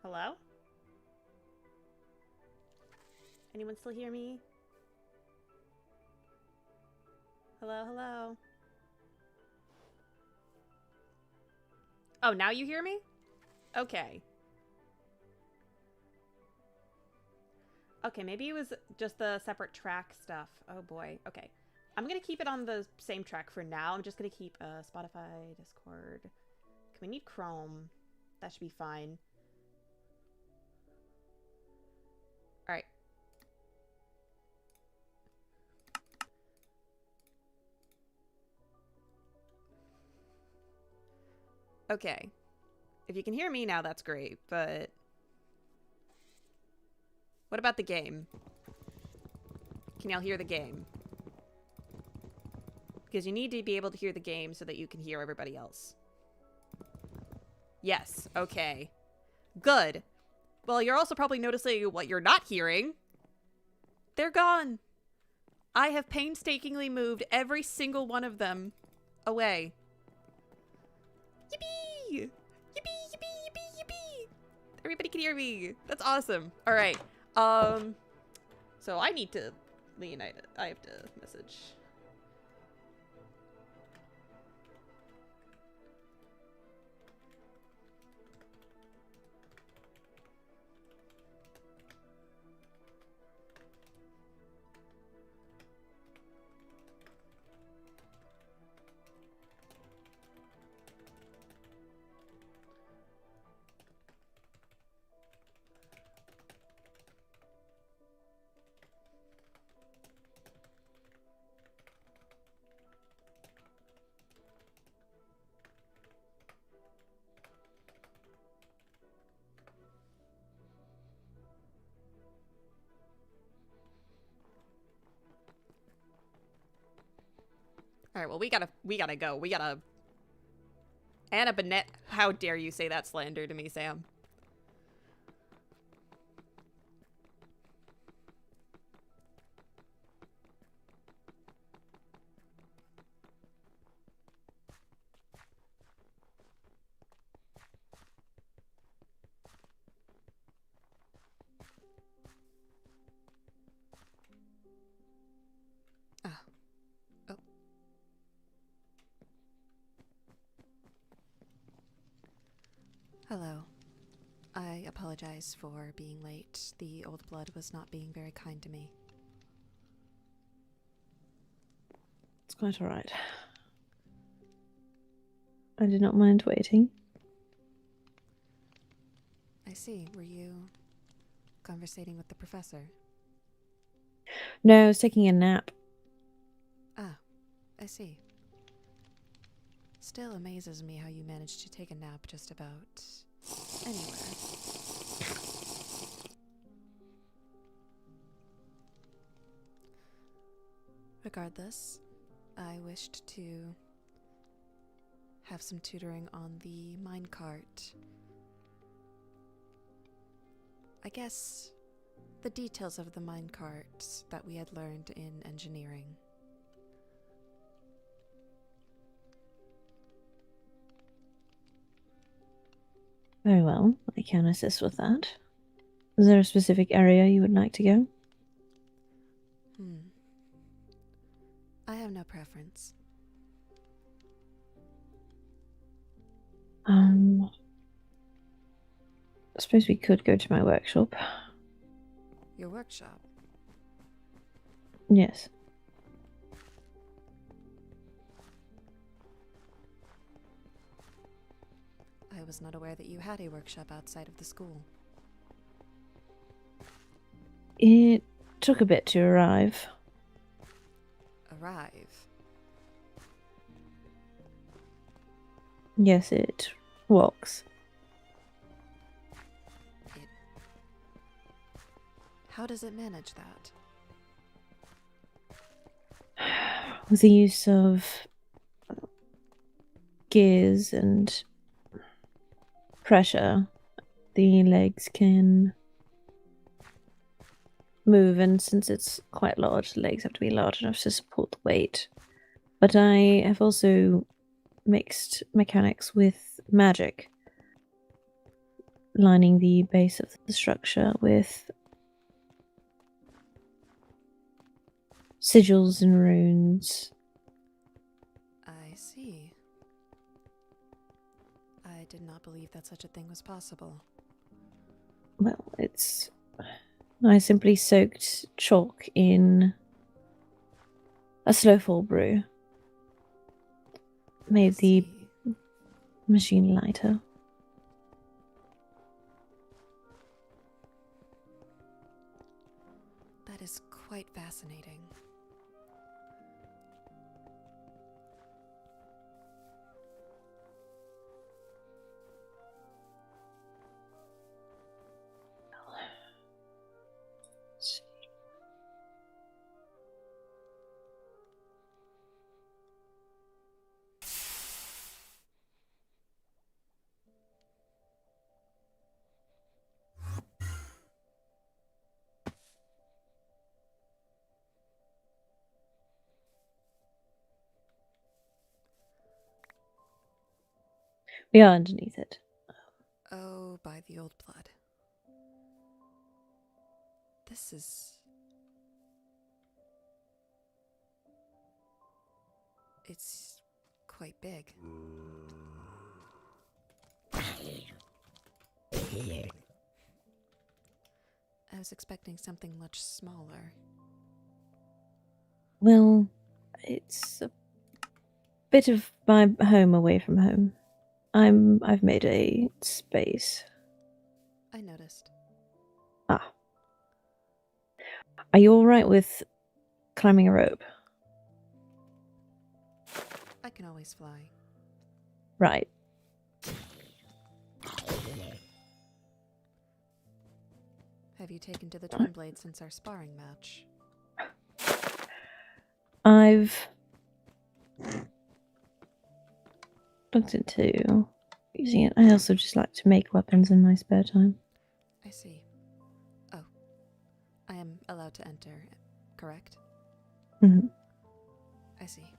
Hello? Anyone still hear me? Hello, hello. Oh, now you hear me? Okay. Okay, maybe it was just the separate track stuff. Oh boy. Okay. I'm gonna keep it on the same track for now. I'm just gonna keep Spotify, Discord. Okay, we need Chrome. That should be fine. Alright. Okay. If you can hear me now, that's great, but... What about the game? Can y'all hear the game? Because you need to be able to hear the game so that you can hear everybody else. Yes. Okay. Good. Well, you're also probably noticing what you're not hearing. They're gone. I have painstakingly moved every single one of them away. Yippee! Yippee, yippee, yippee, yippee! Everybody can hear me. That's awesome. All right. So I need to, I have to message. All right, well, we gotta go. Anna Bennett, how dare you say that slander to me, Sam? Hello. I apologize for being late. The old blood was not being very kind to me. It's quite all right. I did not mind waiting. I see. Were you conversating with the professor? No, I was taking a nap. Ah, I see. Still amazes me how you managed to take a nap just about anywhere. Regardless, I wished to have some tutoring on the minecart. I guess the details of the minecarts that we had learned in engineering. Very well, I can assist with that. Is there a specific area you would like to go? I have no preference. I suppose we could go to my workshop. Your workshop? Yes. I was not aware that you had a workshop outside of the school. It took a bit to arrive. Arrive? Yes, it walks. How does it manage that? With the use of gears and pressure, the legs can move, and since it's quite large, the legs have to be large enough to support the weight. But I have also mixed mechanics with magic. lining the base of the structure with sigils and runes. I see. I did not believe that such a thing was possible. Well, it's... I simply soaked chalk in a slowfall brew. Made the machine lighter. That is quite fascinating. We are underneath it. Oh, by the old blood. This is... It's quite big. I was expecting something much smaller. Well, it's a bit of my home away from home. I've made a space. I noticed. Ah. Are you alright with climbing a rope? I can always fly. Right. Have you taken to the twin blade since our sparring match? I've looked into using it. I also just like to make weapons in my spare time. I see. Oh. I am allowed to enter, correct? Mm-hmm. I see.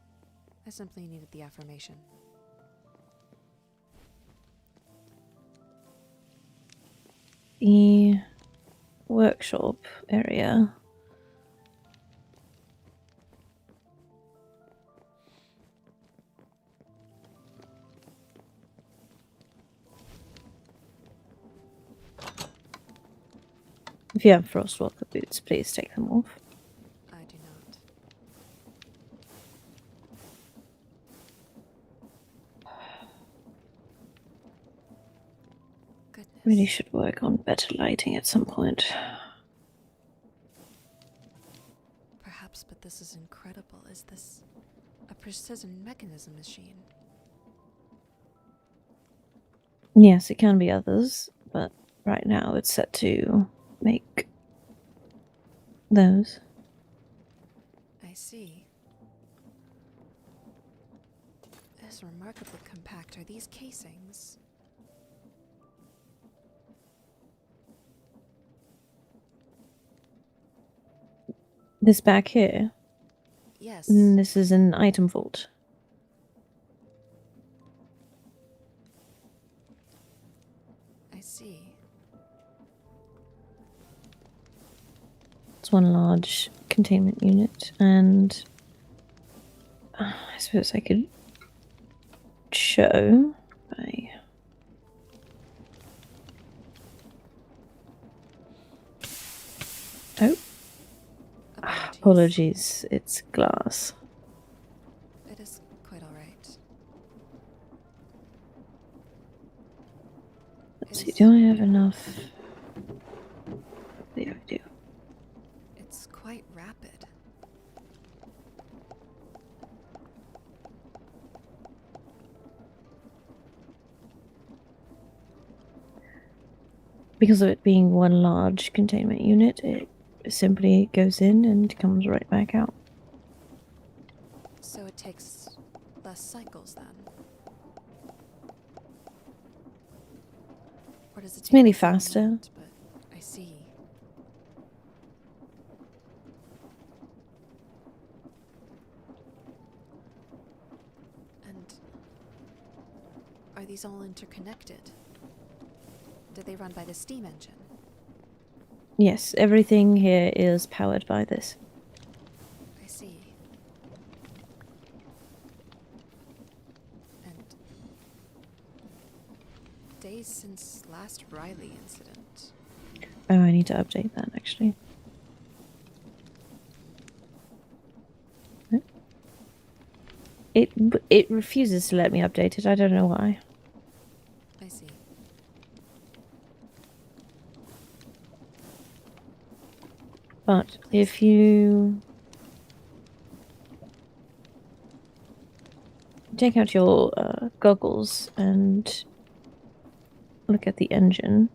I simply needed the affirmation. The workshop area. If you have frostwalker boots, please take them off. I do not. Goodness. Really should work on better lighting at some point. Perhaps, but this is incredible. Is this a precision mechanism machine? Yes, it can be others, but right now it's set to make those. I see. It is remarkably compact. Are these casings? This back here, Yes. this is an item vault. I see. It's one large containment unit, and I suppose I could show by... Oh. Apologies, it's glass. It is quite alright. Let's see, do I have enough? There I do. It's quite rapid. Because of it being one large containment unit, it simply goes in and comes right back out. So it takes less cycles then? Or does it It's take mainly the full faster. amount? But I see. And are these all interconnected? Do they run by the steam engine? Yes, everything here is powered by this. I see. And days since last Riley incident. Oh, I need to update that actually. It refuses to let me update it. I don't know why. I see. But if you take out your goggles and look at the engine,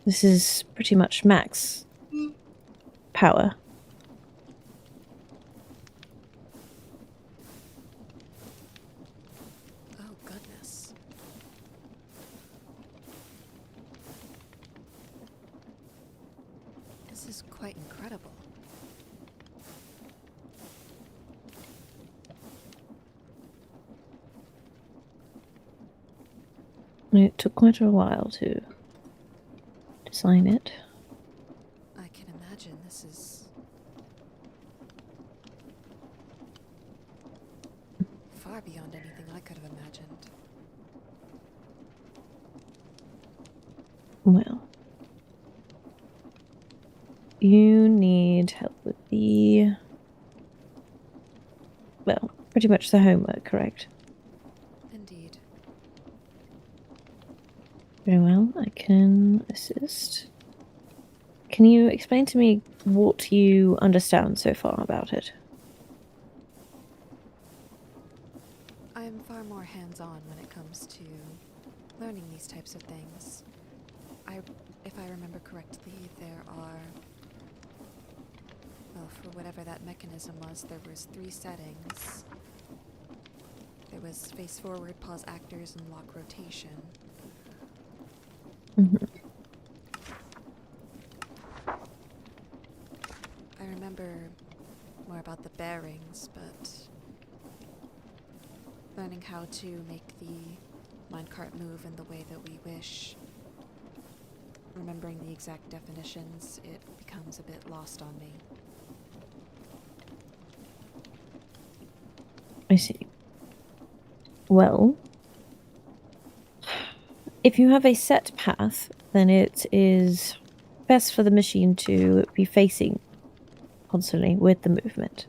this is pretty much max power. Oh, goodness. This is quite incredible. It took quite a while to design it. I can imagine this is far beyond anything I could have imagined. Well, you need help with the... well, pretty much the homework, correct? Indeed. Very well, I can assist. Can you explain to me what you understand so far about it? I am far more hands-on when it comes to learning these types of things. If I remember correctly, there are... well, for whatever that mechanism was, there was 3 settings. There was face forward, pause actors, and lock rotation. Mm-hmm. I remember more about the bearings, but learning how to make the minecart move in the way that we wish, remembering the exact definitions, it becomes a bit lost on me. I see. Well, if you have a set path, then it is best for the machine to be facing constantly with the movement.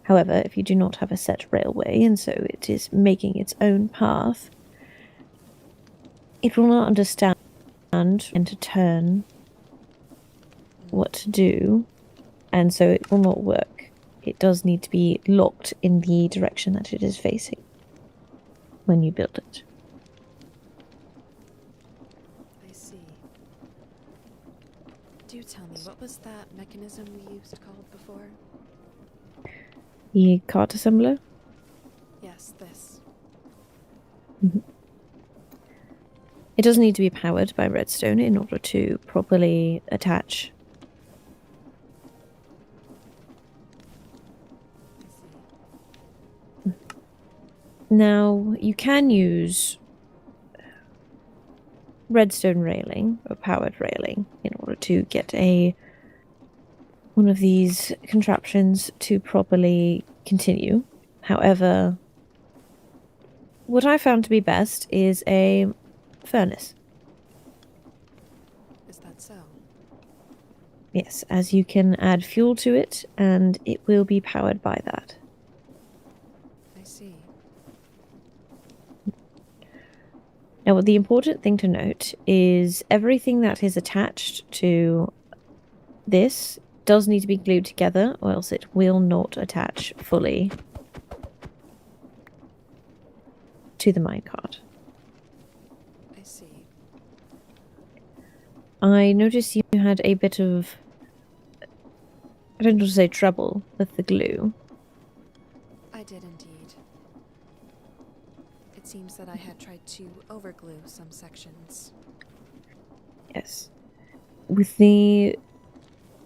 However, if you do not have a set railway, and so it is making its own path, it will not understand when to turn, what to do, and so it will not work. It does need to be locked in the direction that it is facing when you build it. I see. Do tell me, what was that mechanism we used called before? The cart assembler? Yes, this. Mm-hmm. It does need to be powered by redstone in order to properly attach. I see. Now, you can use redstone railing or powered railing in order to get one of these contraptions to properly continue. However, what I found to be best is a furnace. Is that so? Yes, as you can add fuel to it and it will be powered by that. I see. Now, the important thing to note is everything that is attached to this does need to be glued together, or else it will not attach fully to the minecart. I see. I noticed you had a bit of, I don't want to say trouble with the glue. I did indeed. It seems that I had tried to overglue some sections. Yes. With the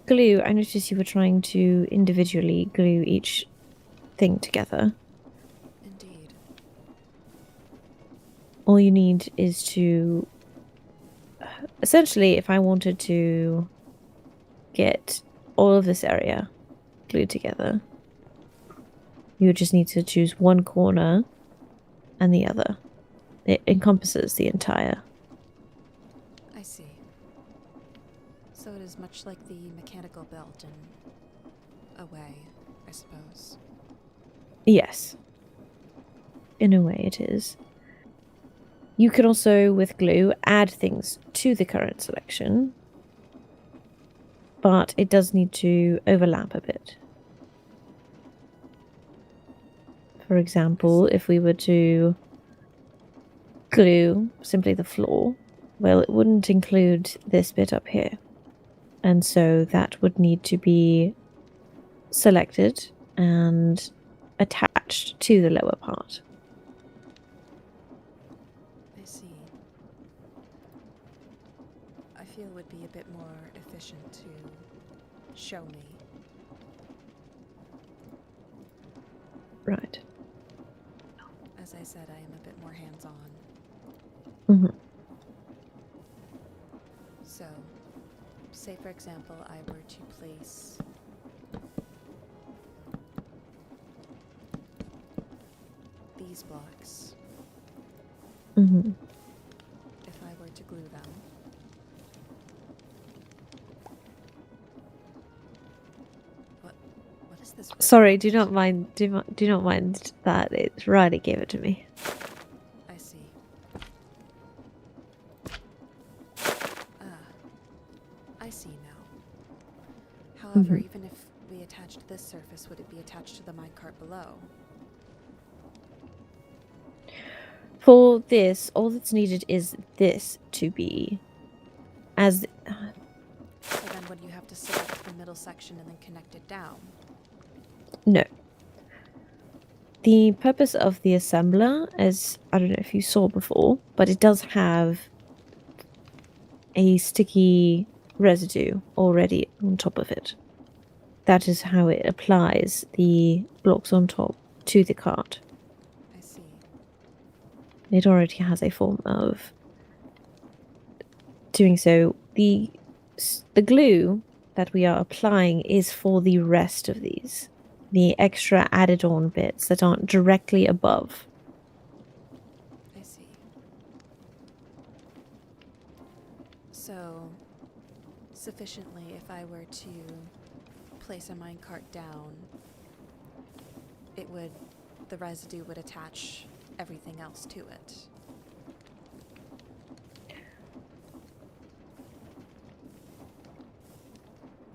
glue, I noticed you were trying to individually glue each thing together. Indeed. All you need is to essentially, if I wanted to get all of this area glued together, you would just need to choose one corner and the other. It encompasses the entire. I see. So it is much like the mechanical belt in a way, I suppose. Yes. In a way it is. You can also, with glue, add things to the current selection, but it does need to overlap a bit. For example, if we were to glue simply the floor, well, it wouldn't include this bit up here. And so that would need to be selected and attached to the lower part. I see. I feel it would be a bit more efficient to show me. Right. As I said, I am a bit more hands-on. Mm-hmm. So, say for example, I were to place these blocks. Mm-hmm. If I were to glue them, what is this? Sorry, do not mind that. It's Riley gave it to me. I see. I see now. However, even if we attached this surface, would it be attached to the minecart below? For this, all that's needed is this to be as... So then would you have to select the middle section and then connect it down? No. The purpose of the assembler, as I don't know if you saw before, but it does have a sticky residue already on top of it. That is how it applies the blocks on top to the cart. I see. It already has a form of doing so. The glue that we are applying is for the rest of these. The extra added on bits that aren't directly above. I see. So, sufficiently, if I were to place a minecart down, the residue would attach everything else to it.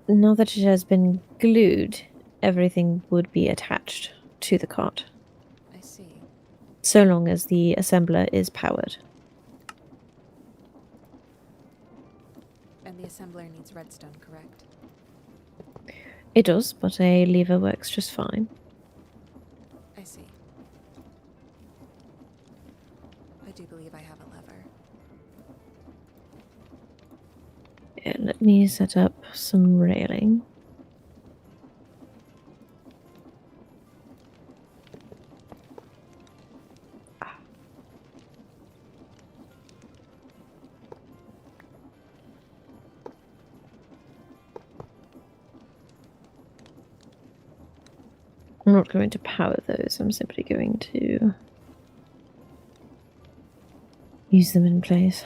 Now that it has been glued, everything would be attached to the cart. I see. So long as the assembler is powered. And the assembler needs redstone, correct? It does, but a lever works just fine. I see. I do believe I have a lever. Yeah, let me set up some railing. I'm not going to power those, I'm simply going to use them in place.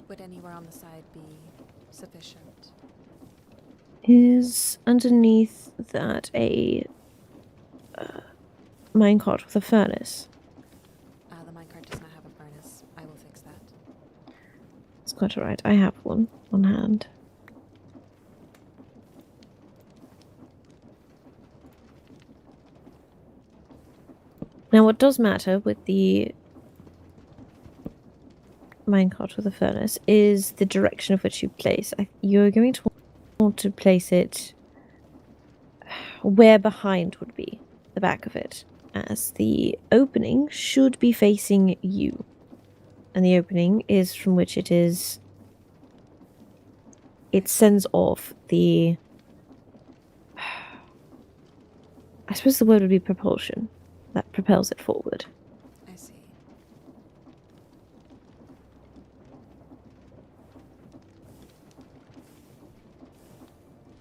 Would anywhere on the side be sufficient? Is underneath that a minecart with a furnace? The minecart does not have a furnace. I will fix that. It's quite alright, I have one on hand. Now what does matter with the minecart with a furnace is the direction of which you place. You're going to want to place it where behind would be the back of it, as the opening should be facing you, and the opening is from which it is it sends off the... I suppose the word would be propulsion. That propels it forward. I see.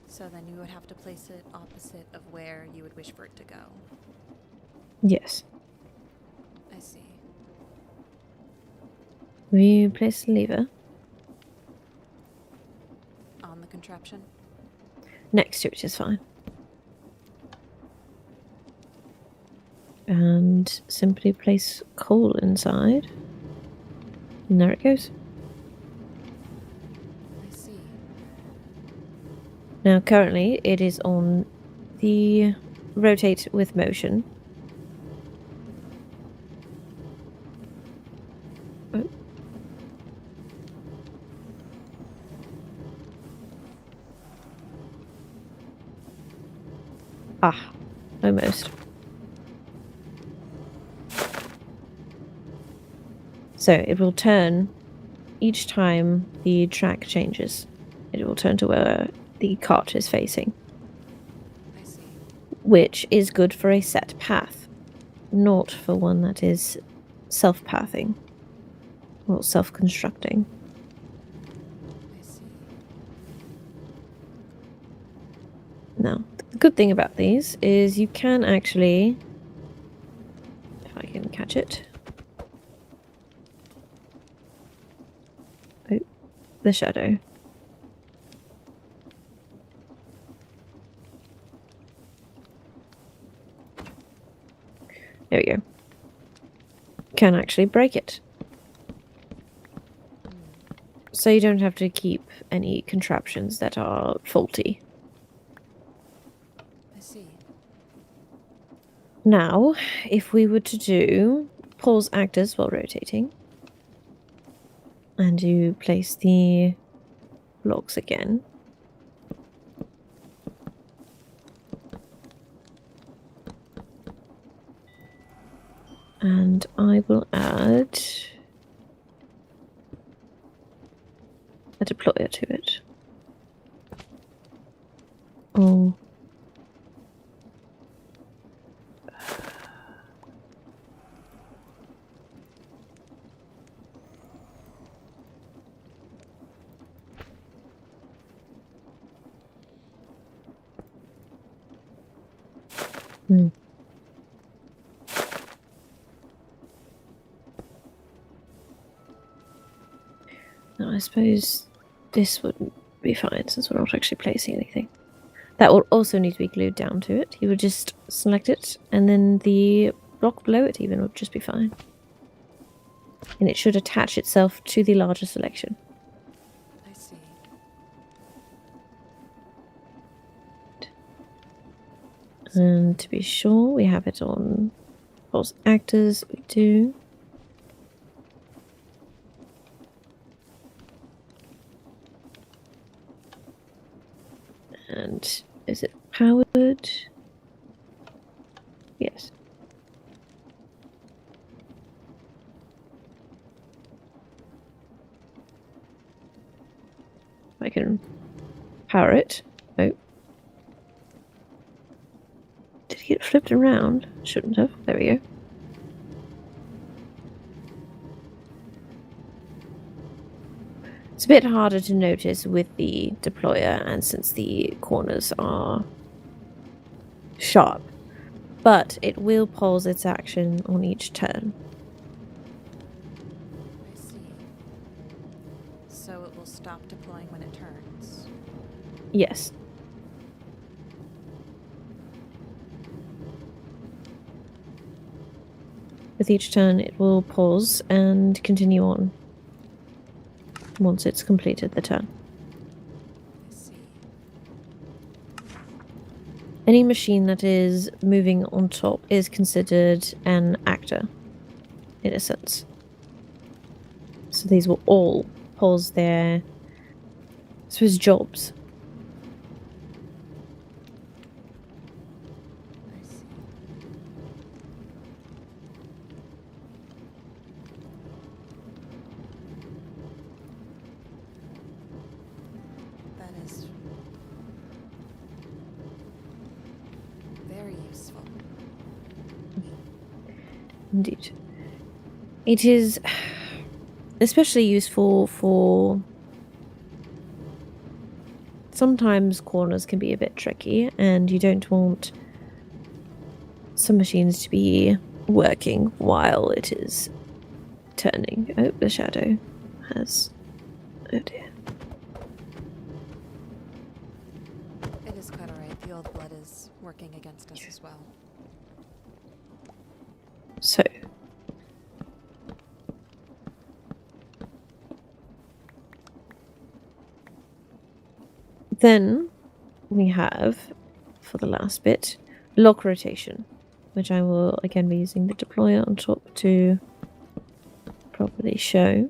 So then you would have to place it opposite of where you would wish for it to go. Yes. I see. Will you place the lever? On the contraption? Next to it is fine. And simply place coal inside. And there it goes. I see. Now currently it is on the rotate with motion. Oh. Ah, almost. So it will turn each time the track changes. It will turn to where the cart is facing, I see. which is good for a set path, not for one that is self-pathing or self-constructing. I see. Now, the good thing about these is you can actually, if I can catch it, oh, the shadow. There we go. Can actually break it. So you don't have to keep any contraptions that are faulty. I see. Now, if we were to do pause actors while rotating, and you place the blocks again, and I will add a deployer to it. Oh. Hmm. Now, I suppose this wouldn't be fine since we're not actually placing anything. That will also need to be glued down to it. You would just select it, and then the block below it even would just be fine. And it should attach itself to the larger selection. I see. And to be sure, we have it on pulse actors. We do. And is it powered? Yes. I can power it. Oh. Did he get flipped around? Shouldn't have. There we go. It's a bit harder to notice with the deployer, and since the corners are sharp, but it will pause its action on each turn. I see. So it will stop deploying when it turns. Yes. With each turn, it will pause and continue on once it's completed the turn. I see. Any machine that is moving on top is considered an actor, in a sense. So these will all pause their, I suppose, jobs. I see. Then Indeed. It is especially useful for... Sometimes corners can be a bit tricky, and you don't want some machines to be working while it is turning. Oh, the shadow has... Oh dear. It is quite alright. The old blood is working against us as well. So... Then we have, for the last bit, lock rotation, which I will again be using the deployer on top to properly show.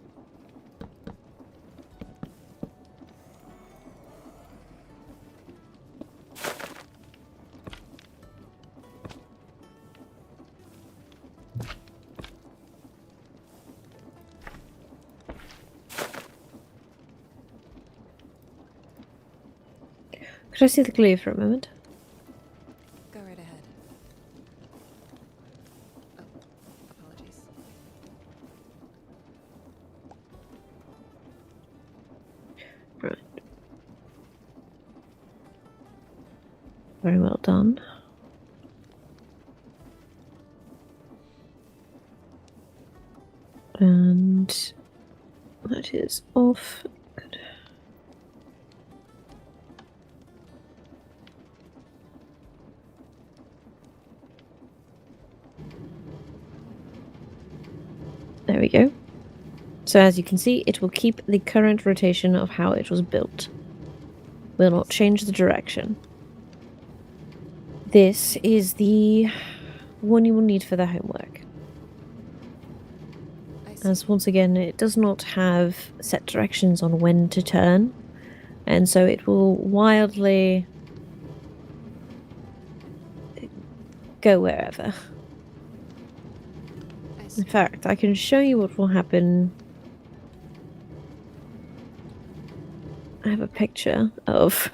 Could I see the glue for a moment? Go right ahead. Oh, apologies. Right. Very well done. And that is off. Good. There we go. So as you can see, it will keep the current rotation of how it was built. Will not change the direction. This is the one you will need for the homework. As once again, it does not have set directions on when to turn, and so it will wildly go wherever. In fact, I can show you what will happen. I have a picture of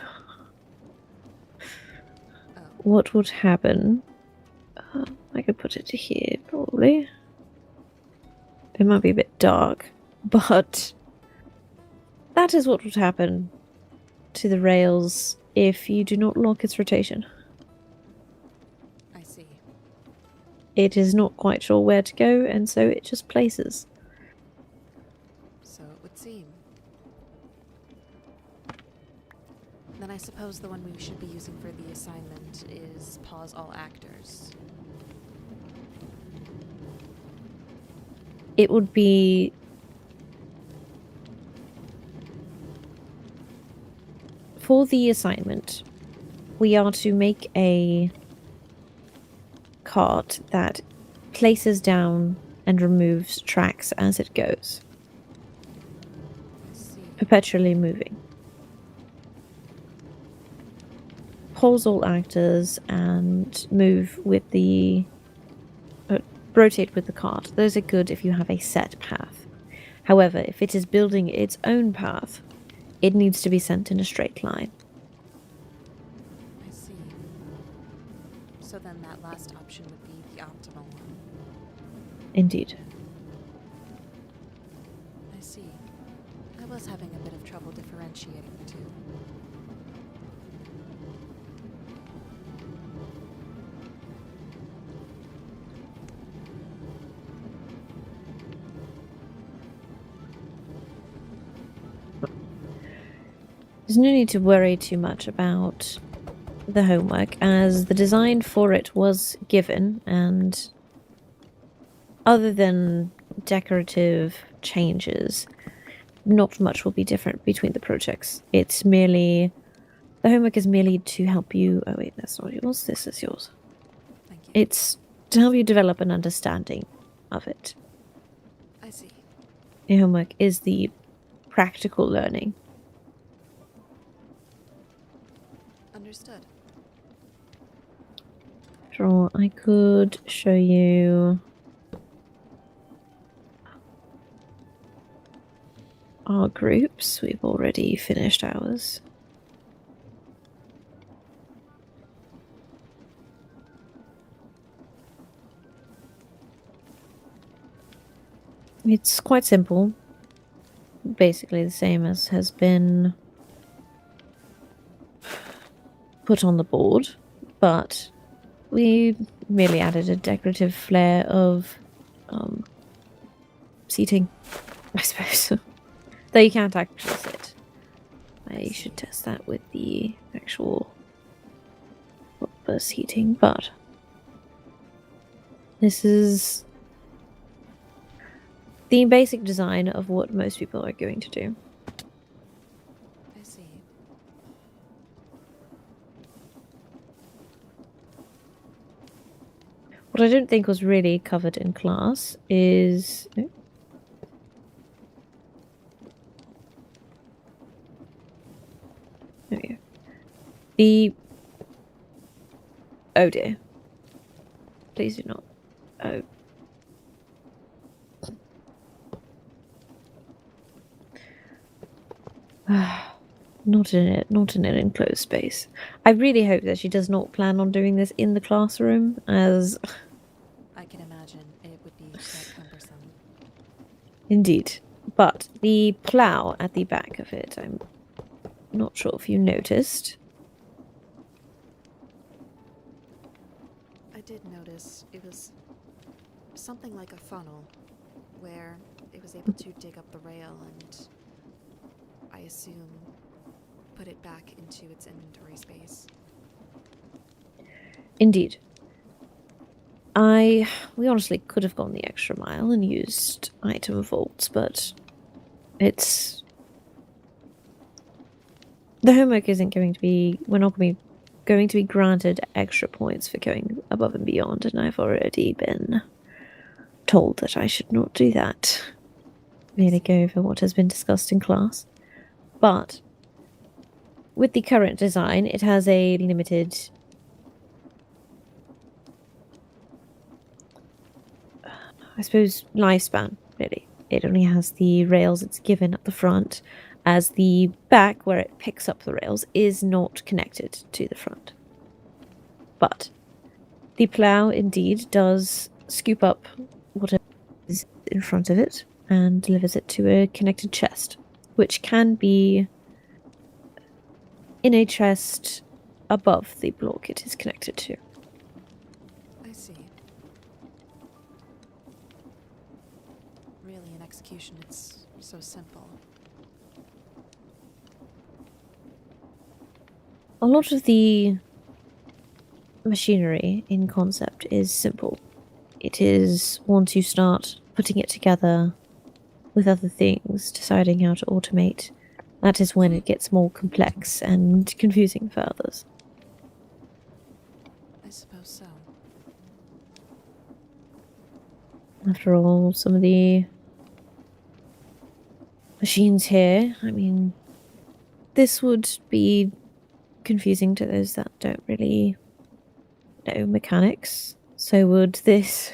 what would happen. I could put it here, probably. It might be a bit dark, but that is what would happen to the rails if you do not lock its rotation. I see. It is not quite sure where to go, and so it just places. So it would seem. Then I suppose the one we should be using for the assignment is pause all actors. It would be... For the assignment, we are to make a cart that places down and removes tracks as it goes. Perpetually moving. Pause all actors and move with the... rotate with the cart. Those are good if you have a set path. However, if it is building its own path, it needs to be sent in a straight line. I see. So then that last option would be the optimal one. Indeed. I see. I was having a bit of trouble differentiating the two. There's no need to worry too much about the homework, as the design for it was given, and other than decorative changes, not much will be different between the projects. It's merely... The homework is merely to help you... Oh wait, that's not yours. This is yours. Thank you. It's to help you develop an understanding of it. I see. The homework is the practical learning. Understood. Sure, I could show you our groups. We've already finished ours. It's quite simple. Basically the same as has been put on the board, but we merely added a decorative flair of seating, I suppose. Though you can't actually sit. I should test that with the actual bus heating, but this is the basic design of what most people are going to do. I see. What I don't think was really covered in class is... Oh. There we go. The... Oh dear. Please do not. Oh. Not in an enclosed space. I really hope that she does not plan on doing this in the classroom, as... I can imagine it would be quite cumbersome. Indeed. But the plough at the back of it, I'm not sure if you noticed. I did notice it was something like a funnel, where it was able to dig up the rail and, I assume, put it back into its inventory space. Indeed. We honestly could have gone the extra mile and used item vaults, but it's... The homework isn't going to be... We're not going to be granted extra points for going above and beyond, and I've already been told that I should not do that. Merely go over what has been discussed in class. But with the current design, it has a limited... I suppose lifespan, really. It only has the rails it's given at the front, as the back, where it picks up the rails, is not connected to the front. But the plough indeed does scoop up whatever is in front of it and delivers it to a connected chest, which can be in a chest above the block it is connected to. I see. Really, in execution, it's so simple. A lot of the machinery in concept is simple. It is once you start putting it together with other things, deciding how to automate, that is when it gets more complex and confusing for others. I suppose so. After all, some of the machines here, I mean, this would be confusing to those that don't really know mechanics. So would this.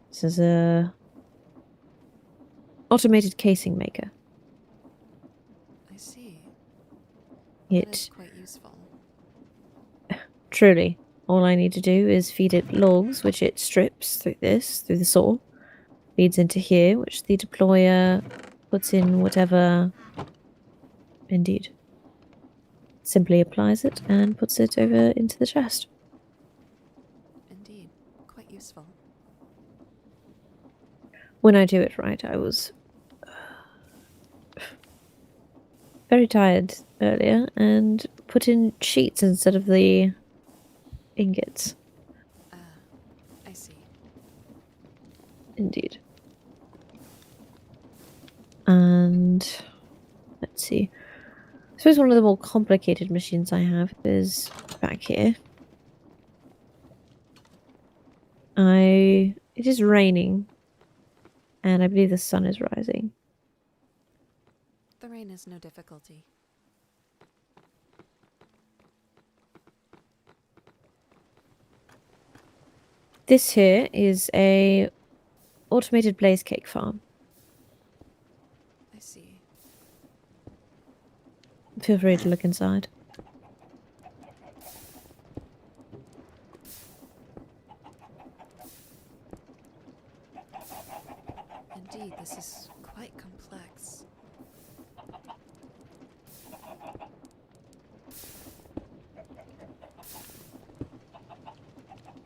This is a automated casing maker. I see. It That is quite useful. truly, all I need to do is feed it logs, which it strips through the saw, feeds into here, which the deployer puts in whatever. Indeed. Simply applies it and puts it over into the chest. Indeed. Quite useful. When I do it right, I was very tired earlier and put in sheets instead of the ingots. I see. Indeed. And let's see. I suppose one of the more complicated machines I have is back here. It is raining, and I believe the sun is rising. The rain is no difficulty. This here is a automated blaze cake farm. I see. Feel free to look inside. indeed, this is quite complex.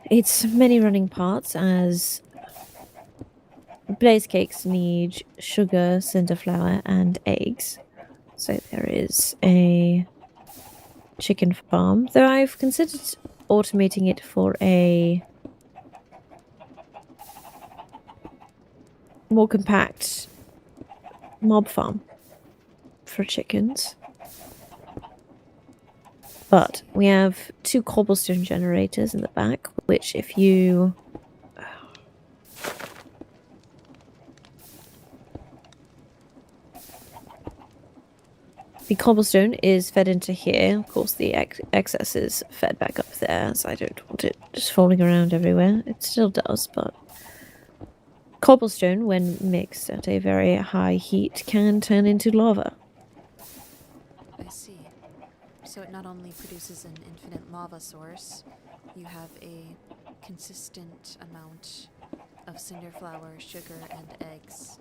It's many running parts, as blaze cakes need sugar, cinder flour, and eggs. So there is a chicken farm, though I've considered automating it for a more compact mob farm for chickens. But we have 2 cobblestone generators in the back, which if you... The cobblestone is fed into here. Of course, the excess is fed back up there, so I don't want it just falling around everywhere. It still does, but... Cobblestone, when mixed at a very high heat, can turn into lava. I see. So it not only produces an infinite lava source, you have a consistent amount of cinder flour, sugar, and eggs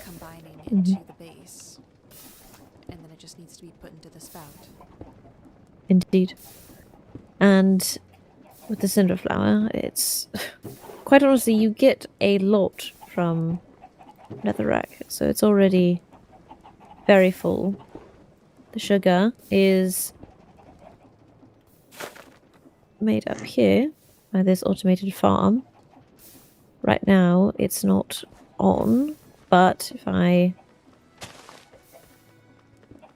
combining into the base. And then it just needs to be put into the spout. Indeed. And with the cinder flour, it's... Quite honestly, you get a lot from netherrack, so it's already very full. The sugar is made up here by this automated farm. Right now, it's not on, but if I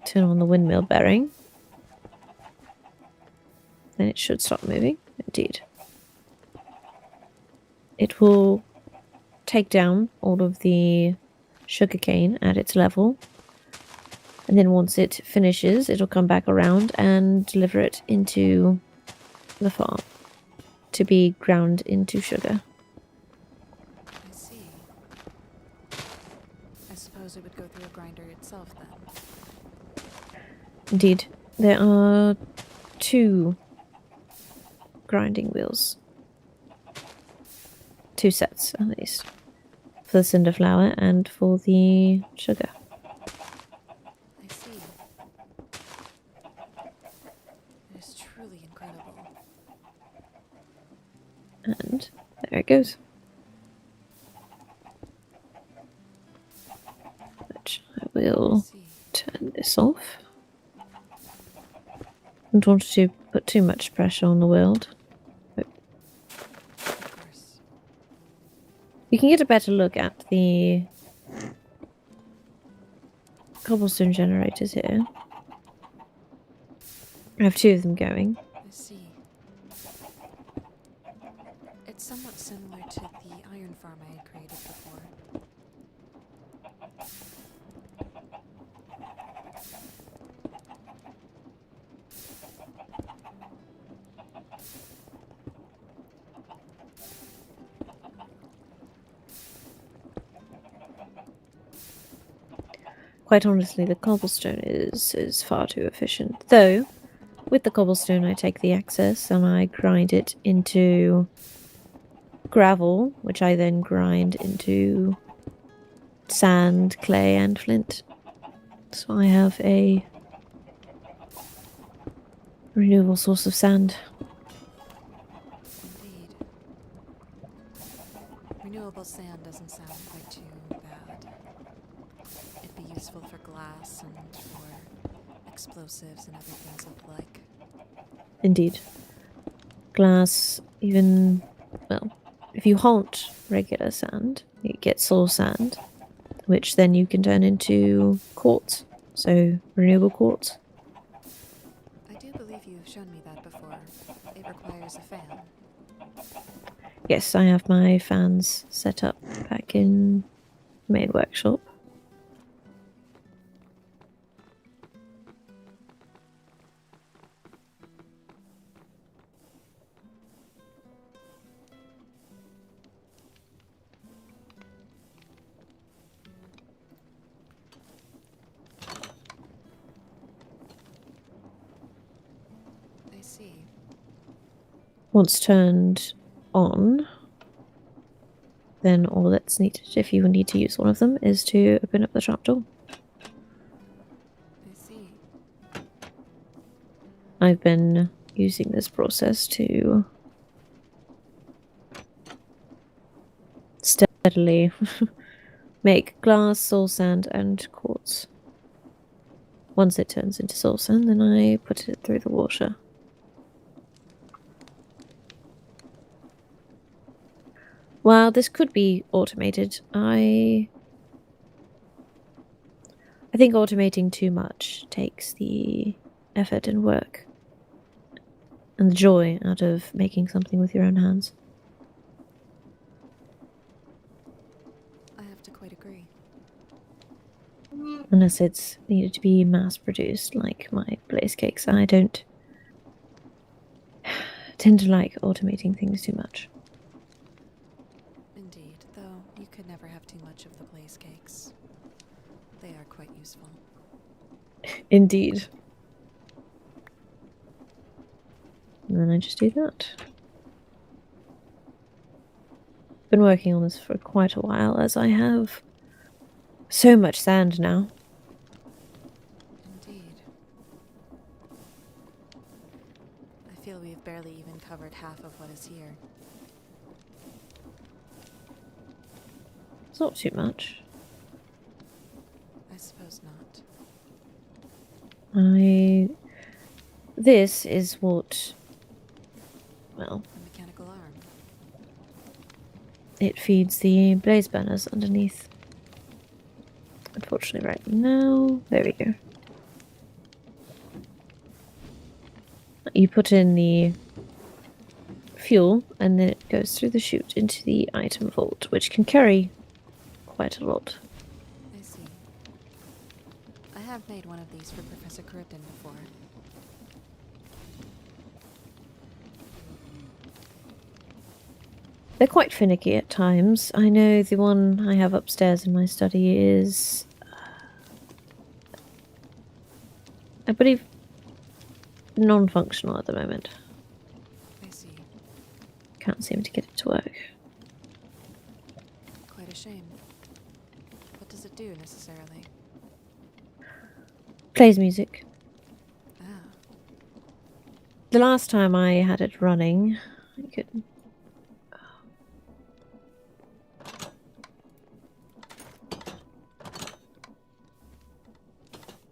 turn on the windmill bearing, then it should stop moving. Indeed. It will take down all of the sugarcane at its level, and then once it finishes, it'll come back around and deliver it into the farm to be ground into sugar. I see. I suppose it would go through a grinder itself then. Indeed, there are 2 grinding wheels. 2 sets, at least. For the cinder flour and for the sugar. I see. It is truly incredible. And there it goes. Which I will turn this off. Don't want to put too much pressure on the world. But Of course. you can get a better look at the cobblestone generators here. I have 2 of them going. I see. It's somewhat similar to the iron farm I had created before. Quite honestly, the cobblestone is far too efficient. Though, with the cobblestone I take the excess and I grind it into gravel, which I then grind into sand, clay, and flint. So I have a renewable source of sand. Indeed. Renewable sand doesn't sound quite too bad. It'd be useful for glass and for explosives and other things of the like. Indeed. Glass, even, well, if you haunt regular sand, you get soul sand, which then you can turn into quartz. So, renewable quartz. I do believe you've shown me that before. It requires a fan. Yes, I have my fans set up back in the main workshop. I see. Once turned on, then all that's needed, if you need to use one of them, is to open up the trapdoor. I see. I've been using this process to steadily make glass, soul sand, and quartz. Once it turns into soul sand, then I put it through the water. While this could be automated, I think automating too much takes the effort and work and the joy out of making something with your own hands. I have to quite agree. Unless it's needed to be mass produced, like my blaze cakes, I don't tend to like automating things too much. Indeed, though you could never have too much of the blaze cakes. They are quite useful. Indeed. And then I just do that. Been working on this for quite a while, as I have so much sand now. Indeed. I feel we've barely even covered half of what is here. It's not too much. I suppose not. This is what, well, A mechanical arm. it feeds the blaze burners underneath. Unfortunately, right now, there we go. You put in the fuel, and then it goes through the chute into the item vault, which can carry quite a lot. I see. I have made one of these for Professor Crippen before. They're quite finicky at times. I know the one I have upstairs in my study is, I believe, non-functional at the moment. I see. Can't seem to get it to work. Quite a shame. What does it do, necessarily? Plays music. Ah, The last time I had it running, I could...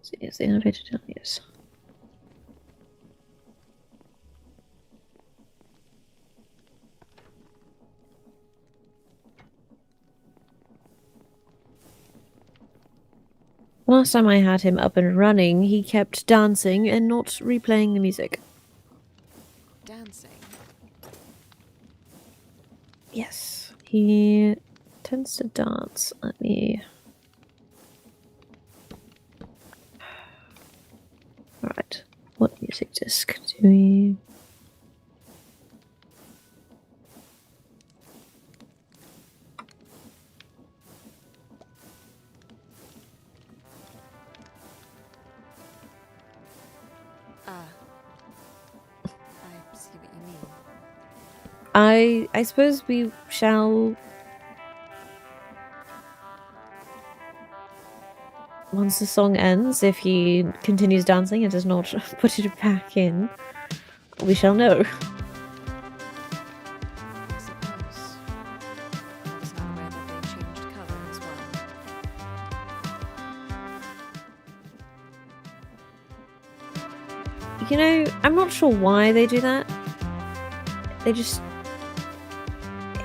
See, is the elevator down? Yes. Last time I had him up and running, he kept dancing and not replaying the music. dancing. Yes, he tends to dance. Let me... Alright, what music disc do we... Ah. I see what you mean. I suppose we shall... Once the song ends, if he continues dancing and does not put it back in, we shall know. I suppose. I was not aware that they changed color as well. You know, I'm not sure why they do that. They just...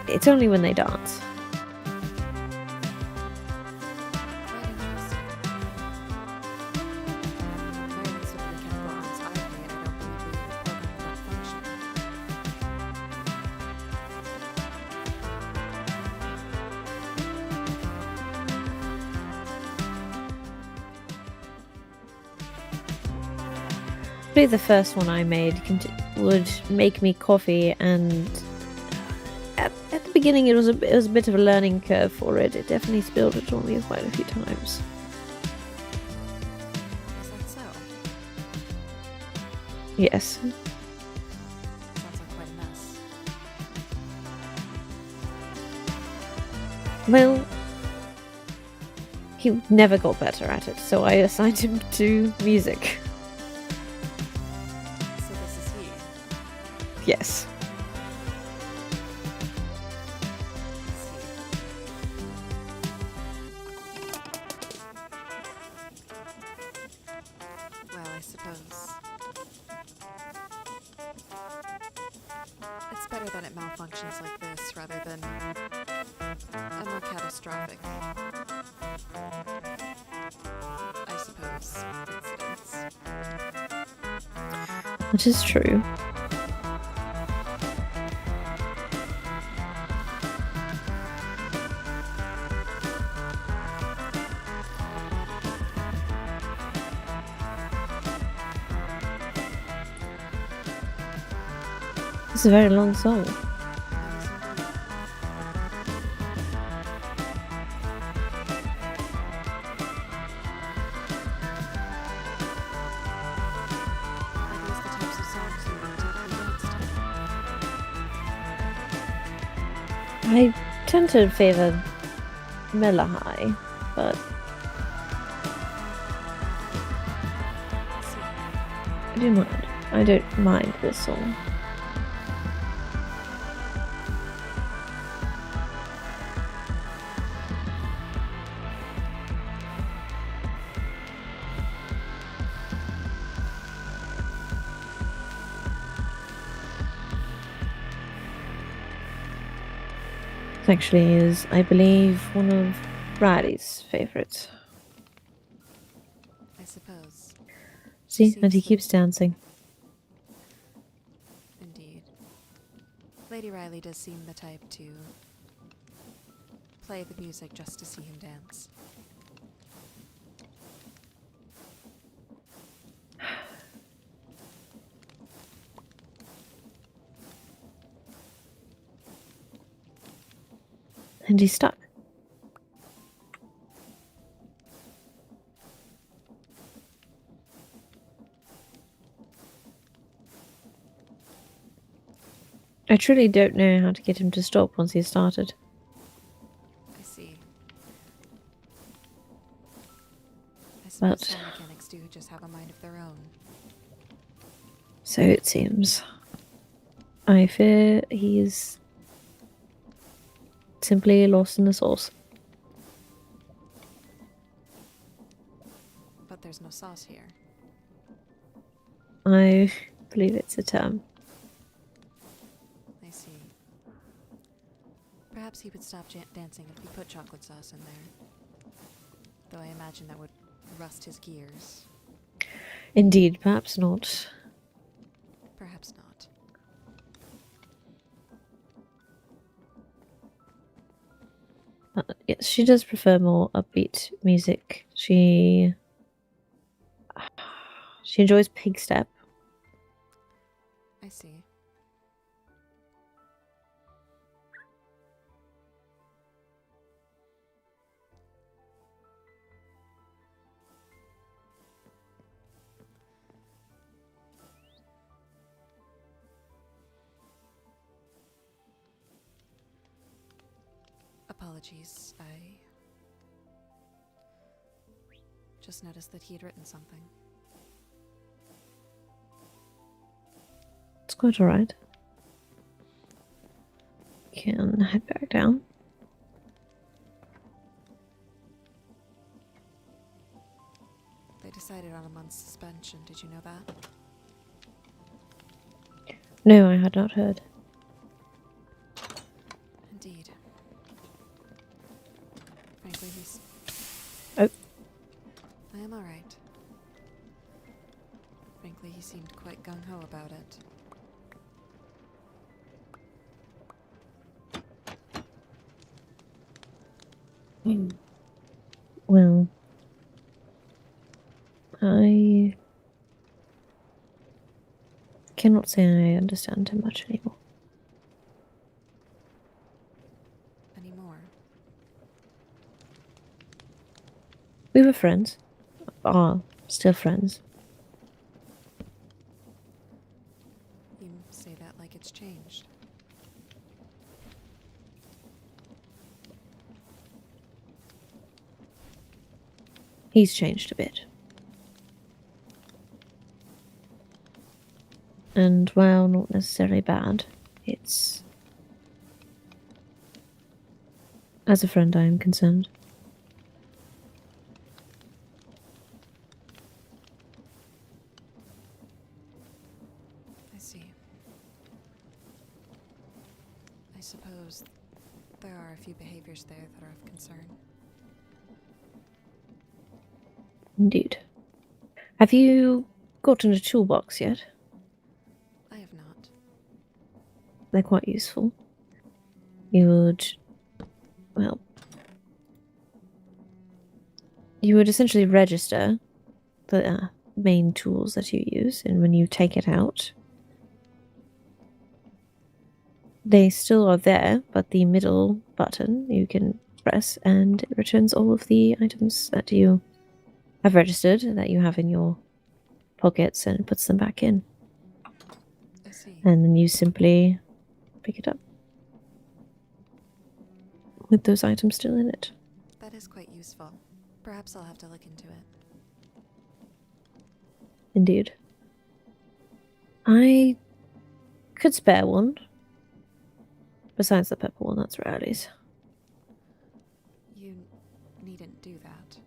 It's only when they dance. Quite interesting. At the very least with the mechanical arms I've made, I don't believe we would program that function. Probably the first one I made would make me coffee, and at the beginning it was a bit of a learning curve for it. It definitely spilled it on me quite a few times. Is that so? Yes. Sounds like quite a mess. Well, he never got better at it, so I assigned him to music. So this is he. Yes. Well, I suppose. It's better that it malfunctions like this rather than a more catastrophic, I suppose, incidents. That is true. It's a very long song. Are these the types of songs you would typically dance to? I tend to favor Melahai, but I do mind. I don't mind this song. Actually is, I believe, one of Riley's favorites. I suppose. See, and Seems he the- keeps dancing. Indeed. Lady Riley does seem the type to play the music just to see him dance. And he's stuck. I truly don't know how to get him to stop once he's started. I see. I suppose But- some mechanics do just have a mind of their own. So it seems. I fear he's simply lost in the sauce. But there's no sauce here. I believe it's a term. I see. Perhaps he would stop dancing if we put chocolate sauce in there. Though I imagine that would rust his gears. Indeed, perhaps not. Perhaps not. Yes, she does prefer more upbeat music. She enjoys pig step. I see. Apologies, I just noticed that he had written something. It's quite alright. Can head back down. They decided on a month's suspension, did you know that? No, I had not heard. Indeed. Frankly, he's... Oh. I am alright. Frankly, he seemed quite gung-ho about it. Well, I cannot say I understand him much anymore. Anymore. We were friends. Are still friends. You say that like it's changed. He's changed a bit. And while not necessarily bad, it's... As a friend, I am concerned. I see. I suppose there are a few behaviors there that are of concern. Indeed. Have you gotten a toolbox yet? I have not. They're quite useful. You would... Well... You would essentially register the main tools that you use, and when you take it out, they still are there, but the middle button you can press and it returns all of the items that you have registered, that you have in your pockets, and it puts them back in. I see. And then you simply pick it up with those items still in it. That is quite useful. Perhaps I'll have to look into it. Indeed. I could spare one. Besides the pepper one, that's rarities. You needn't do that.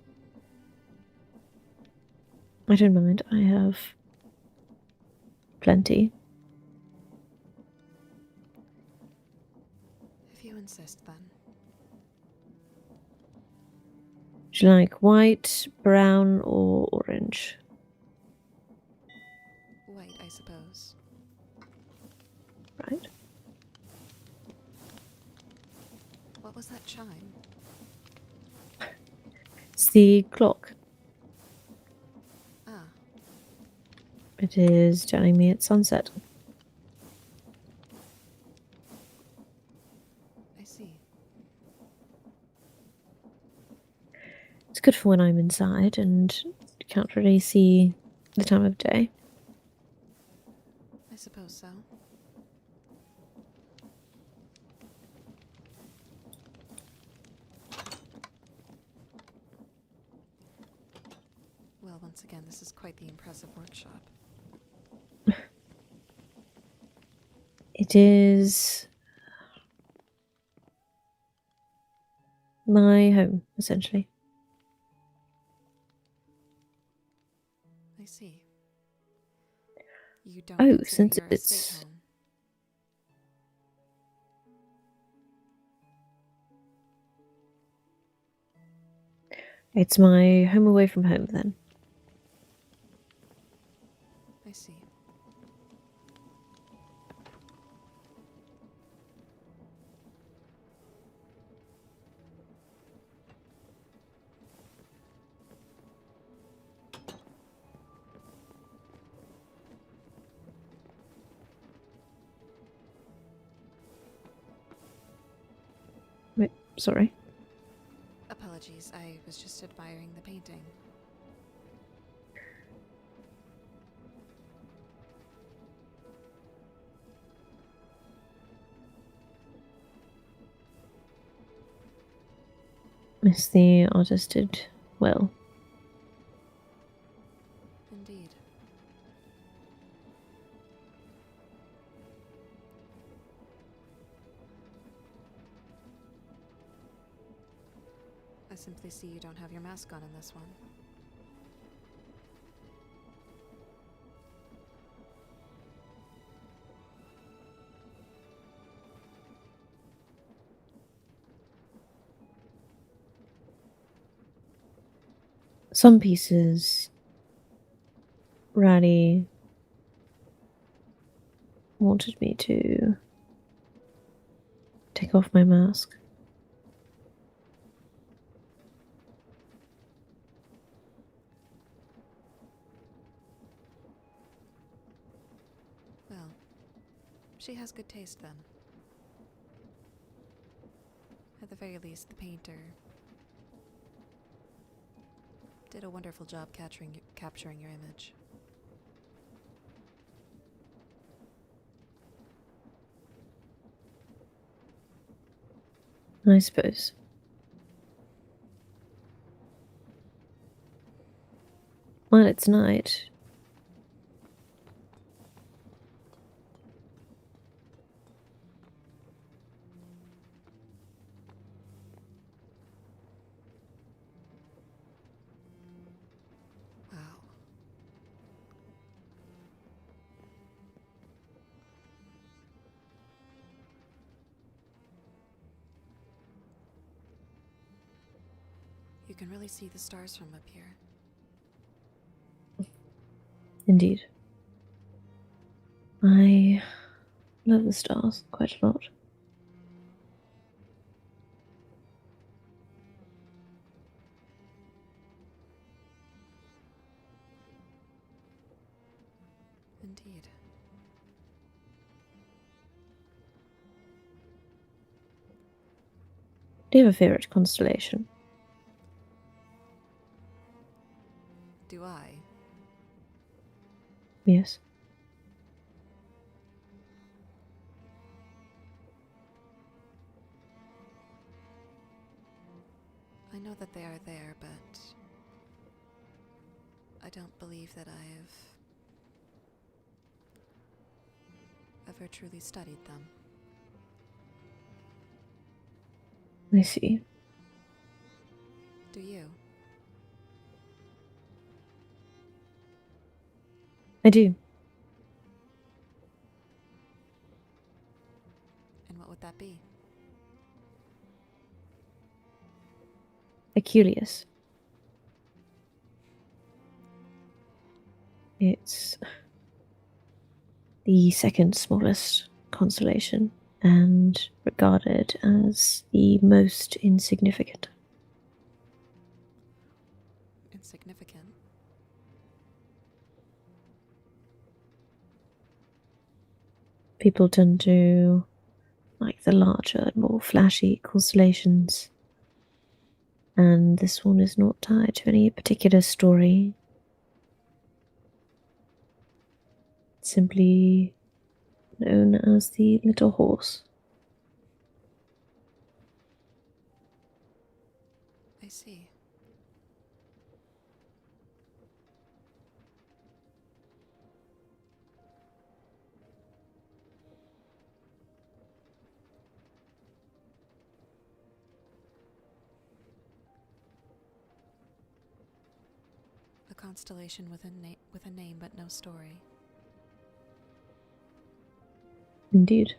I don't mind. I have plenty. If you insist, then. Would you like white, brown, or orange? White, I suppose. Right. What was that chime? It's the clock. Ah, It is telling me it's sunset. I see. It's good for when I'm inside and can't really see the time of day. I suppose so. Well, once again, this is quite the impressive workshop. It is my home, essentially. I see. You don't Oh, consider since your it's... estate home. It's my home away from home, then. I see. Wait, sorry. Apologies, I was just admiring the painting. Miss the artist did well. Indeed. I simply see you don't have your mask on in this one. Some pieces, Rally wanted me to take off my mask. Well, she has good taste then. At the very least, the painter did a wonderful job capturing your image. I suppose. While it's night. Wow. You can really see the stars from up here. Indeed. I love the stars quite a lot. Indeed. Do you have a favorite constellation? Do I? Yes. I know that they are there, but I don't believe that I've ever truly studied them. I see. Do you? I do. And what would that be? Aculeus. It's the second smallest constellation and regarded as the most insignificant. Insignificant. People tend to like the larger, more flashy constellations, and this one is not tied to any particular story. It's simply known as the Little Horse. I see. A constellation with a name but no story. Indeed.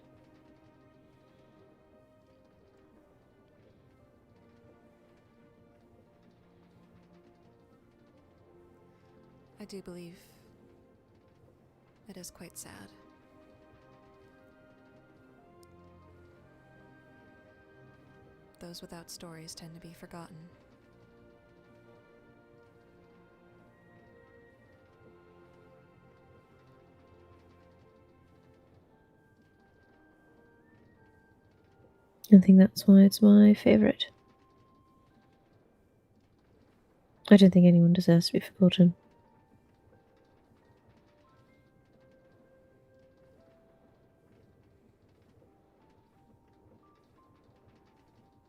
I do believe it is quite sad. Those without stories tend to be forgotten. I think that's why it's my favourite. I don't think anyone deserves to be forgotten.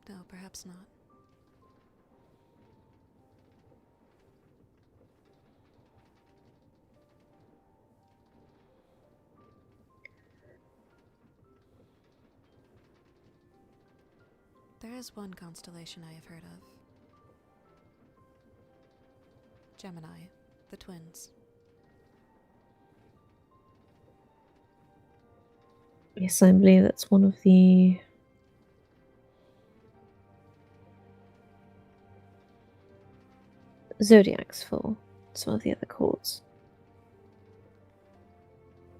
No, perhaps not. There is one constellation I have heard of. Gemini, the twins. Yes, I believe that's one of the zodiacs for some of the other courts.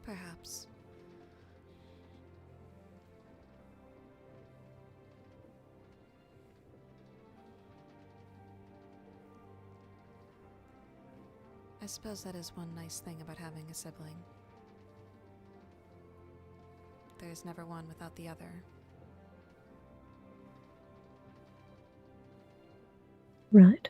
Perhaps. I suppose that is one nice thing about having a sibling. There is never one without the other. Right.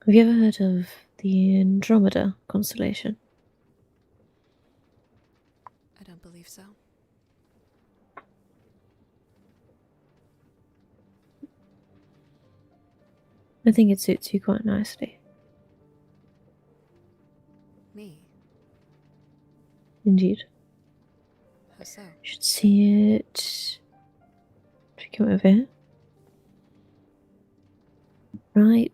Have you ever heard of the Andromeda constellation? believe so. I think it suits you quite nicely. Me? Indeed. How so? You should see it. If you come over here. Right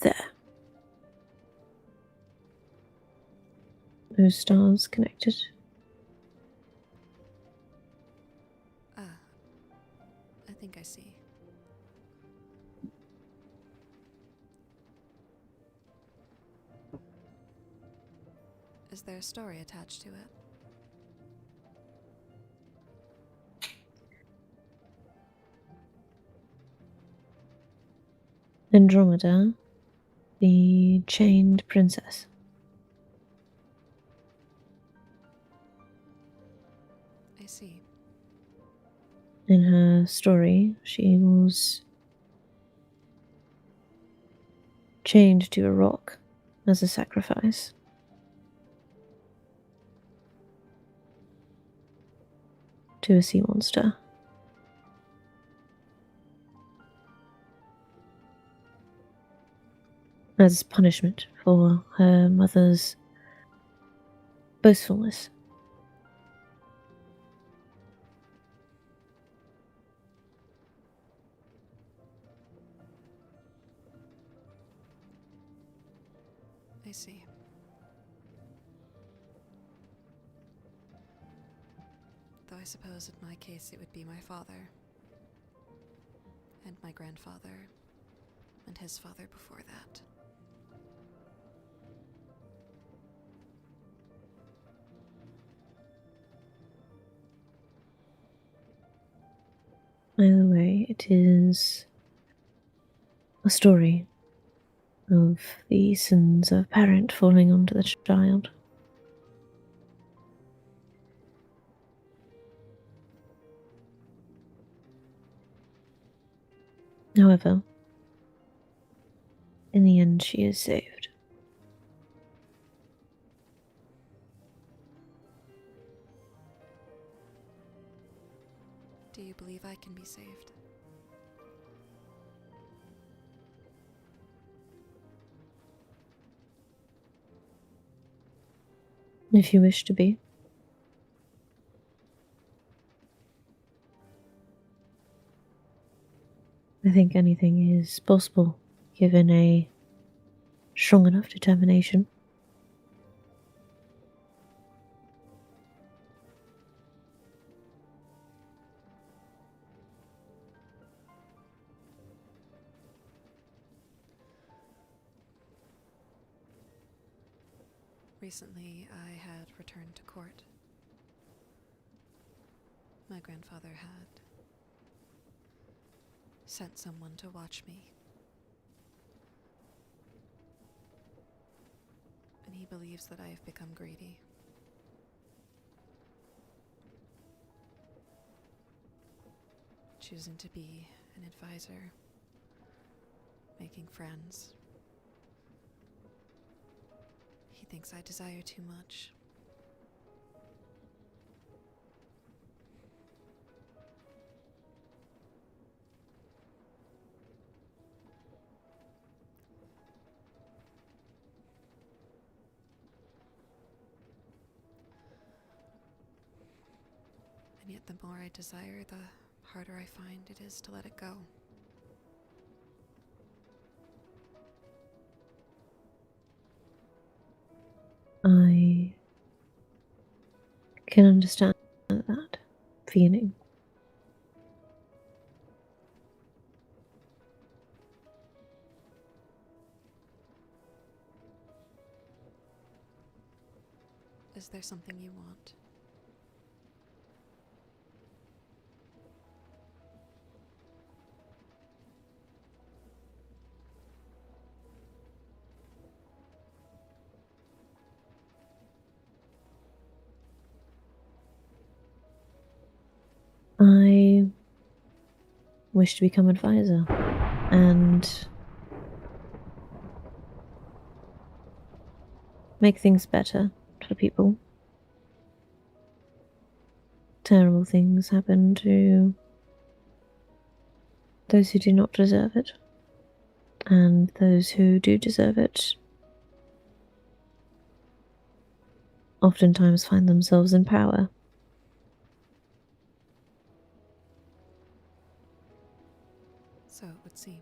there. Those stars connected. Ah, I think I see. Is there a story attached to it? Andromeda, the chained princess. I see. In her story, she was chained to a rock as a sacrifice. To a sea monster. As punishment for her mother's boastfulness. I see. Though I suppose in my case it would be my father. And my grandfather. And his father before that. Either way, it is a story of the sins of a parent falling onto the child. However, in the end, she is saved. Do you believe I can be saved? If you wish to be. I think anything is possible, given a strong enough determination. Recently, I had returned to court. My grandfather had sent someone to watch me. And he believes that I have become greedy. Choosing to be an advisor, making friends. He thinks I desire too much. And yet the more I desire, the harder I find it is to let it go. I can understand that feeling. Is there something you want? I wish to become advisor and make things better, for people. Terrible things happen to those who do not deserve it, and those who do deserve it oftentimes find themselves in power. So it would seem.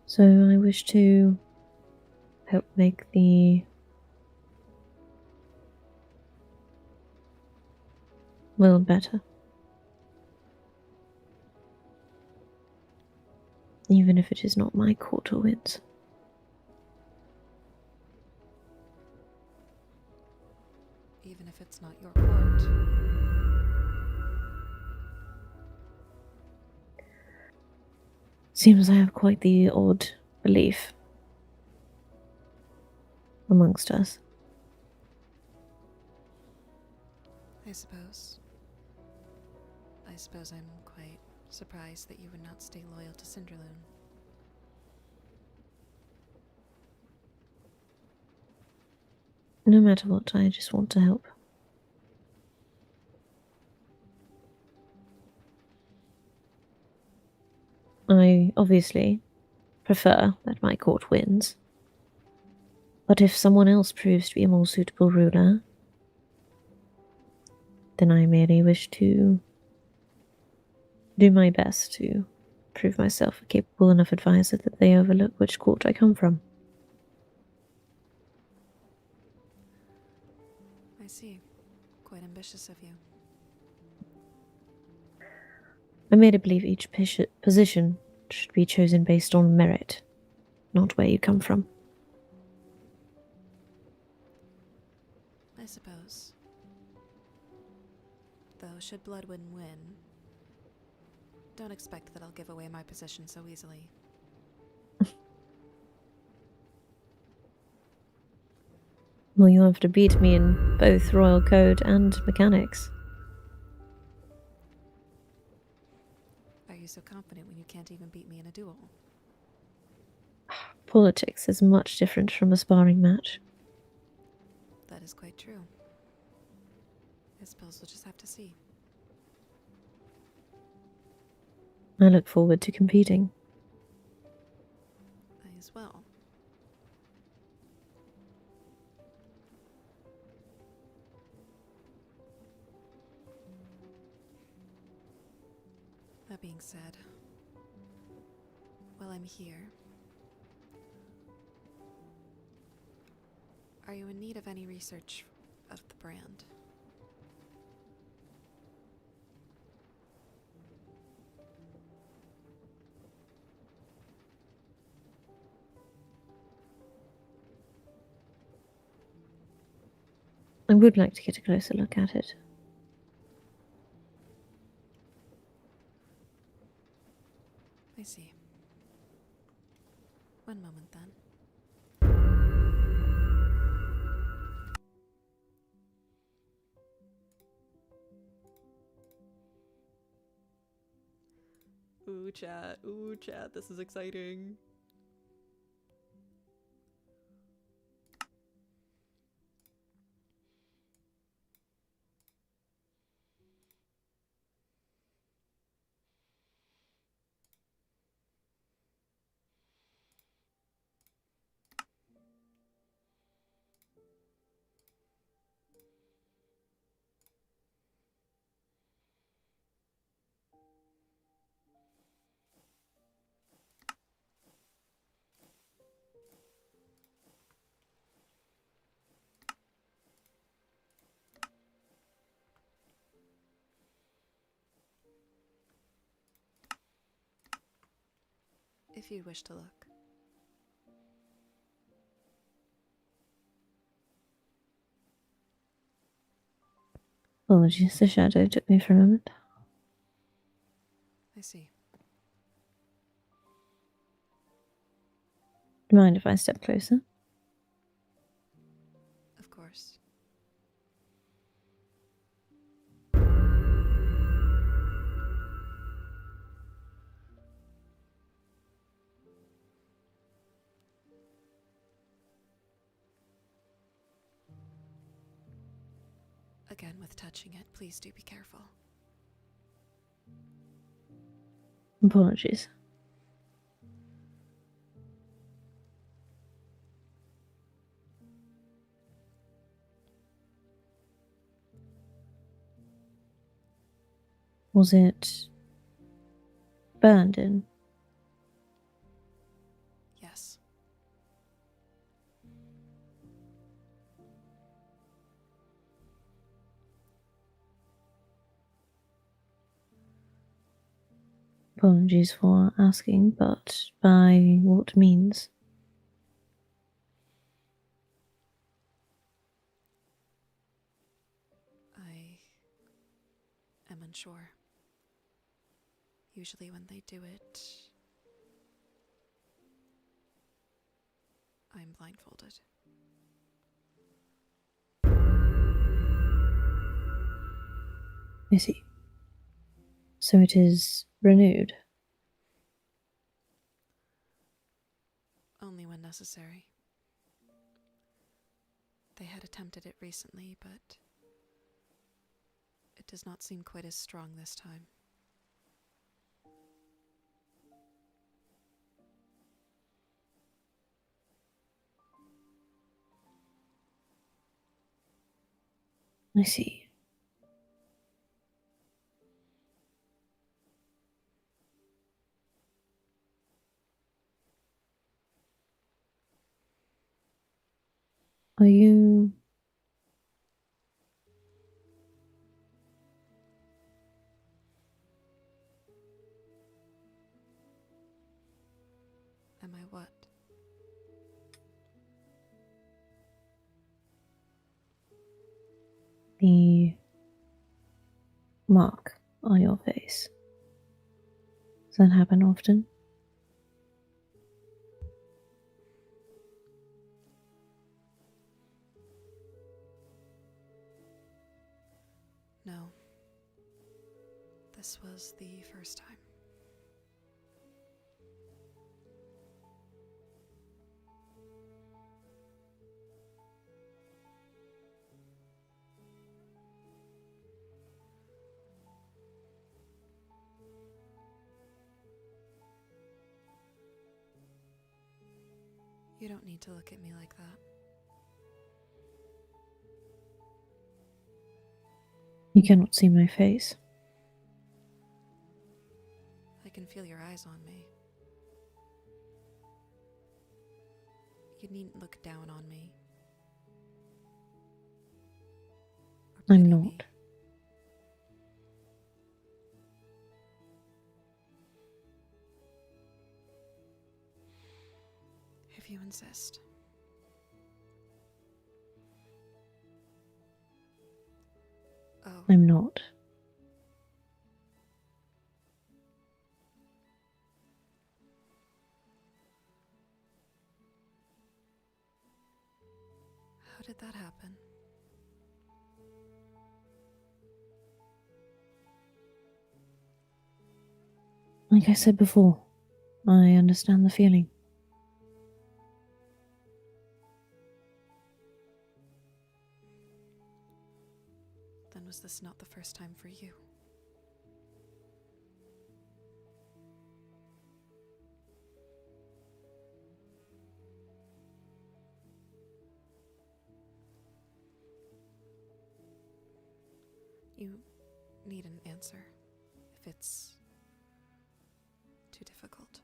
So I wish to help make the world better. Even if it is not my court who wins. Even if it's not your court. Seems I have quite the odd belief amongst us. I suppose. I suppose I'm quite surprised that you would not stay loyal to Cinderloon. No matter what, I just want to help. I obviously prefer that my court wins. But if someone else proves to be a more suitable ruler, then I merely wish to do my best to prove myself a capable enough advisor that they overlook which court I come from. I see. Quite ambitious of you. I made it believe each position should be chosen based on merit, not where you come from. I suppose. Though, should Bloodwind win, don't expect that I'll give away my position so easily. Well, you'll have to beat me in both royal code and mechanics. Are you so confident when you can't even beat me in a duel? Politics is much different from a sparring match. That is quite true. I suppose we'll just have to see. I look forward to competing. I as well. That being said, while I'm here, are you in need of any research of the brand? I would like to get a closer look at it. I see. One moment then. Ooh, chat, this is exciting. If you wish to look. Apologies, the shadow took me for a moment. I see. Do you mind if I step closer? Of course. Again, with touching it, please do be careful. Apologies. Was it burned in? Yes. Apologies for asking, but by what means? I am unsure. Usually when they do it, I'm blindfolded. I see. So it is renewed. Only when necessary. They had attempted it recently, but it does not seem quite as strong this time. I see. Are you... Am I what? the mark on your face? Does that happen often? No. This was the first time. You don't need to look at me like that. You cannot see my face. I can feel your eyes on me. You needn't look down on me. Or I'm pity not. me. If you insist. Oh, I'm not. how did that happen? Like I said before, I understand the feeling. Then was this not the first time for you? You need an answer if it's too difficult.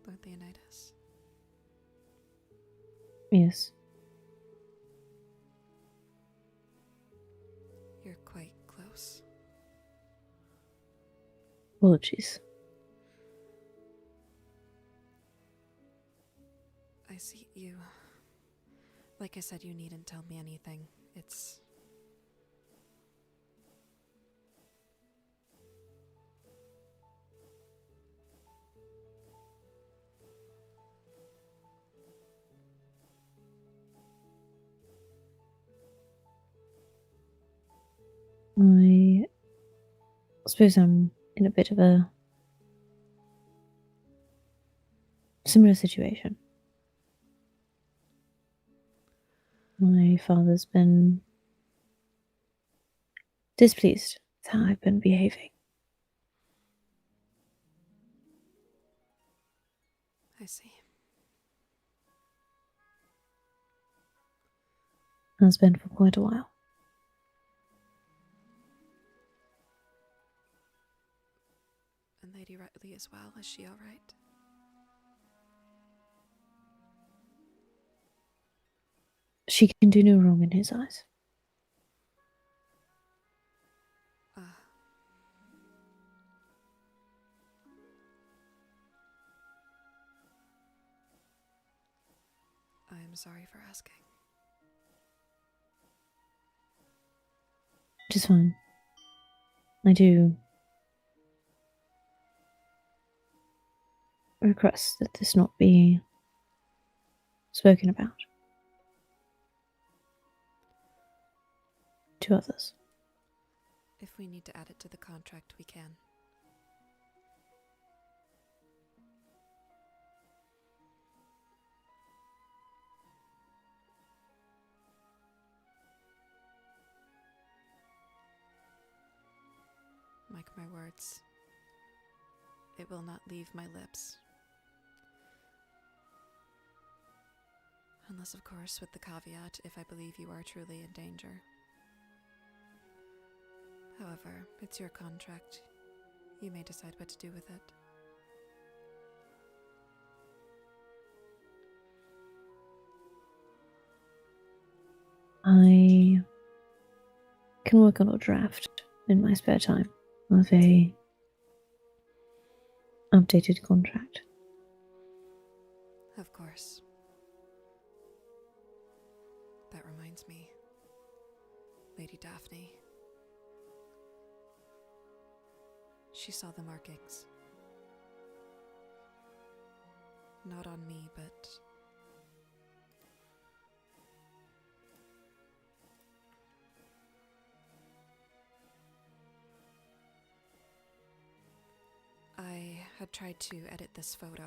Lord Leonidas, Yes. you're quite close. Apologies. I see you. Like I said, you needn't tell me anything. It's... I suppose I'm in a bit of a similar situation. My father's been displeased with how I've been behaving. I see. Has been for quite a while. And Lady Riley as well, is she alright? She can do no wrong in his eyes. I'm sorry for asking. Which is fine. I do request that this not be spoken about to others. If we need to add it to the contract, we can. Mark my words. It will not leave my lips. Unless, of course, with the caveat, if I believe you are truly in danger. However, it's your contract. You may decide what to do with it. I can work on a draft in my spare time of a updated contract. Of course. That reminds me. Lady Daphne. She saw the markings. Not on me, but... I had tried to edit this photo.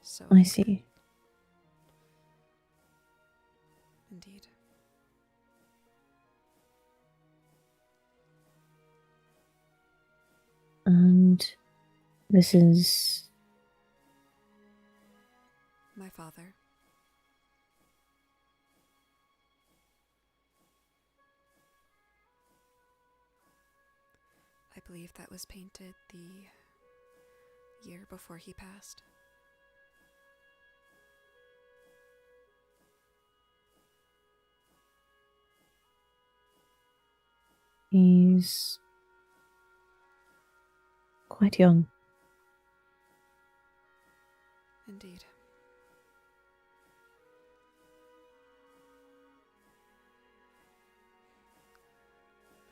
So I see. Indeed. And this is... My father. I believe that was painted the year before he passed. He's quite young. Indeed.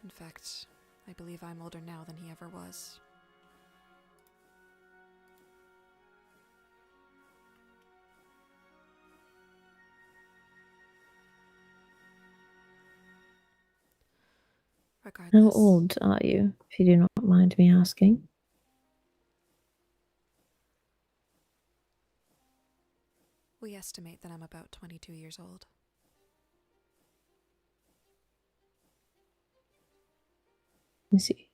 In fact, I believe I'm older now than he ever was. Regardless, How old are you, if you do not mind me asking? we estimate that I'm about 22 years old. I see.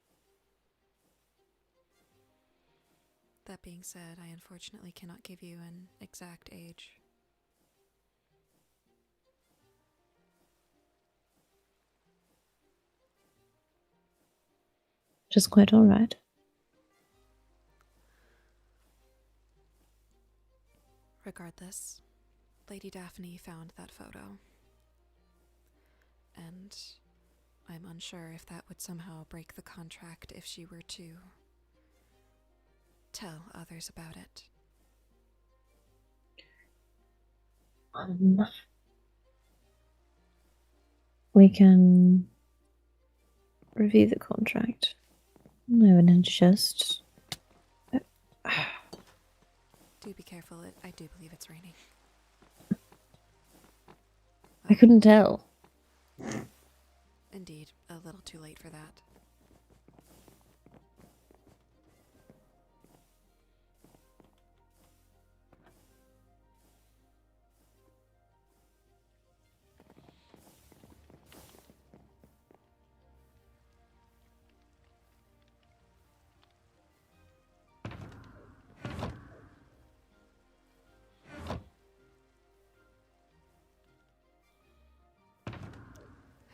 That being said, I unfortunately cannot give you an exact age. Just quite all right. Regardless, Lady Daphne found that photo. And I'm unsure if that would somehow break the contract if she were to tell others about it. We can review the contract. I haven't just... Do be careful, I do believe it's raining. I couldn't tell. Indeed, a little too late for that.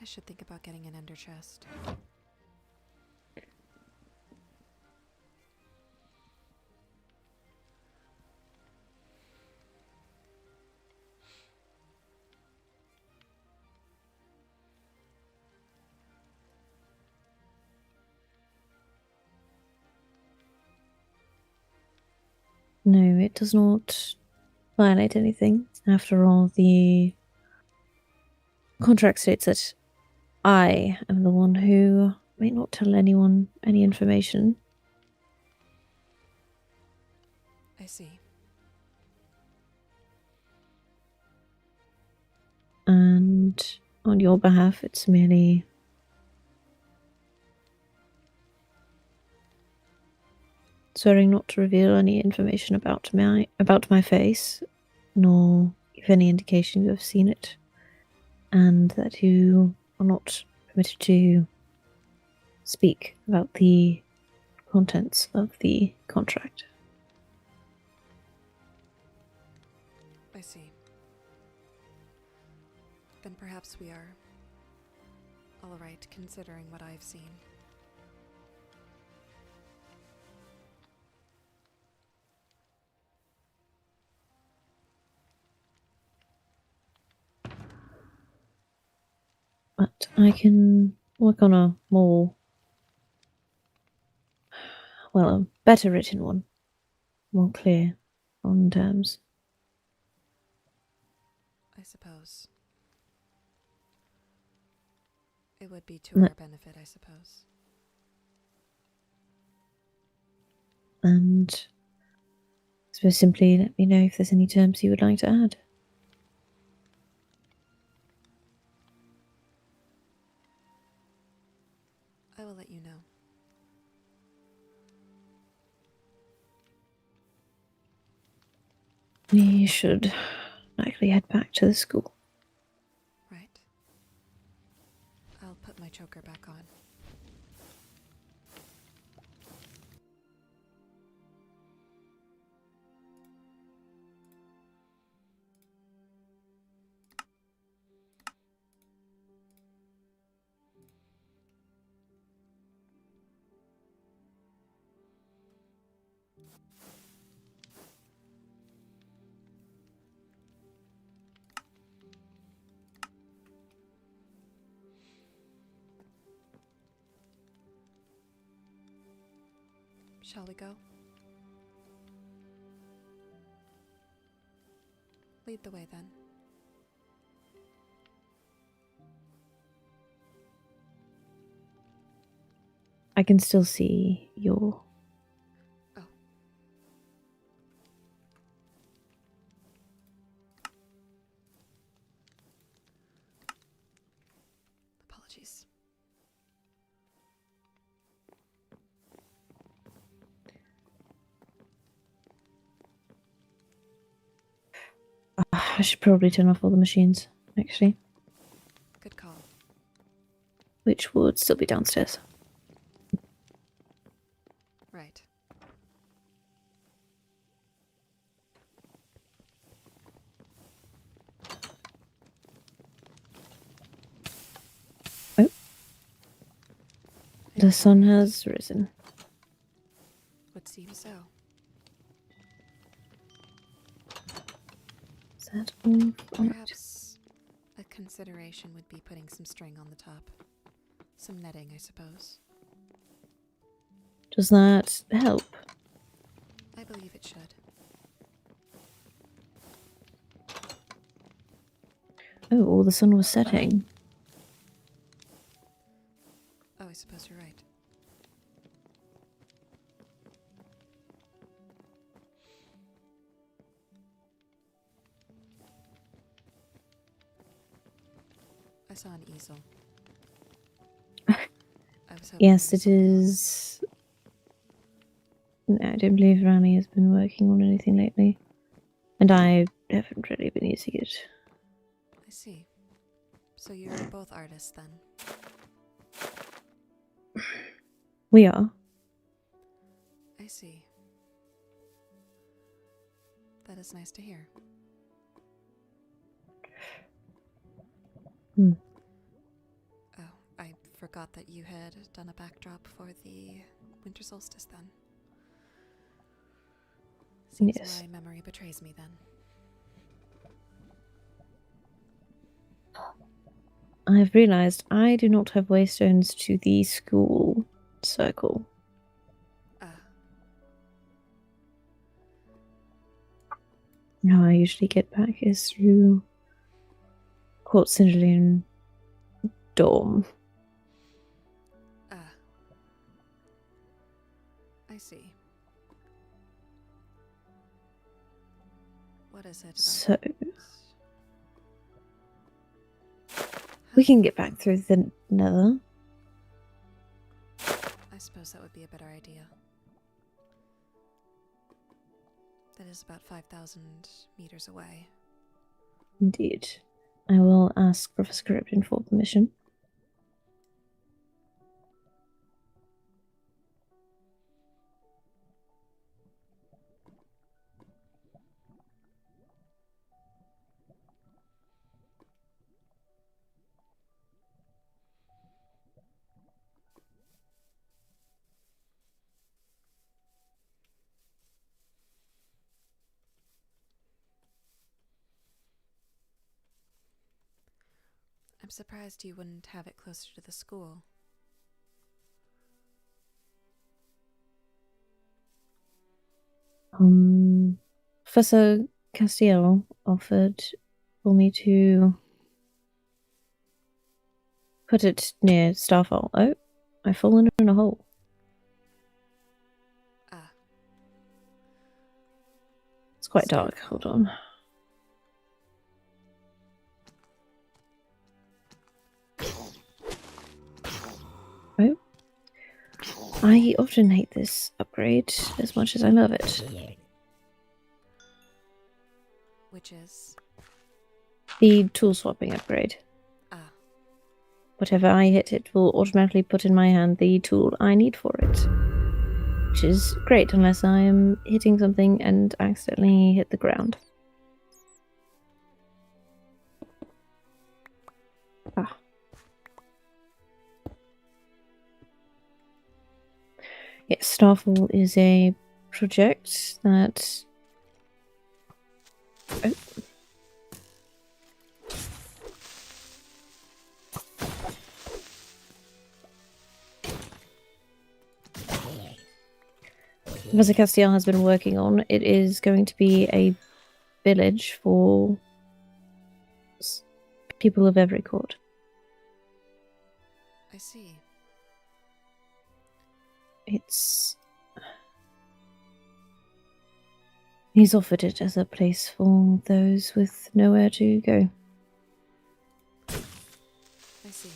I should think about getting an ender chest. No, it does not violate anything. After all, the contract states that I am the one who may not tell anyone any information. I see. And on your behalf, it's merely swearing not to reveal any information about my face, nor give any indication you have seen it, and that you are not permitted to speak about the contents of the contract. I see. Then perhaps we are all right, considering what I've seen. But I can work on a a better written one, more clear on terms. I suppose. It would be to our benefit, I suppose. And I suppose simply let me know if there's any terms you would like to add. I will let you know. We should likely head back to the school. Right. I'll put my choker back on. Shall we go? Lead the way then. I can still see your... Oh. Apologies. I should probably turn off all the machines, actually. Good call. Which would still be downstairs. Right. Oh. The sun has risen. Would seem so. Is that all? Perhaps a consideration would be putting some string on the top. Some netting, I suppose. Does that help? I believe it should. Oh, the sun was setting. Oh, I suppose you're right. saw an easel. I was hoping Yes, there was it something on is. No, I don't believe Rani has been working on anything lately. And I haven't really been using it. I see. So you're both artists then? We are. I see. That is nice to hear. Hmm. Oh, I forgot that you had done a backdrop for the winter solstice then. Seems Yes. my memory betrays me then. I've realised I do not have waystones to the school circle. How I usually get back is through Court Cinderlane dorm. I see. What is it about So this? we can get back through the nether. I suppose that would be a better idea. That is about 5,000 meters away. Indeed. I will ask Professor Krypton for permission. I'm surprised you wouldn't have it closer to the school. Professor Castiel offered for me to put it near Starfall. Oh, I've fallen in a hole. It's quite dark. Hold on. Oh. I often hate this upgrade as much as I love it. Which is? The tool swapping upgrade. Whatever I hit, it will automatically put in my hand the tool I need for it. Which is great, unless I am hitting something and accidentally hit the ground. Ah. Yes, Starfall is a project that... Oh. Professor Castiel has been working on. It is going to be a village for people of every court. I see. It's... He's offered it as a place for those with nowhere to go. I see.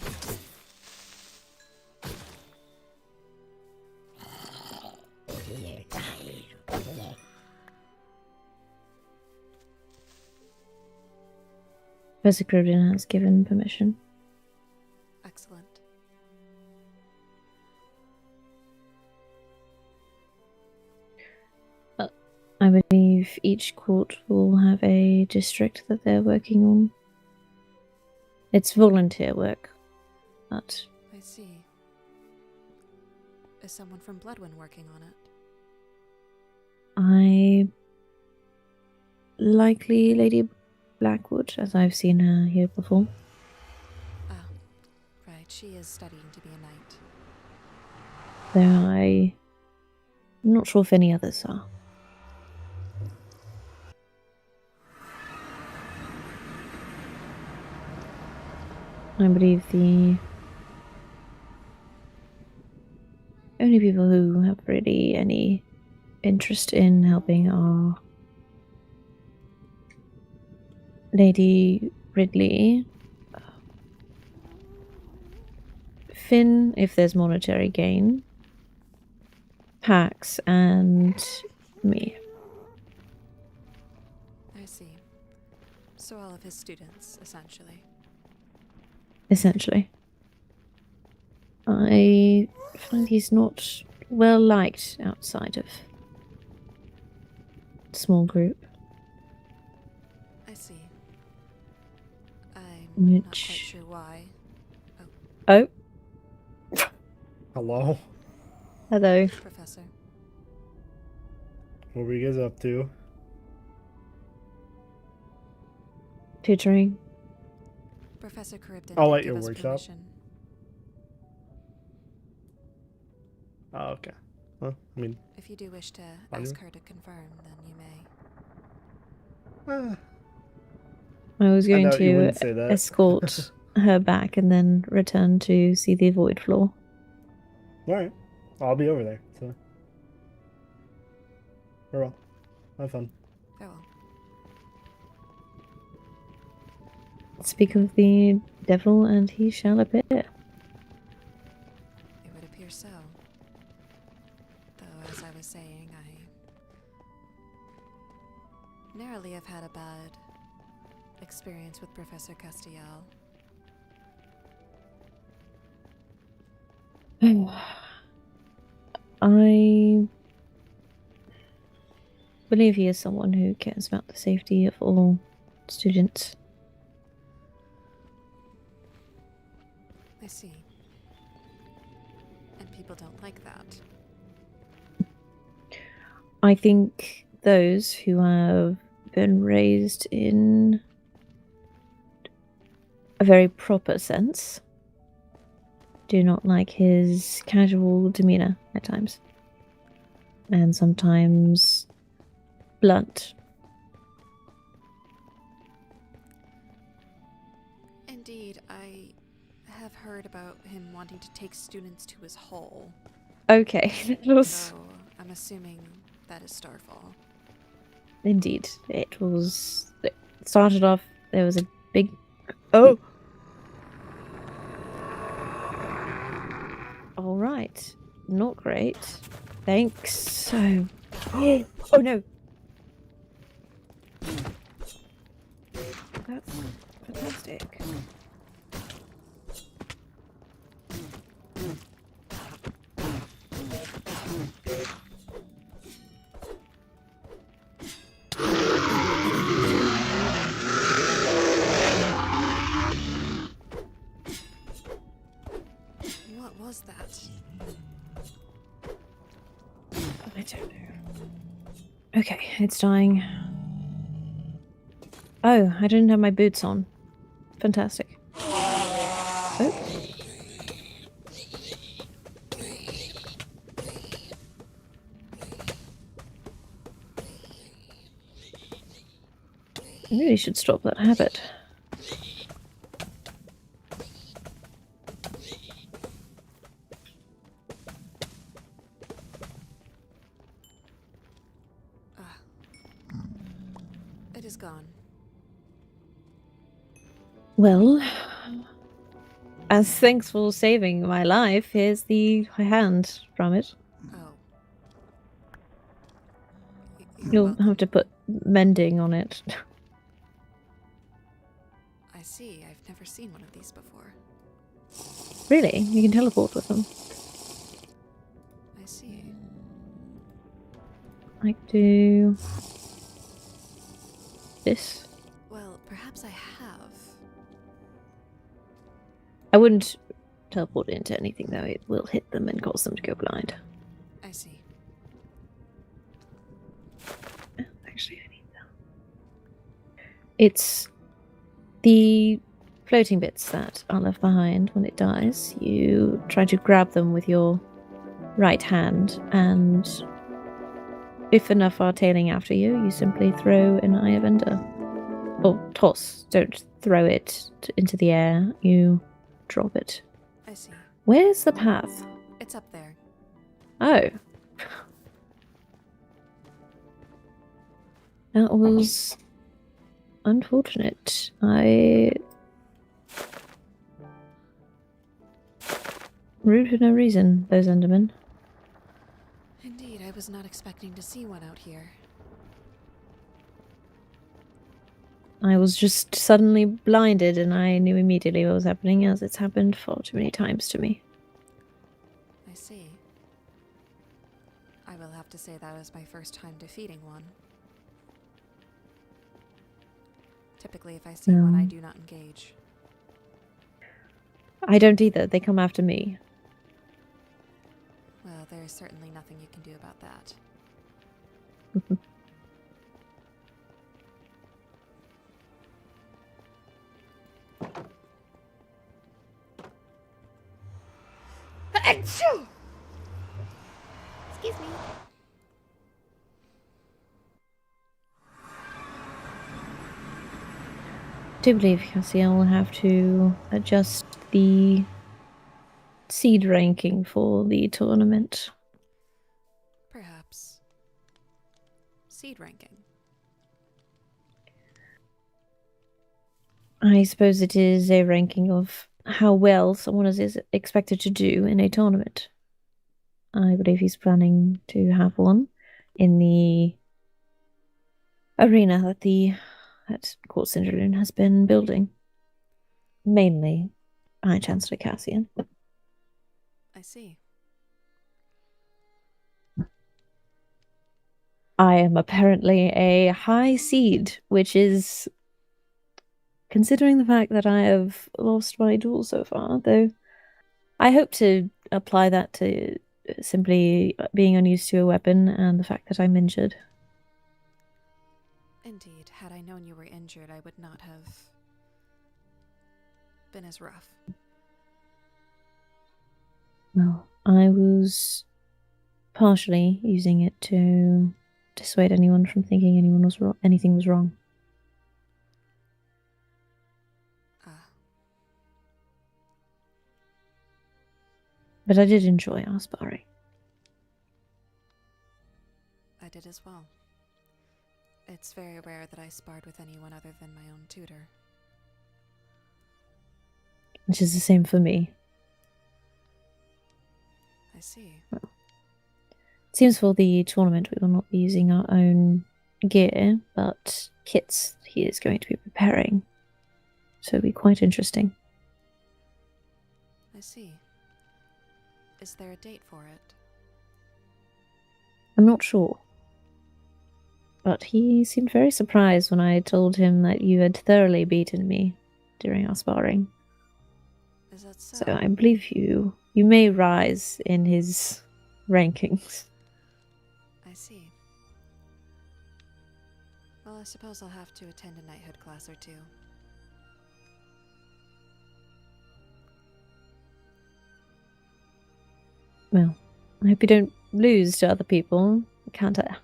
Professor Crudin has given permission. Excellent. I believe each court will have a district that they're working on. It's volunteer work, but... I see. Is someone from Bloodwind working on it? Likely Lady Blackwood, as I've seen her here before. Ah, right. She is studying to be a knight. Though I'm not sure if any others are. I believe the only people who have really any interest in helping are Lady Ridley, Finn, if there's monetary gain. Pax and me. I see. So all of his students, essentially. Essentially. I find he's not well liked outside of small group. I see. I'm not quite Which... sure why. Oh, Hello? hello. Professor. What were you guys up to? Tutoring. Professor Charybdin Oh, did at give your us workshop? permission. Oh, okay. Well, I mean, If you do wish to Are ask you? her to confirm, then you may. I was I going doubt you to wouldn't say that. escort her back and then return to see the void floor. Alright. I'll be over there, so. Farewell. Have fun. Farewell. Speak of the devil and he shall appear. It would appear so. Though, as I was saying, I narrowly have had a bad experience with Professor Castiel. I believe he is someone who cares about the safety of all students. I see. And people don't like that. I think those who have been raised in a very proper sense do not like his casual demeanor at times. And sometimes blunt. Indeed, I have heard about him wanting to take students to his hole. Okay, that was So I'm assuming that is Starfall. indeed. It was. It started off. There was a big. Oh. All right. Not great. Thanks. So. Oh no. That's fantastic. What was that? I don't know. Okay, it's dying. Oh, I didn't have my boots on. Fantastic. Oh. I really should stop that habit. It is gone. Well, as thanks for saving my life, here's the hand from it. Oh. You'll welcome. have to put mending on it. I see. I've never seen one of these before. Really? You can teleport with them. I see. I do this. Well, perhaps I have. I wouldn't teleport into anything though, it will hit them and cause them to go blind. I see. Actually, I need that. It's the floating bits that are left behind when it dies. You try to grab them with your right hand, and if enough are tailing after you, you simply throw an Eye of Ender. Or toss. Don't throw it into the air. You drop it. I see. Where's the path? It's up there. Oh. That was unfortunate. Rude for no reason, those Endermen. Indeed, I was not expecting to see one out here. I was just suddenly blinded and I knew immediately what was happening, as it's happened far too many times to me. I see. I will have to say that was my first time defeating one. Typically, if I see one, I do not engage. I don't either. They come after me. Well, there is certainly nothing you can do about that. Excuse me. I do believe, Cassie, I will have to adjust the seed ranking for the tournament. Perhaps. Seed ranking. I suppose it is a ranking of how well someone is expected to do in a tournament. I believe he's planning to have one in the arena that Court Cinderlune has been building. Mainly High Chancellor Cassian. I see. I am apparently a high seed, which is, considering the fact that I have lost my duel so far, though I hope to apply that to simply being unused to a weapon and the fact that I'm injured. Indeed, had I known you were injured, I would not have been as rough. Well, I was partially using it to dissuade anyone from thinking anything was wrong. Ah. But I did enjoy our sparring. I did as well. It's very rare that I sparred with anyone other than my own tutor. Which is the same for me. I see. Well, it seems for the tournament we will not be using our own gear, but kits he is going to be preparing. So it'll be quite interesting. I see. Is there a date for it? I'm not sure. But he seemed very surprised when I told him that you had thoroughly beaten me during our sparring. Is that so? So I believe you may rise in his rankings. I see. Well, I suppose I'll have to attend a knighthood class or two. Well, I hope you don't lose to other people. Can't I?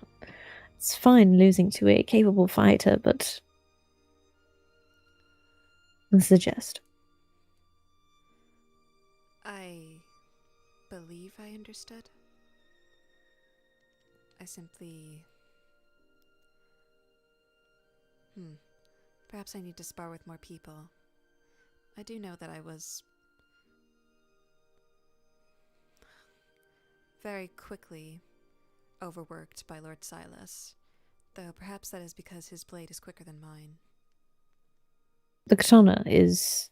It's fine losing to a capable fighter, but it's a jest. I believe I understood. I simply... Perhaps I need to spar with more people. I do know that I was very quickly overworked by Lord Silas, though perhaps that is because his blade is quicker than mine. The katana is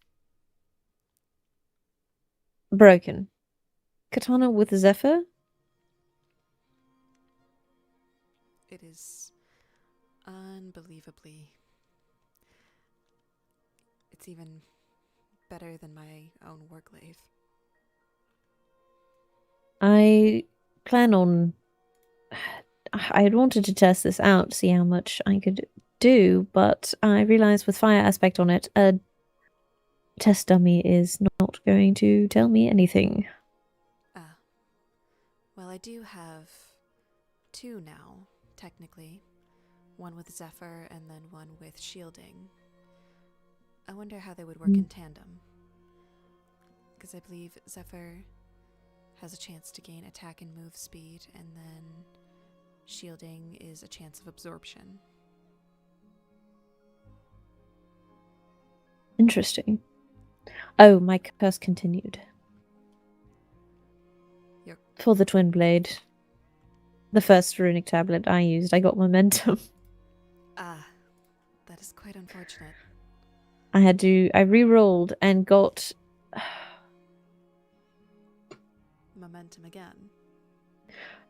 broken. Katana with Zephyr? It is unbelievably... It's even better than my own warglaive. I plan on... I had wanted to test this out, see how much I could do, but I realized with fire aspect on it, a test dummy is not going to tell me anything. Ah. Well, I do have 2 now, technically. One with Zephyr and then one with shielding. I wonder how they would work in tandem. Because I believe Zephyr has a chance to gain attack and move speed, and then shielding is a chance of absorption. Interesting. Oh, my curse continued. for the twin blade. The first runic tablet I used, I got momentum. Ah, that is quite unfortunate. I re-rolled and got Momentum again.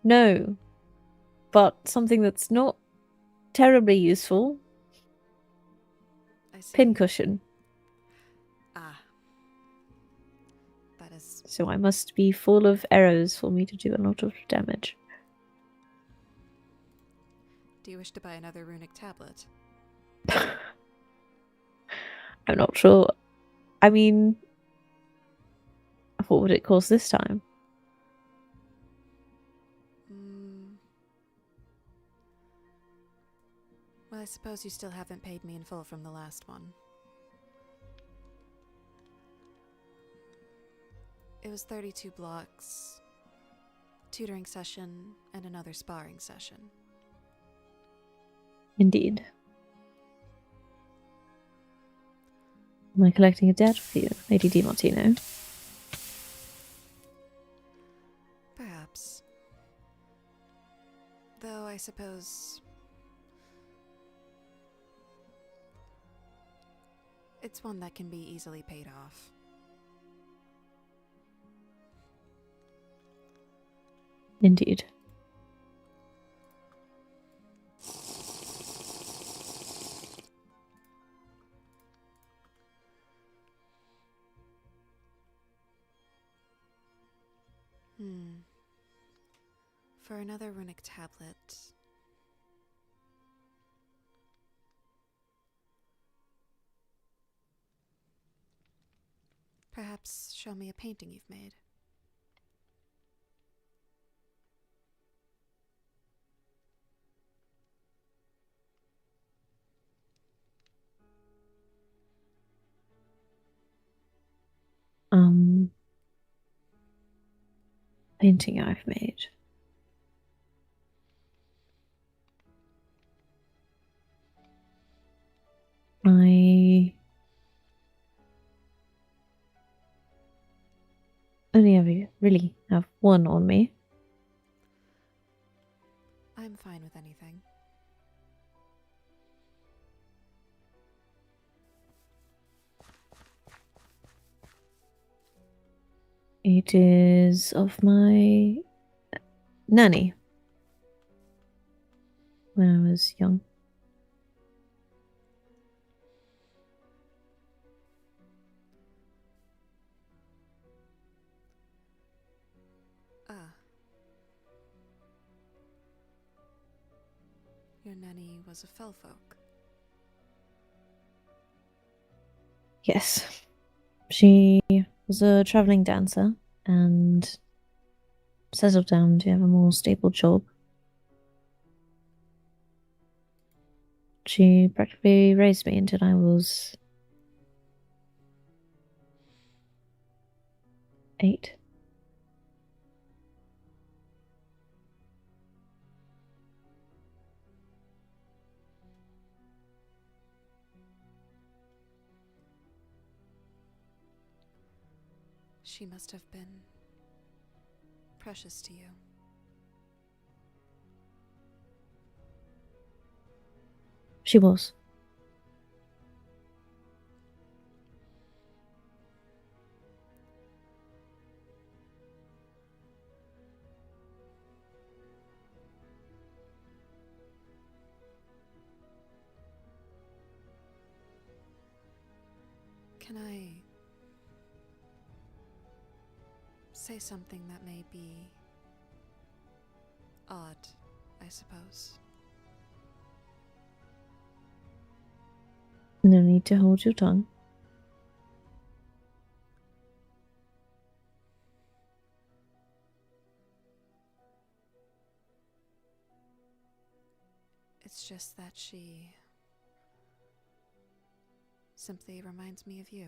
no, but something that's not terribly useful. I see. Pincushion. Ah. That is... So I must be full of arrows for me to do a lot of damage. Do you wish to buy another runic tablet? I'm not sure. I mean, what would it cost this time? Well, I suppose you still haven't paid me in full from the last one. It was 32 blocks, tutoring session, and another sparring session. Indeed. Am I collecting a debt for you, Lady DiMartino? Perhaps. Though I suppose... it's one that can be easily paid off. Indeed. For another runic tablet... perhaps show me a painting you've made. Painting I've made. I only ever really have one on me. I'm fine with anything. It is of my nanny when I was young. Ah. Your nanny was a fell folk. Yes. She was a travelling dancer and settled down to have a more stable job. She practically raised me until I was 8. She must have been precious to you. She was. Can I say something that may be odd, I suppose? No need to hold your tongue. It's just that she simply reminds me of you.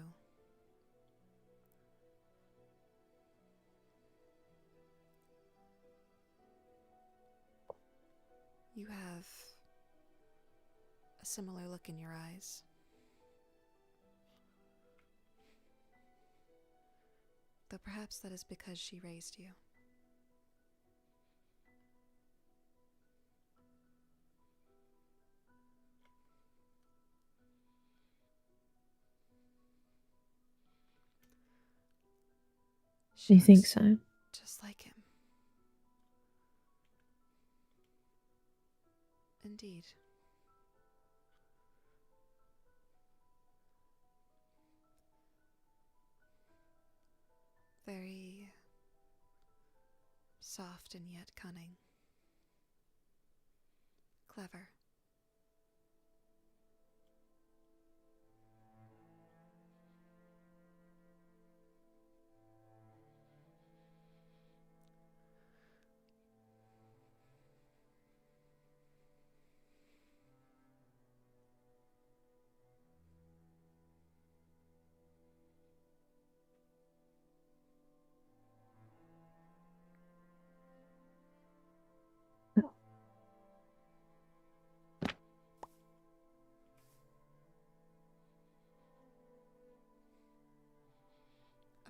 You have a similar look in your eyes. Though perhaps that is because she raised you. Do you think looks so? just like him. Indeed. Very soft and yet cunning. Clever.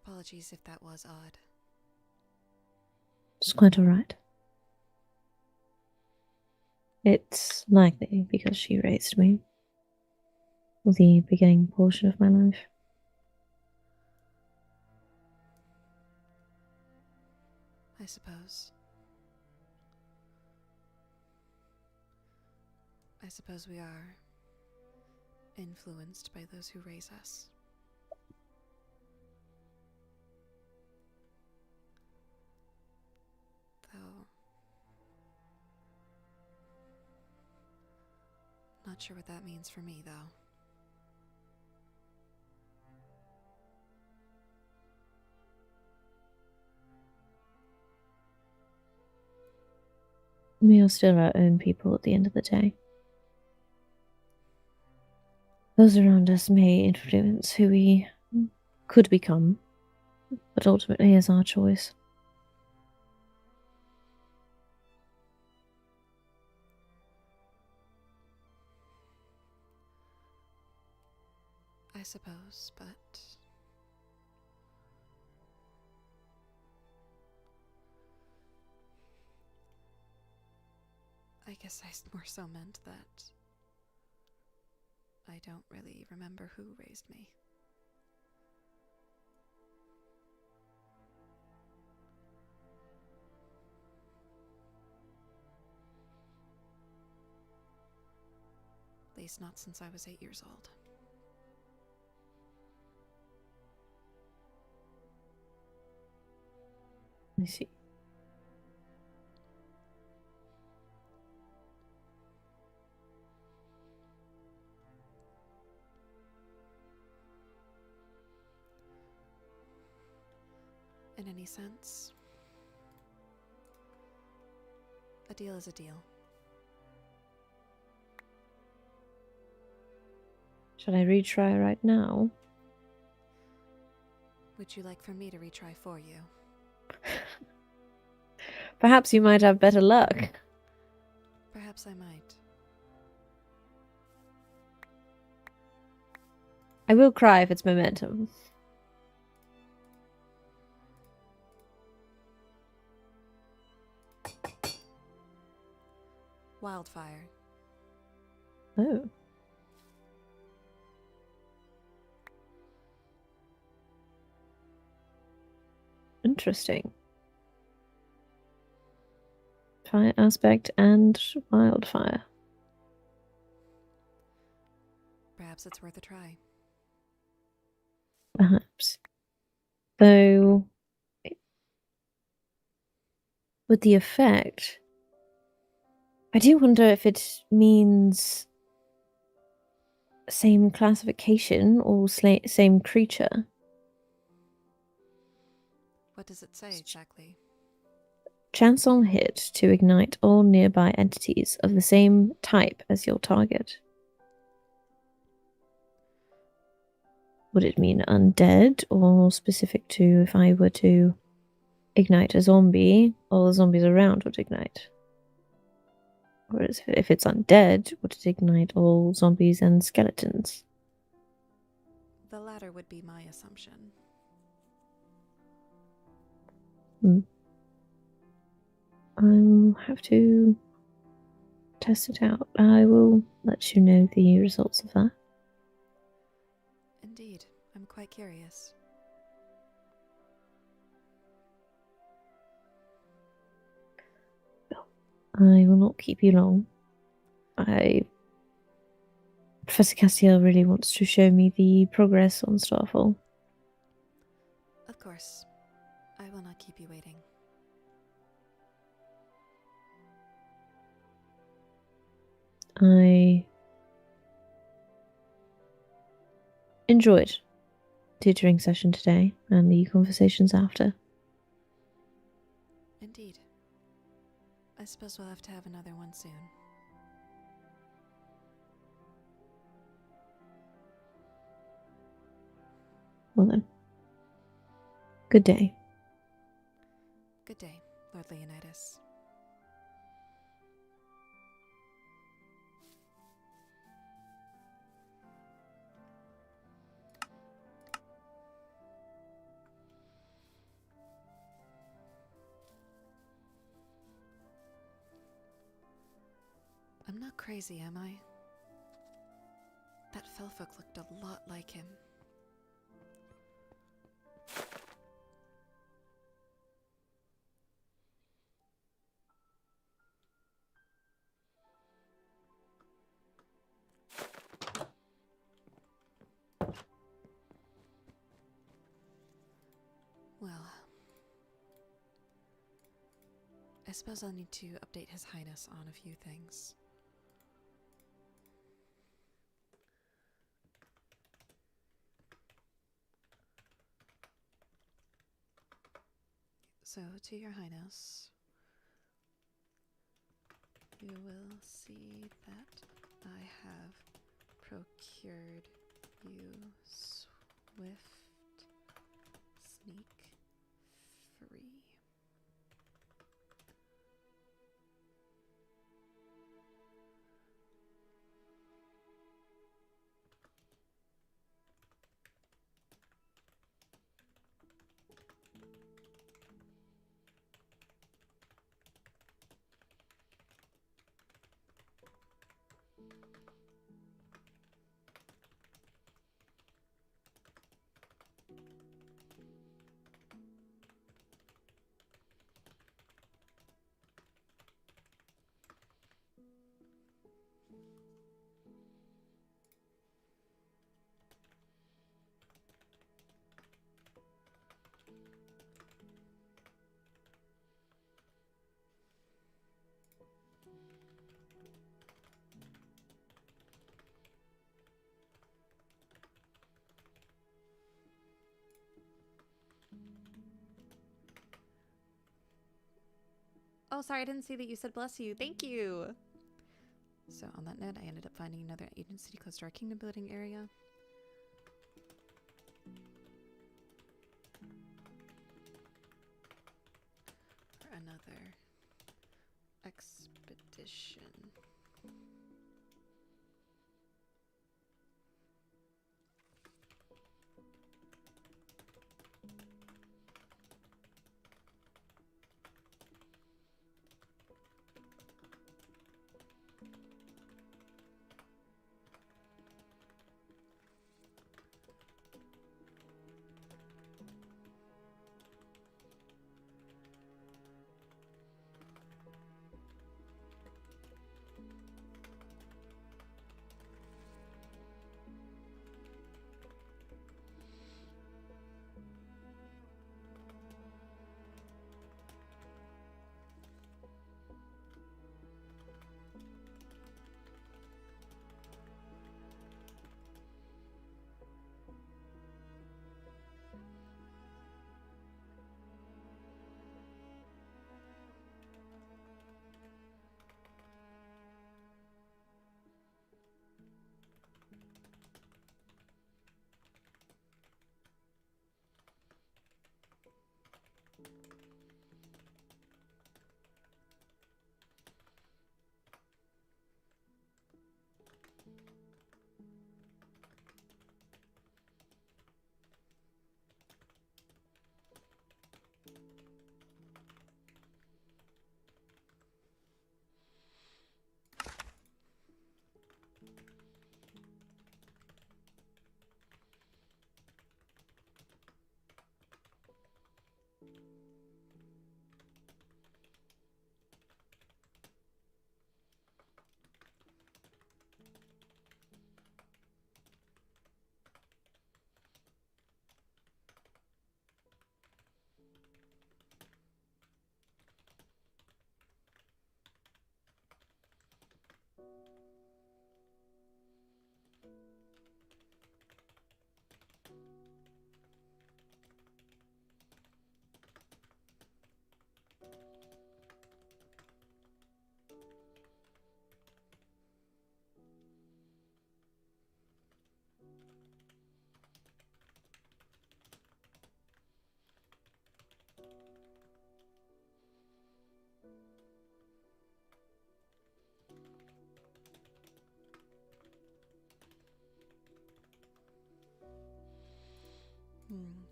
Apologies if that was odd. It's quite alright. It's likely because she raised me. The beginning portion of my life. I suppose. I suppose we are influenced by those who raise us. Though, not sure what that means for me, though. We are still our own people at the end of the day. Those around us may influence who we could become, but ultimately is our choice. I suppose, but I guess I more so meant that I don't really remember who raised me. At least not since I was 8 years old. I see. In any sense, a deal is a deal. Should I retry right now? Would you like for me to retry for you? Perhaps you might have better luck. Perhaps I might. I will cry if it's momentum. Wildfire. Oh. Interesting. Fire aspect and wildfire. Perhaps it's worth a try. Perhaps. Though, with the effect, I do wonder if it means same classification or same creature. What does it say exactly? Chance on hit to ignite all nearby entities of the same type as your target. Would it mean undead or specific to if I were to ignite a zombie, all the zombies around would ignite? Whereas if it's undead, would it ignite all zombies and skeletons? The latter would be my assumption. I'll have to test it out. I will let you know the results of that. Indeed, I'm quite curious. I will not keep you long. Professor Castiel really wants to show me the progress on Starfall. Of course. I will not keep you waiting. I enjoyed tutoring session today and the conversations after. Indeed. I suppose we'll have to have another one soon. Well then. Good day. Good day, Lord Leonidas. I'm not crazy, am I? That Felfolk looked a lot like him. Well, I suppose I'll need to update His Highness on a few things. So, to your Highness, you will see that I have procured you Swift Sneak free. Oh, sorry, I didn't see that you said bless you. Thank you. So, on that note, I ended up finding another agency close to our kingdom building area. For another expedition.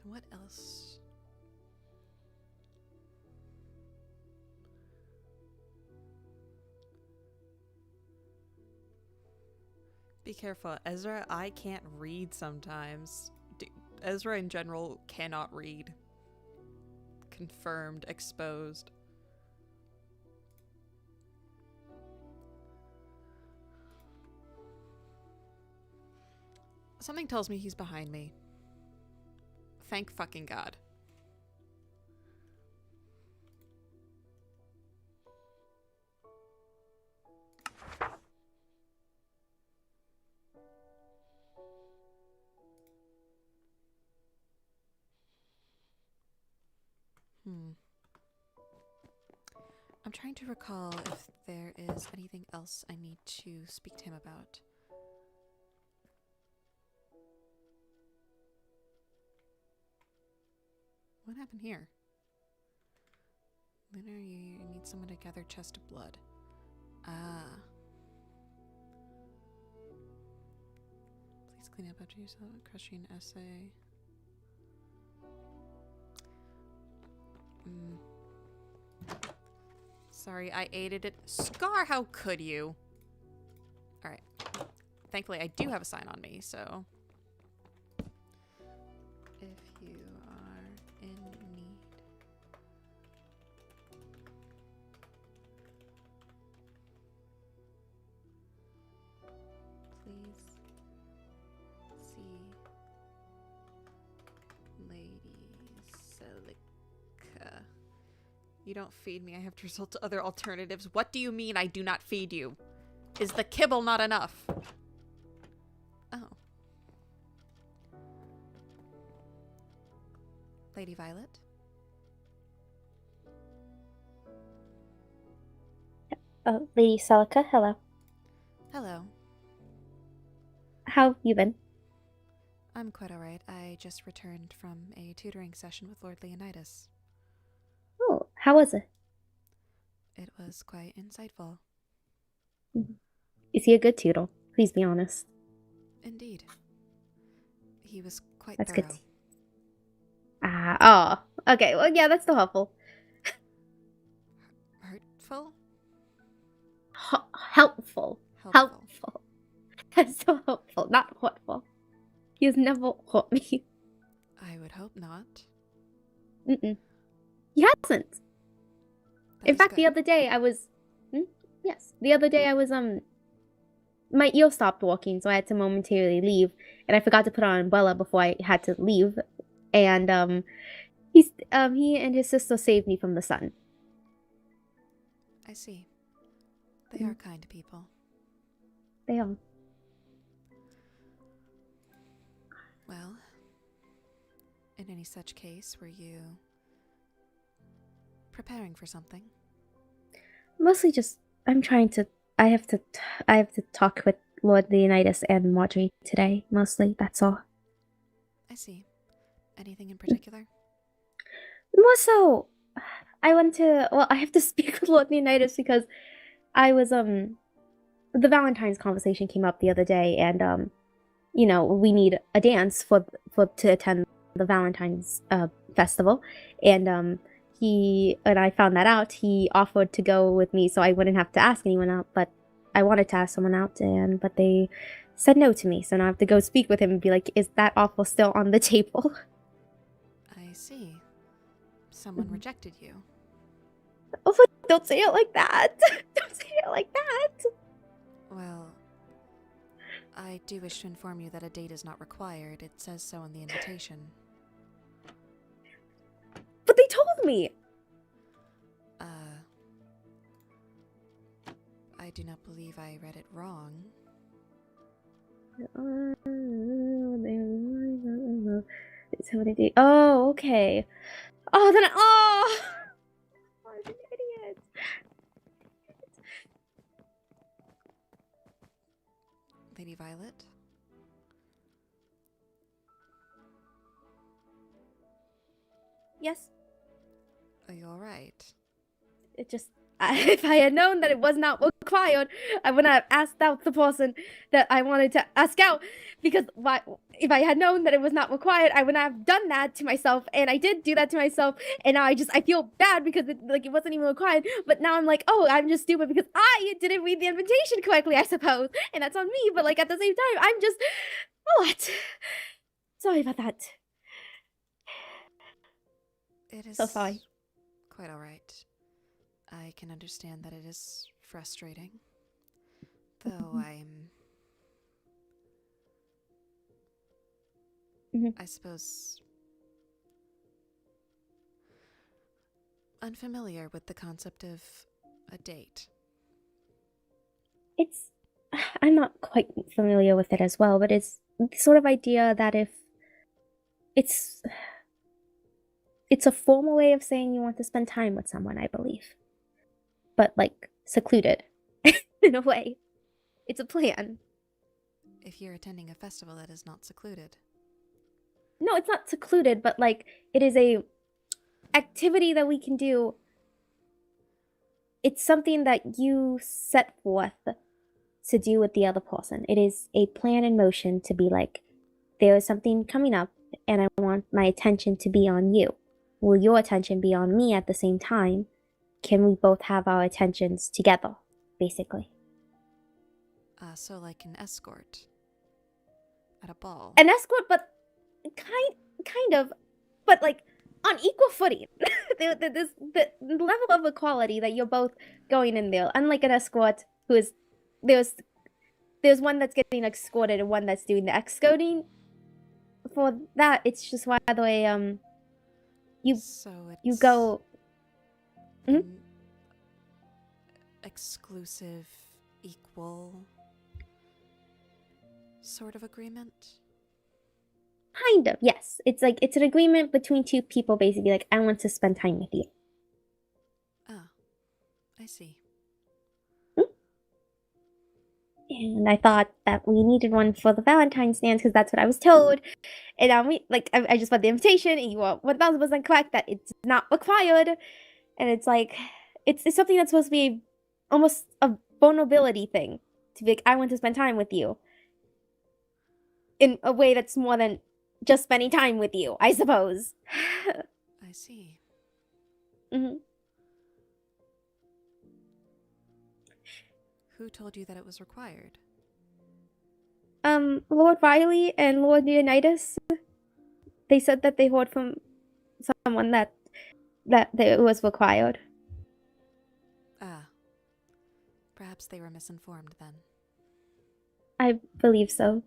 What else? Be careful, Ezra. I can't read sometimes. Ezra in general cannot read. Confirmed, exposed. Something tells me he's behind me. Thank fucking God. I'm trying to recall if there is anything else I need to speak to him about. What happened here? Lunar, you need someone to gather chest of blood. Ah. Please clean up after yourself. Crushing essay. Sorry, I aided it. Scar, how could you? Alright. Thankfully, I do have a sign on me, so... If you are in need... Please see Lady Celica. You don't feed me. I have to resort to other alternatives. What do you mean I do not feed you? Is the kibble not enough? Oh. Lady Violet? Lady Celica, hello. Hello. How have you been? I'm quite alright. I just returned from a tutoring session with Lord Leonidas. Oh, how was it? It was quite insightful. Is he a good tutor? Please be honest. Indeed. He was quite That's thorough. good. Ah, oh. Okay, well, yeah, that's still helpful. Hurtful? Helpful. Helpful. That's so helpful, not hurtful. He has never hurt me. I would hope not. Mm-mm. He hasn't. That In is fact, good. the other day I was... Yes. The other day I was, my ear stopped working, so I had to momentarily leave. And I forgot to put on an umbrella before I had to leave. And, he and his sister saved me from the sun. I see. They are kind people. They are. Well, in any such case, were you preparing for something? Mostly just, I have to talk with Lord Leonidas and Marjorie today, mostly, that's all. I see. Anything in particular? More so, I have to speak with Lord Leonidas because I was, the Valentine's conversation came up the other day, and, you know, we need a dance to attend the Valentine's, festival, and, I found that out. He offered to go with me so I wouldn't have to ask anyone out, but I wanted to ask someone out, but they said no to me, so now I have to go speak with him and be like, is that offer still on the table? I see. Someone rejected you. Oh, don't say it like that. Don't say it like that. Well, I do wish to inform you that a date is not required. It says so in the invitation. But they told me. I do not believe I read it wrong. Oh, okay. Oh, then oh, I was an idiot. Lady Violet? Yes, Are you alright? it just if I had known that it was not required, I wouldn't have asked out the person that I wanted to ask out. Because if I had known that it was not required, I wouldn't have done that to myself. And I did do that to myself. And now I feel bad because it wasn't even required. But now I'm like, oh, I'm just stupid because I didn't read the invitation correctly, I suppose. And that's on me. But like at the same time, I'm just what? Sorry about that. It is So sorry. quite all right. I can understand that it is frustrating, though I suppose, unfamiliar with the concept of a date. I'm not quite familiar with it as well, but it's the sort of idea that if it's a formal way of saying you want to spend time with someone, I believe. But like secluded in a way. It's a plan. If you're attending a festival that is not secluded. No, it's not secluded, but like it is a activity that we can do. It's something that you set forth to do with the other person. It is a plan in motion to be like, there is something coming up and I want my attention to be on you. Will your attention be on me at the same time? Can we both have our attentions together, basically? So like an escort at a ball. An escort, but kind of, but like on equal footing. the level of equality that you're both going in there. Unlike an escort, who is there's one that's getting escorted and one that's doing the escorting. For that, it's just why the way you go. An exclusive, equal sort of agreement? Kind of, yes. It's like it's an agreement between two people, basically. Like, I want to spend time with you. Ah, I see. And I thought that we needed one for the Valentine's dance because that's what I was told. And I just read the invitation, and you are 1000% correct that it's not required. And it's like, it's something that's supposed to be almost a vulnerability thing. To be like, I want to spend time with you. In a way that's more than just spending time with you, I suppose. I see. Mm-hmm. Who told you that it was required? Lord Riley and Lord Leonidas. They said that they heard from someone that it was required. Ah. Perhaps they were misinformed then. I believe so.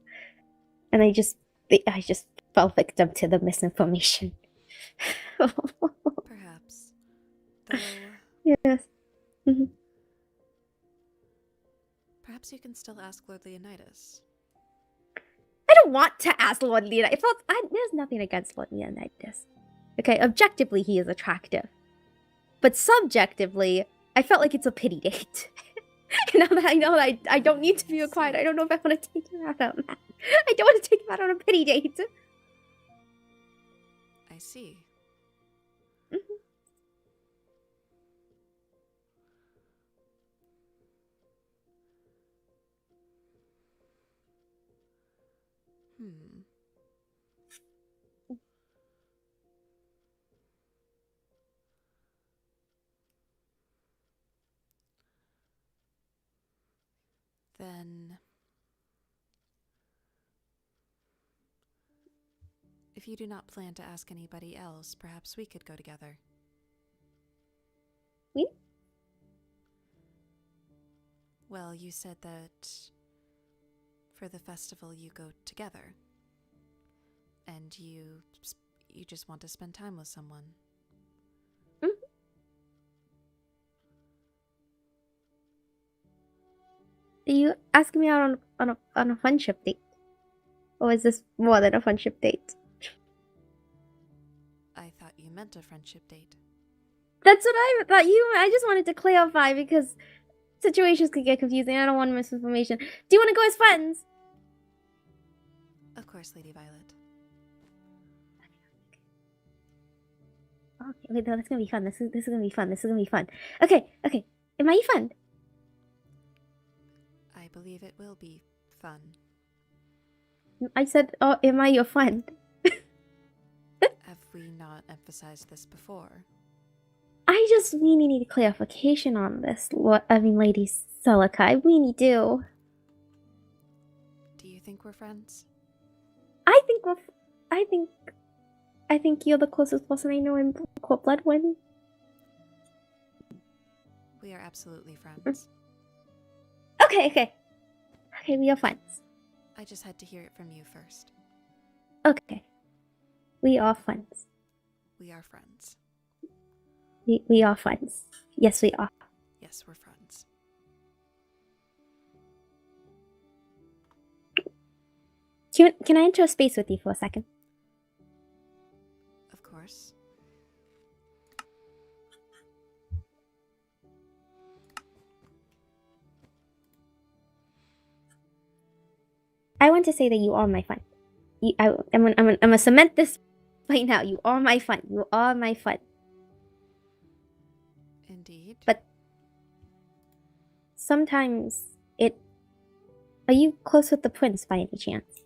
And I just fell victim to the misinformation. Perhaps. Though... Yes. Mm-hmm. Perhaps you can still ask Lord Leonidas. I don't want to ask Lord Leonidas. There's nothing against Lord Leonidas. Okay, objectively he is attractive. But subjectively, I felt like it's a pity date. Now that I know that I don't need to be required, I don't know if I want to take him out on that. I don't want to take him out on a pity date. I see. Mm-hmm. Then... if you do not plan to ask anybody else, perhaps we could go together. We? Well, you said that for the festival you go together. And you just want to spend time with someone. Mm-hmm. Are you asking me out on a friendship date? Or is this more than a friendship date? I thought you meant a friendship date. That's what I thought I just wanted to clarify because situations could get confusing. I don't want misinformation. Do you want to go as friends? Of course, Lady Violet. Okay, wait, no, that's gonna be fun. This is gonna be fun. This is gonna be fun. Okay. Am I your friend? I believe it will be fun. I said, oh, am I your friend? Have we not emphasized this before? I just really need clarification on this. Lady Celica, I really do. Do you think we're friends? I think we're. I think you're the closest person I know in Court Bloodwind. We are absolutely friends. Okay, we are friends. I just had to hear it from you first. Okay. We are friends. We are friends. We are friends. Yes, we are. Yes, we're friends. Can I enter a space with you for a second? Of course. I want to say that you are my friend. I'm gonna cement this right now. You are my friend. You are my friend. Indeed. But sometimes it. Are you close with the prince by any chance?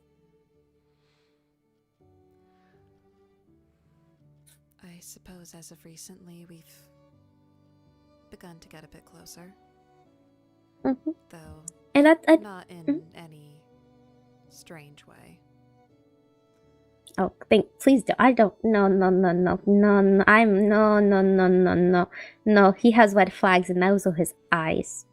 I suppose as of recently we've begun to get a bit closer. Mm-hmm. Though And not in any strange way. Oh, please do. I don't. No. No. He has red flags, and those are his eyes.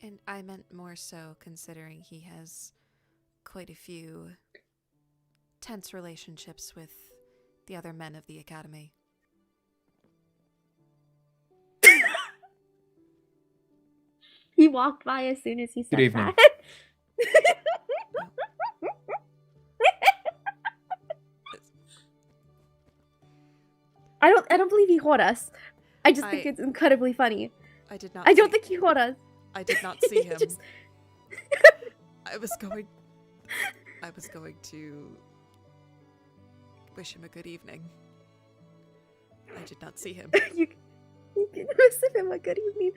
And I meant more so considering he has quite a few tense relationships with the other men of the academy. He walked by as soon as he said Good evening. that. I don't believe he heard us. I just think it's incredibly funny. I did not. I don't think he heard us. I did not see him. I was going to wish him a good evening. I did not see him. You can wish him a good evening.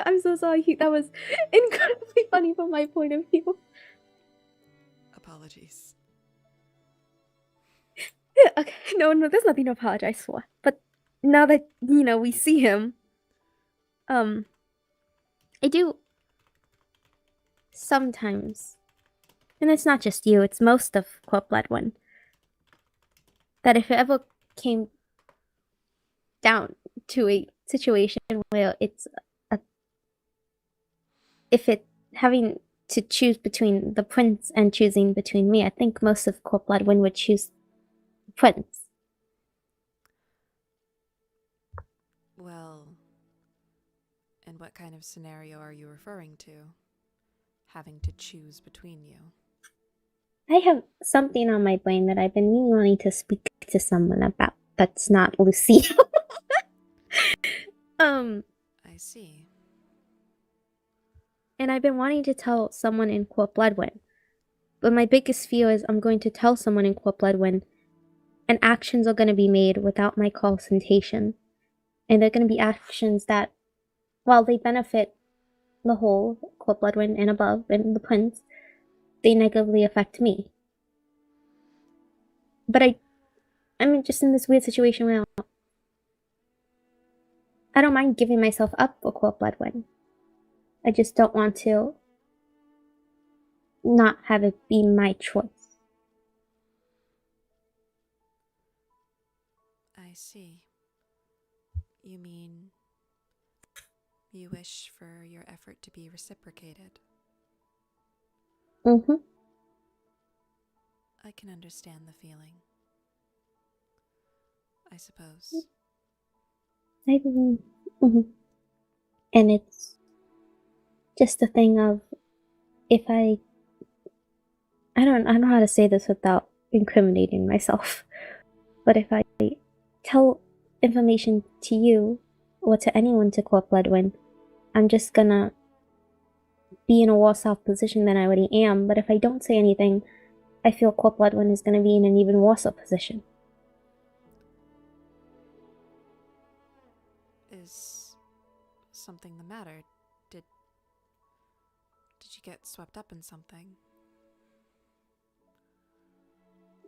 I'm so sorry. That was incredibly funny from my point of view. Apologies. Okay, no, there's nothing to apologize for. But now that, we see him, I do sometimes, and it's not just you, it's most of Court Bloodwind, that if it ever came down to a situation where if it having to choose between the prince and choosing between me, I think most of Court Bloodwind would choose the prince. Well, and what kind of scenario are you referring to? Having to choose between you. I have something on my brain that I've been really wanting to speak to someone about. That's not Lucy. I see. And I've been wanting to tell someone in Court Bloodwind. But my biggest fear is I'm going to tell someone in Court Bloodwind, and actions are going to be made without my consultation. And they're going to be actions that, while they benefit the whole Court Bloodwind and above and the prince, they negatively affect me. But I'm just in this weird situation where I don't mind giving myself up for Court Bloodwind. I just don't want to not have it be my choice. I see. You mean you wish for your effort to be reciprocated? Mm-hmm. I can understand the feeling. I suppose. Mm-hmm. And it's just a thing of, if I don't know how to say this without incriminating myself, but if I tell information to you or to anyone to Court Bloodwind, I'm just gonna be in a worse off position than I already am. But if I don't say anything, I feel Court Bloodwind is gonna be in an even worse position. something the matter? Did you get swept up in something?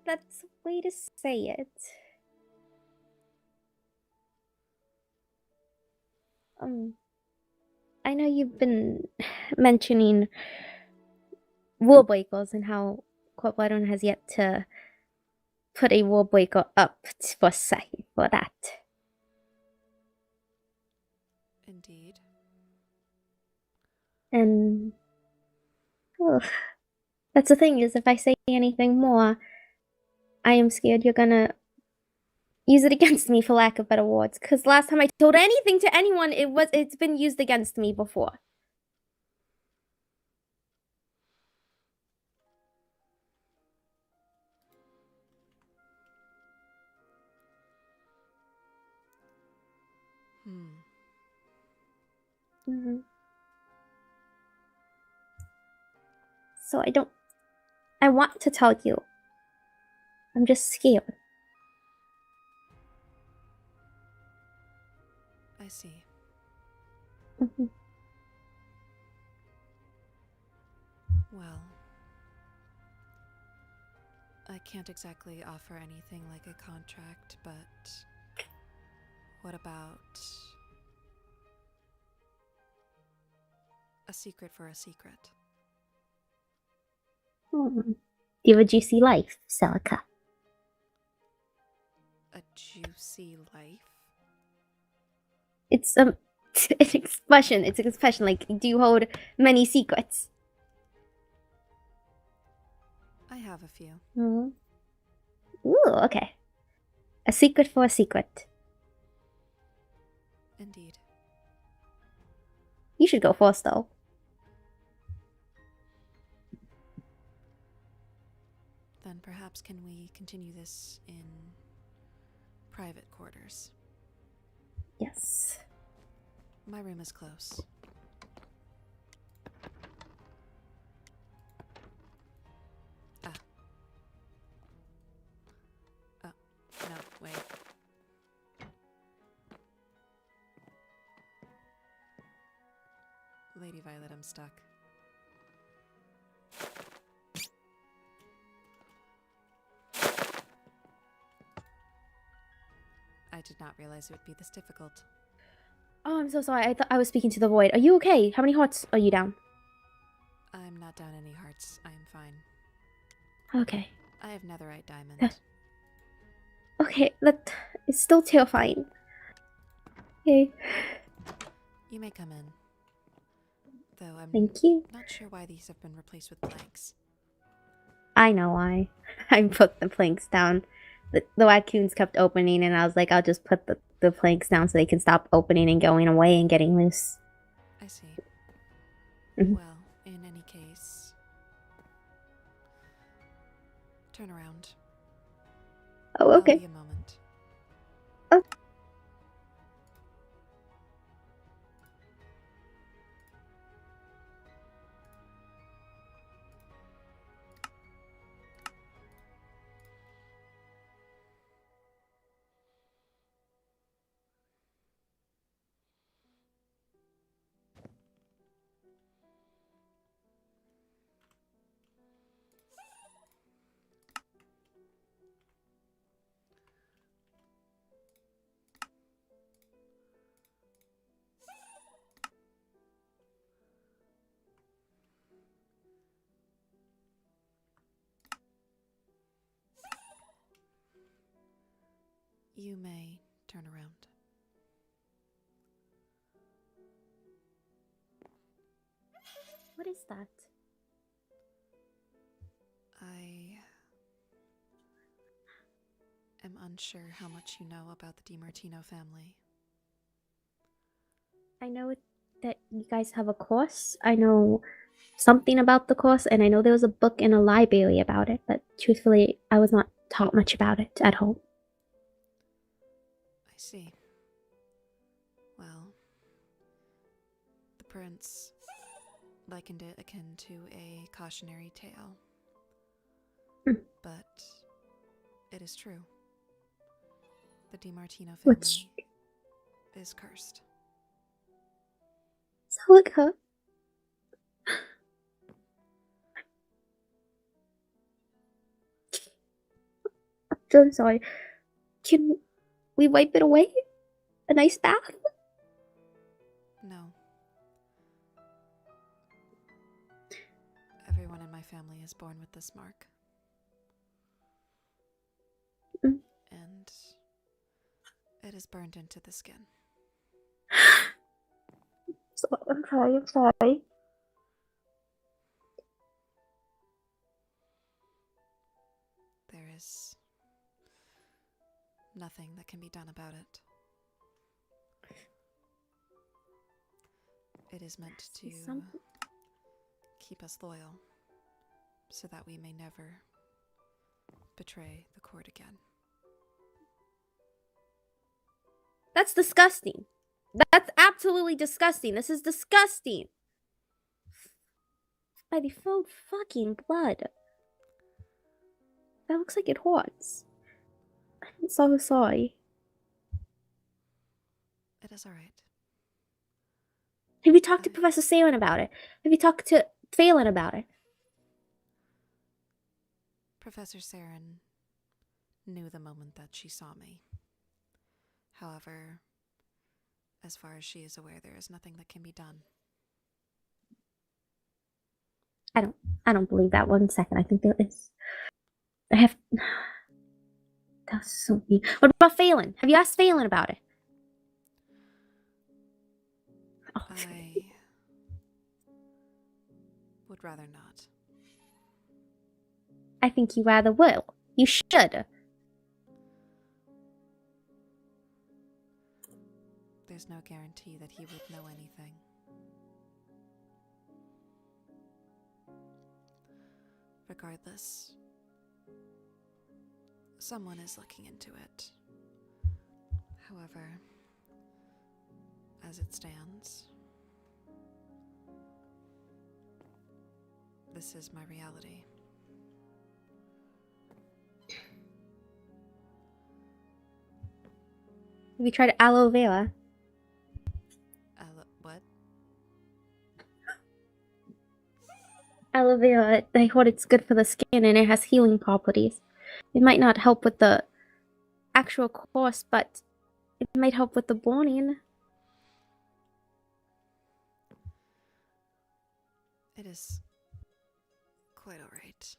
That's a way to say it. I know you've been mentioning rule breakers and how Corporation has yet to put a rule breaker up for that. Indeed. And that's the thing, is if I say anything more, I am scared you're gonna use it against me, for lack of better words. Because last time I told anything to anyone, it's been used against me before. So I want to tell you. I'm just scared. I see. Well, I can't exactly offer anything like a contract, but what about a secret for a secret? Do you have a juicy life, Celica? A juicy life? It's an expression. It's an expression. Like, do you hold many secrets? I have a few. Ooh, okay. A secret for a secret. Indeed. You should go first, though. Then perhaps can we continue this in private quarters? Yes. My room is close. No, wait. Lady Violet, I'm stuck. I did not realize it would be this difficult. Oh, I'm so sorry. I thought I was speaking to the void. Are you okay? How many hearts are you down? I'm not down any hearts. I am fine. Okay. I have netherite diamond. Okay, that is still terrifying. Okay. You may come in. Though I'm Thank you. not sure why these have been replaced with planks. I know why. I put the planks down. The raccoons kept opening, and I was like, I'll just put the planks down so they can stop opening and going away and getting loose. I see. Mhm. Well, in any case... Turn around. Oh, I'll okay. be a moment. Oh. You may turn around. What is that? I am unsure how much you know about the DiMartino family. I know that you guys have a course. I know something about the course, and I know there was a book in a library about it, but truthfully, I was not taught much about it at home. I see. Well, the prince likened it akin to a cautionary tale. But it is true. The DiMartino family is cursed. Look at her. I'm so sorry. Can we wipe it away? A nice bath? No. Everyone in my family is born with this mark. Mm. And it is burned into the skin. So, I'm sorry. There is nothing that can be done about it. It is meant to keep us loyal, so that we may never betray the court again. That's disgusting. That's absolutely disgusting. This is disgusting. By the full fucking blood. That looks like it hurts. I'm so sorry. It is alright. Have you talked to Professor Salen about it? Have you talked to Phelan about it? Professor Saren knew the moment that she saw me. However, as far as she is aware, there is nothing that can be done. I don't believe that 1 second. I think there is. That's so mean. What about Phelan? Have you asked Phelan about it? Oh. I would rather not. I think you rather will. You should. There's no guarantee that he would know anything. Regardless, someone is looking into it. However, as it stands, this is my reality. Have you tried aloe vera? What? Aloe vera, I heard it's good for the skin and it has healing properties. It might not help with the actual course, but it might help with the burning. It is quite alright.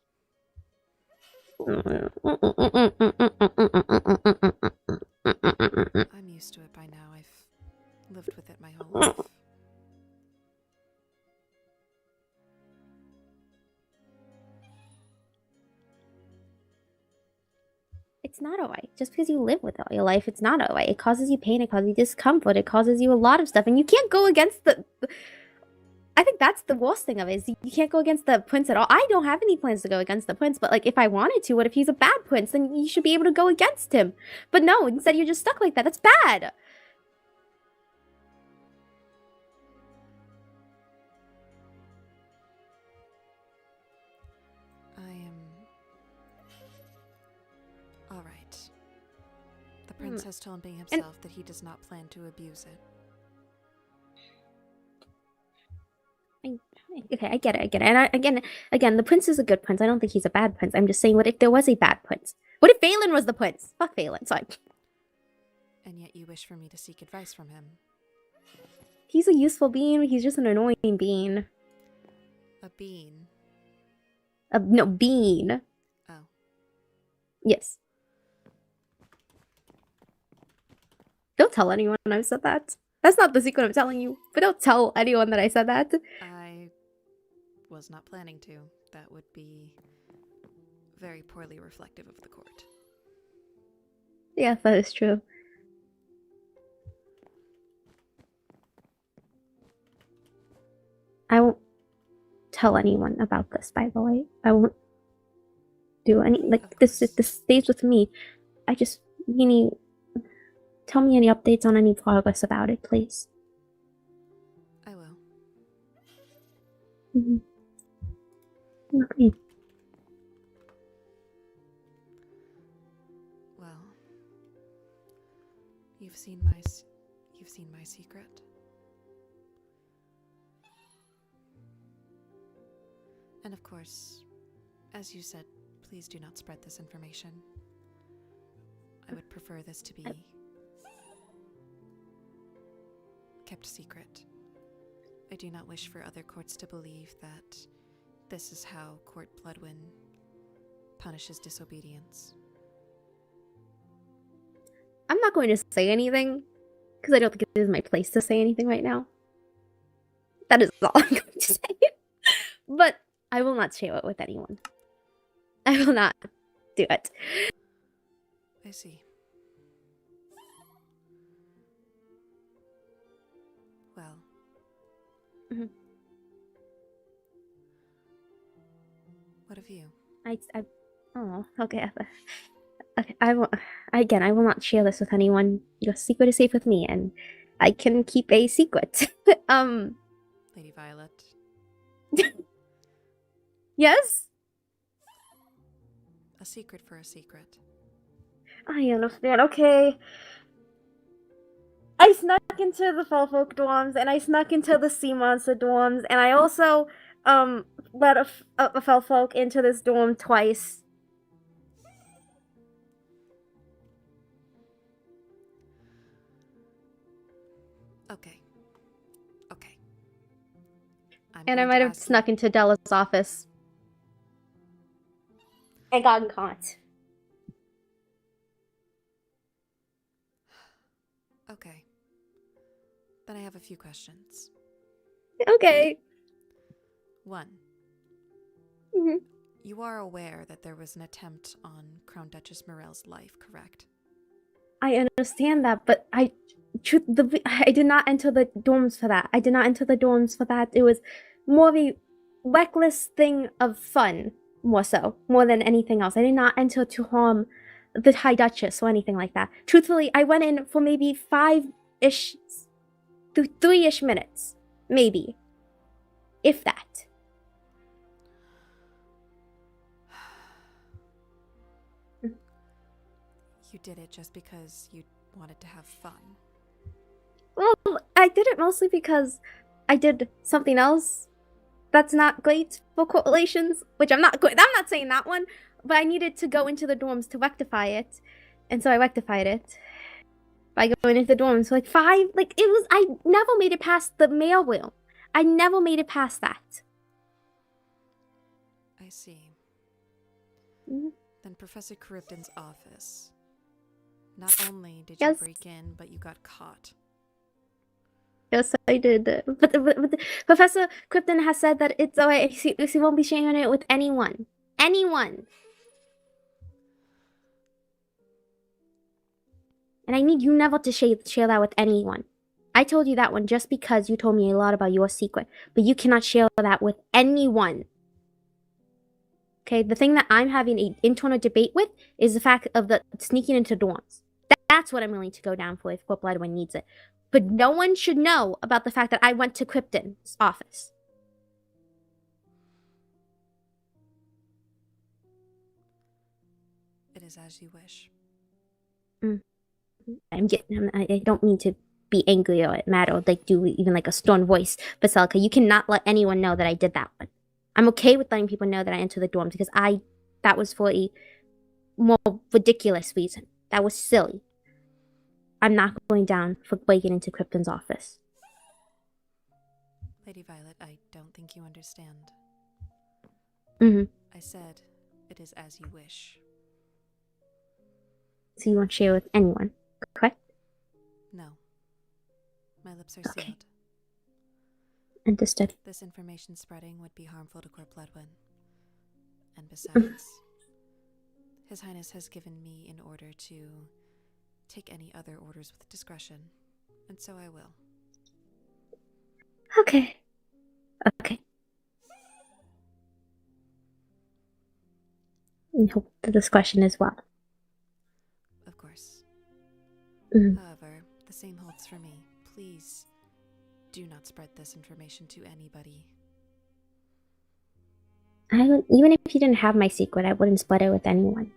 I'm used to it by now. I've lived with it my whole life. It's not alright. Just because you live with it all your life, it's not alright. It causes you pain, it causes you discomfort, it causes you a lot of stuff, and you can't go against the... I think that's the worst thing of it, is you can't go against the prince at all. I don't have any plans to go against the prince, but like, if I wanted to, what if he's a bad prince? Then you should be able to go against him. But no, instead you're just stuck like that. That's bad! I am alright. The prince has told me himself that he does not plan to abuse it. Okay, I get it. And again, the prince is a good prince. I don't think he's a bad prince. I'm just saying, what if there was a bad prince? What if Phelan was the prince? Fuck Phelan, sorry. And yet you wish for me to seek advice from him. He's a useful being. He's just an annoying being. A bean? No, bean. Oh. Yes. Don't tell anyone I said that. That's not the secret I'm telling you. But don't tell anyone that I said that. I was not planning to. That would be very poorly reflective of the court. Yeah, that is true. I won't tell anyone about this, by the way. I won't do any, like, this stays with me. I just, tell me any updates on any progress about it, please. I will. Okay. Well, you've seen my secret. And of course, as you said, please do not spread this information. I would prefer this to be kept secret. I do not wish for other courts to believe that this is how Court Bloodwind punishes disobedience. I'm not going to say anything, because I don't think it is my place to say anything right now. That is all I'm going to say. But I will not share it with anyone. I will not do it. I see. Well. Mhm. What of you? Oh, okay. Okay, I will not share this with anyone. Your secret is safe with me, and I can keep a secret. Lady Violet. Yes? A secret for a secret. I understand, okay. I snuck into the Fellfolk dorms, and I snuck into the Sea Monster dorms, and I also, let a Fellfolk into this dorm twice. Okay. Okay. And I might have snuck into Della's office. I got caught. Okay. Then I have a few questions. Okay. 1. Mhm. You are aware that there was an attempt on Crown Duchess Morel's life, correct? I understand that, but I did not enter the dorms for that. I did not enter the dorms for that. It was more of a reckless thing of fun, more than anything else. I did not enter to harm the High Duchess or anything like that. Truthfully, I went in for maybe 5-ish, 3-ish minutes, maybe, if that. You did it just because you wanted to have fun. Well, I did it mostly because I did something else that's not great for correlations, which I'm not saying that one, but I needed to go into the dorms to rectify it, and so I rectified it by going into the dorms. So I never made it past the mail room. I never made it past that. I see. Mhm. Then Professor Charybdin's office. Not only did Yes. you break in, but you got caught. Yes, I did. But Professor Krypton has said that it's alright. She won't be sharing it with anyone. Anyone. And I need you never to share that with anyone. I told you that one just because you told me a lot about your secret. But you cannot share that with anyone. Okay, the thing that I'm having an internal debate with is the fact of the sneaking into dorms. That's what I'm willing to go down for if Corp Bloodwind needs it. But no one should know about the fact that I went to Krypton's office. It is as you wish. I don't mean to be angry or mad or do even a stern voice, but Celica, you cannot let anyone know that I did that one. I'm okay with letting people know that I entered the dorms because that was for a more ridiculous reason. That was silly. I'm not going down for breaking into Krypton's office. Lady Violet, I don't think you understand. I said, it is as you wish. So you won't share with anyone, correct? No. My lips are Okay. sealed. Understood. This information spreading would be harmful to Corp Bloodwind. And besides, His Highness has given me an order to take any other orders with discretion, and so I will. Okay. And hope the discretion as well. Of course. Mhm. However, the same holds for me. Please do not spread this information to anybody. Even if you didn't have my secret, I wouldn't split it with anyone.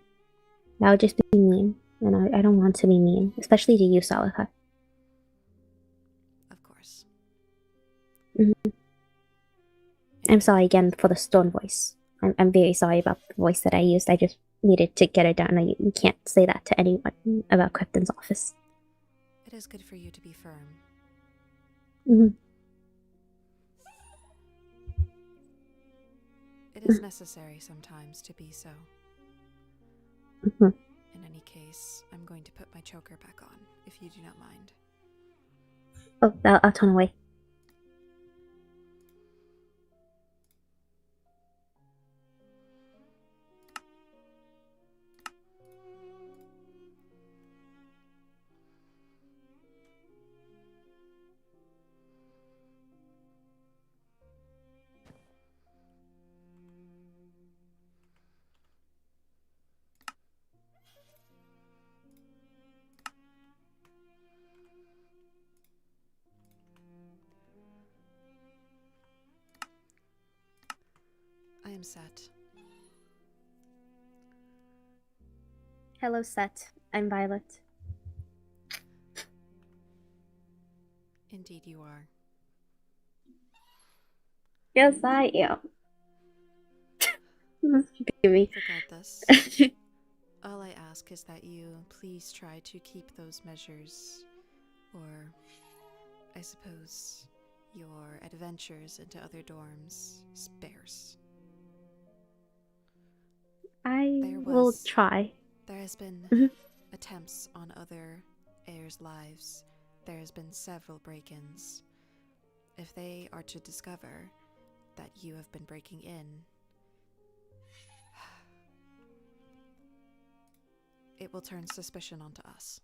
That would just be mean, and I don't want to be mean, especially to you, Celica. Of course. Mhm. I'm sorry again for the stone voice. I'm very sorry about the voice that I used. I just needed to get it down. You can't say that to anyone about Krypton's office. It is good for you to be firm. Mm-hmm. It is necessary sometimes to be so. Mm-hmm. In any case, I'm going to put my choker back on, if you do not mind. Oh, I'll turn away. I am set. Hello, Set. I'm Violet. Indeed you are. Yes, I am. Give me. Regardless, all I ask is that you please try to keep those measures, or I suppose your adventures into other dorms, sparse. I will try. There has been Mhm. attempts on other heirs' lives. There has been several break-ins. If they are to discover that you have been breaking in, it will turn suspicion onto us.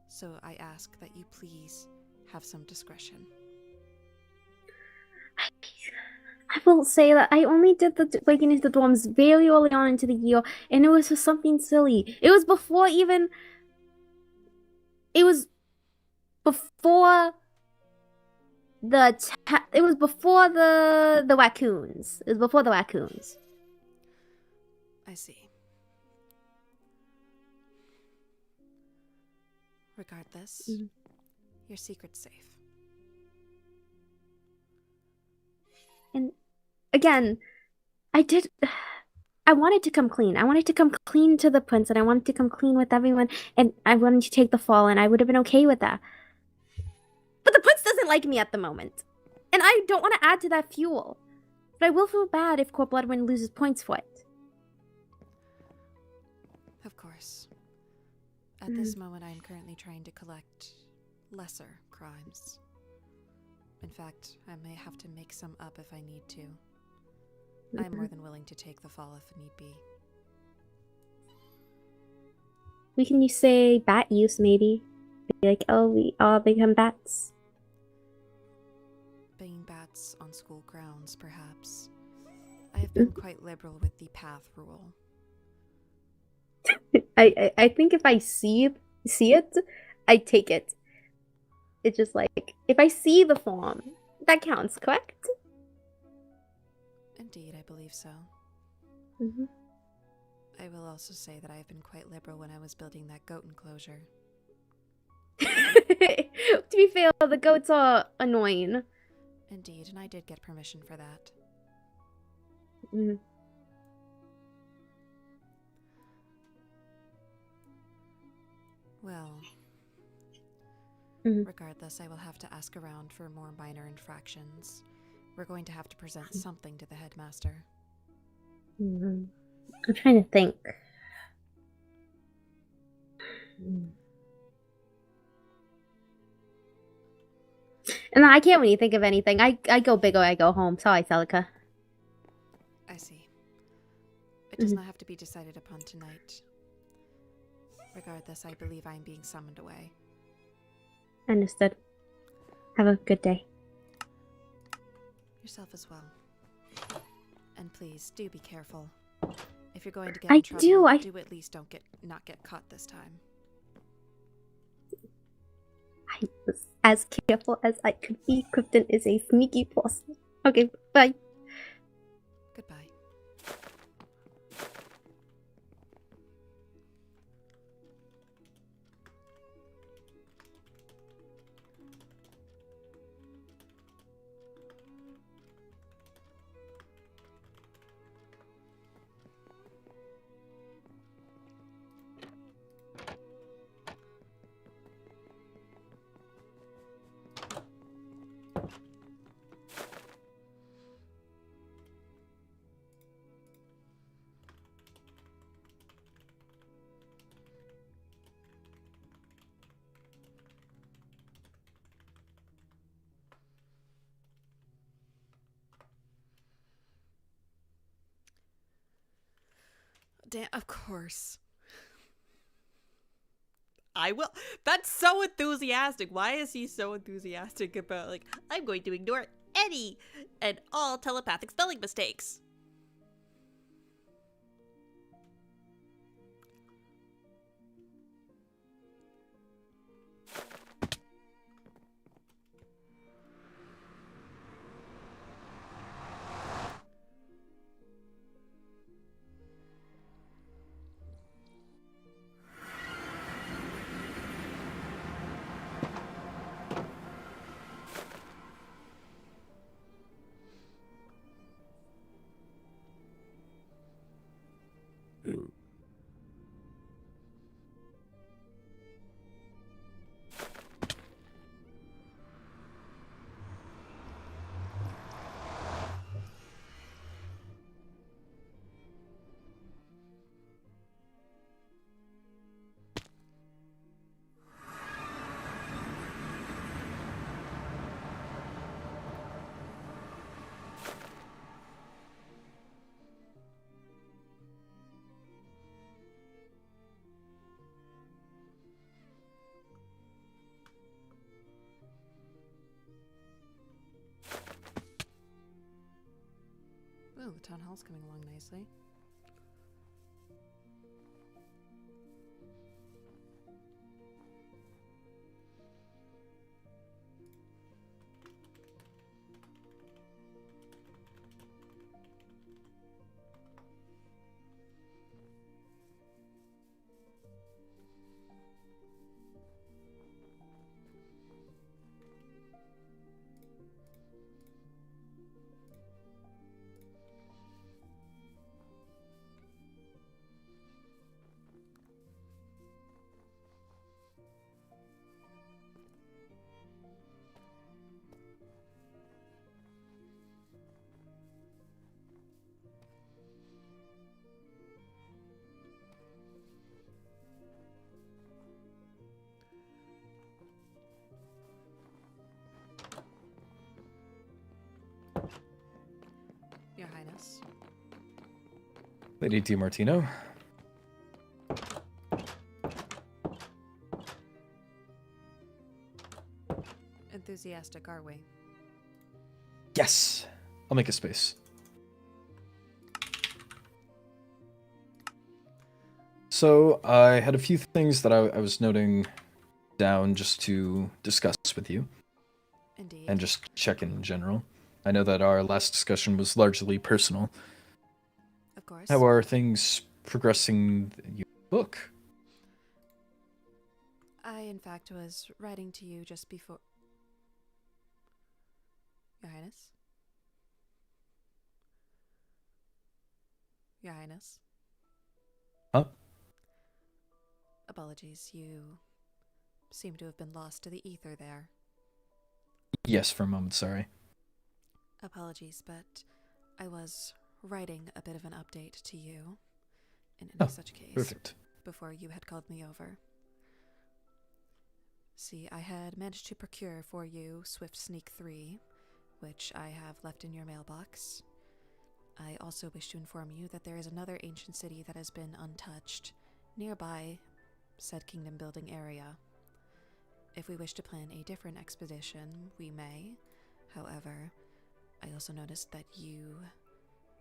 So I ask that you please have some discretion. I will say that I only did the breaking into the dorms very early on into the year, and it was for something silly. It was before even. It was before it was before the raccoons. It was before the raccoons. I see. Regardless, your secret's safe. And again, I wanted to come clean. I wanted to come clean to the prince, and I wanted to come clean with everyone, and I wanted to take the fall, and I would have been okay with that. But the prince doesn't like me at the moment, and I don't want to add to that fuel. But I will feel bad if Core Bloodwind loses points for it. Of course. At this moment, I am currently trying to collect lesser crimes. In fact, I may have to make some up if I need to. I am more than willing to take the fall if need be. We can you say bat use, maybe? Be like, oh, we all become bats. Being bats on school grounds, perhaps. I have been quite liberal with the path rule. I think if I see it, I take it. It's just like, if I see the form, that counts, correct? Indeed, I believe so. I will also say that I have been quite liberal when I was building that goat enclosure. To be fair, the goats are annoying. Indeed, and I did get permission for that. Well, regardless, I will have to ask around for more minor infractions. We're going to have to present something to the headmaster. I'm trying to think. And I can't really think of anything. I go big or I go home. Sorry, Celica. I see. It does not have to be decided upon tonight. Regardless, I believe I am being summoned away. Understood. Have a good day. Yourself as well. And please, do be careful. If you're going to get in trouble, do at least not get caught this time. I was as careful as I could be. Krypton is a sneaky person. Okay, bye. Goodbye. Of course. I will. That's so enthusiastic. Why is he so enthusiastic about, like, I'm going to ignore any and all telepathic spelling mistakes? Oh, the town hall's coming along nicely. Your Highness. Lady DiMartino. Enthusiastic, are we? Yes. I'll make a space. So I had a few things that I was noting down just to discuss with you. Indeed. And just check in general. I know that our last discussion was largely personal. Of course. How are things progressing in your book? I, in fact, was writing to you just before... Your Highness? Your Highness? Huh? Apologies, you seem to have been lost to the ether there. Yes, for a moment, sorry. Apologies, but I was writing a bit of an update to you in any such case. Perfect. Before you had called me over. See, I had managed to procure for you Swift Sneak 3, which I have left in your mailbox. I also wish to inform you that there is another ancient city that has been untouched nearby said kingdom building area. If we wish to plan a different expedition, we may. However, I also noticed that you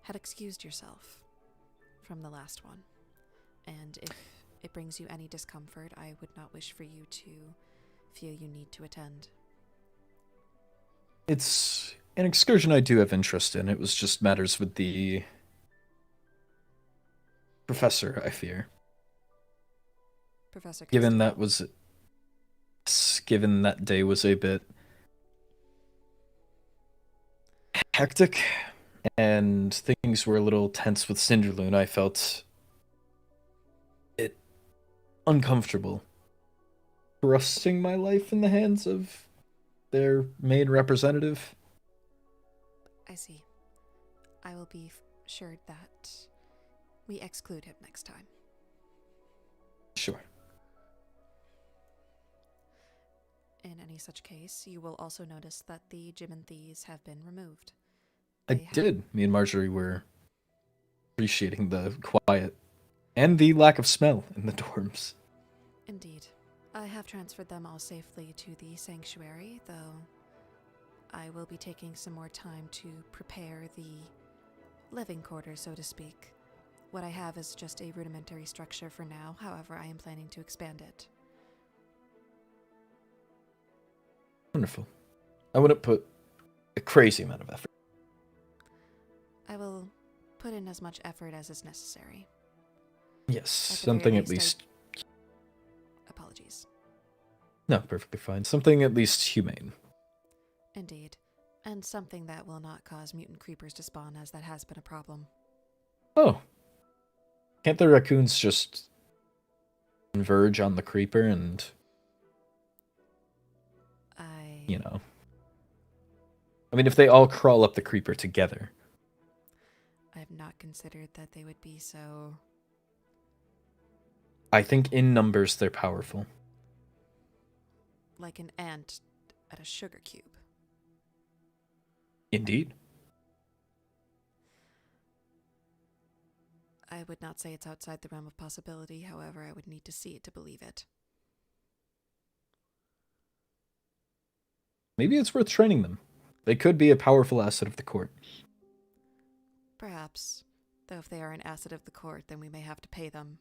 had excused yourself from the last one. And if it brings you any discomfort, I would not wish for you to feel you need to attend. It's an excursion I do have interest in. It was just matters with the professor, I fear. Professor Given Costello. given that day was a bit hectic and things were a little tense with Cinderloon, I felt it uncomfortable trusting my life in the hands of their main representative. I see. I will be sure that we exclude him next time. Sure. In any such case, you will also notice that the Jiminthes have been removed. I did. Me and Marjorie were appreciating the quiet And the lack of smell in the dorms. Indeed. I have transferred them all safely to the sanctuary, though I will be taking some more time to prepare the living quarters, so to speak. What I have is just a rudimentary structure for now, however, I am planning to expand it. Wonderful. I wouldn't put a crazy amount of effort. I will put in as much effort as is necessary. Yes, At the something very at least... Apologies. No, perfectly fine. Something at least humane. Indeed. And something that will not cause mutant creepers to spawn, as that has been a problem. Oh. Can't the raccoons just converge on the creeper and, you know... I mean, if they all crawl up the creeper together. I have not considered that they would be so... I think in numbers they're powerful. like an ant at a sugar cube. Indeed. I would not say it's outside the realm of possibility, however, I would need to see it to believe it. Maybe it's worth training them. They could be a powerful asset of the court. Perhaps. Though if they are an asset of the court, then we may have to pay them.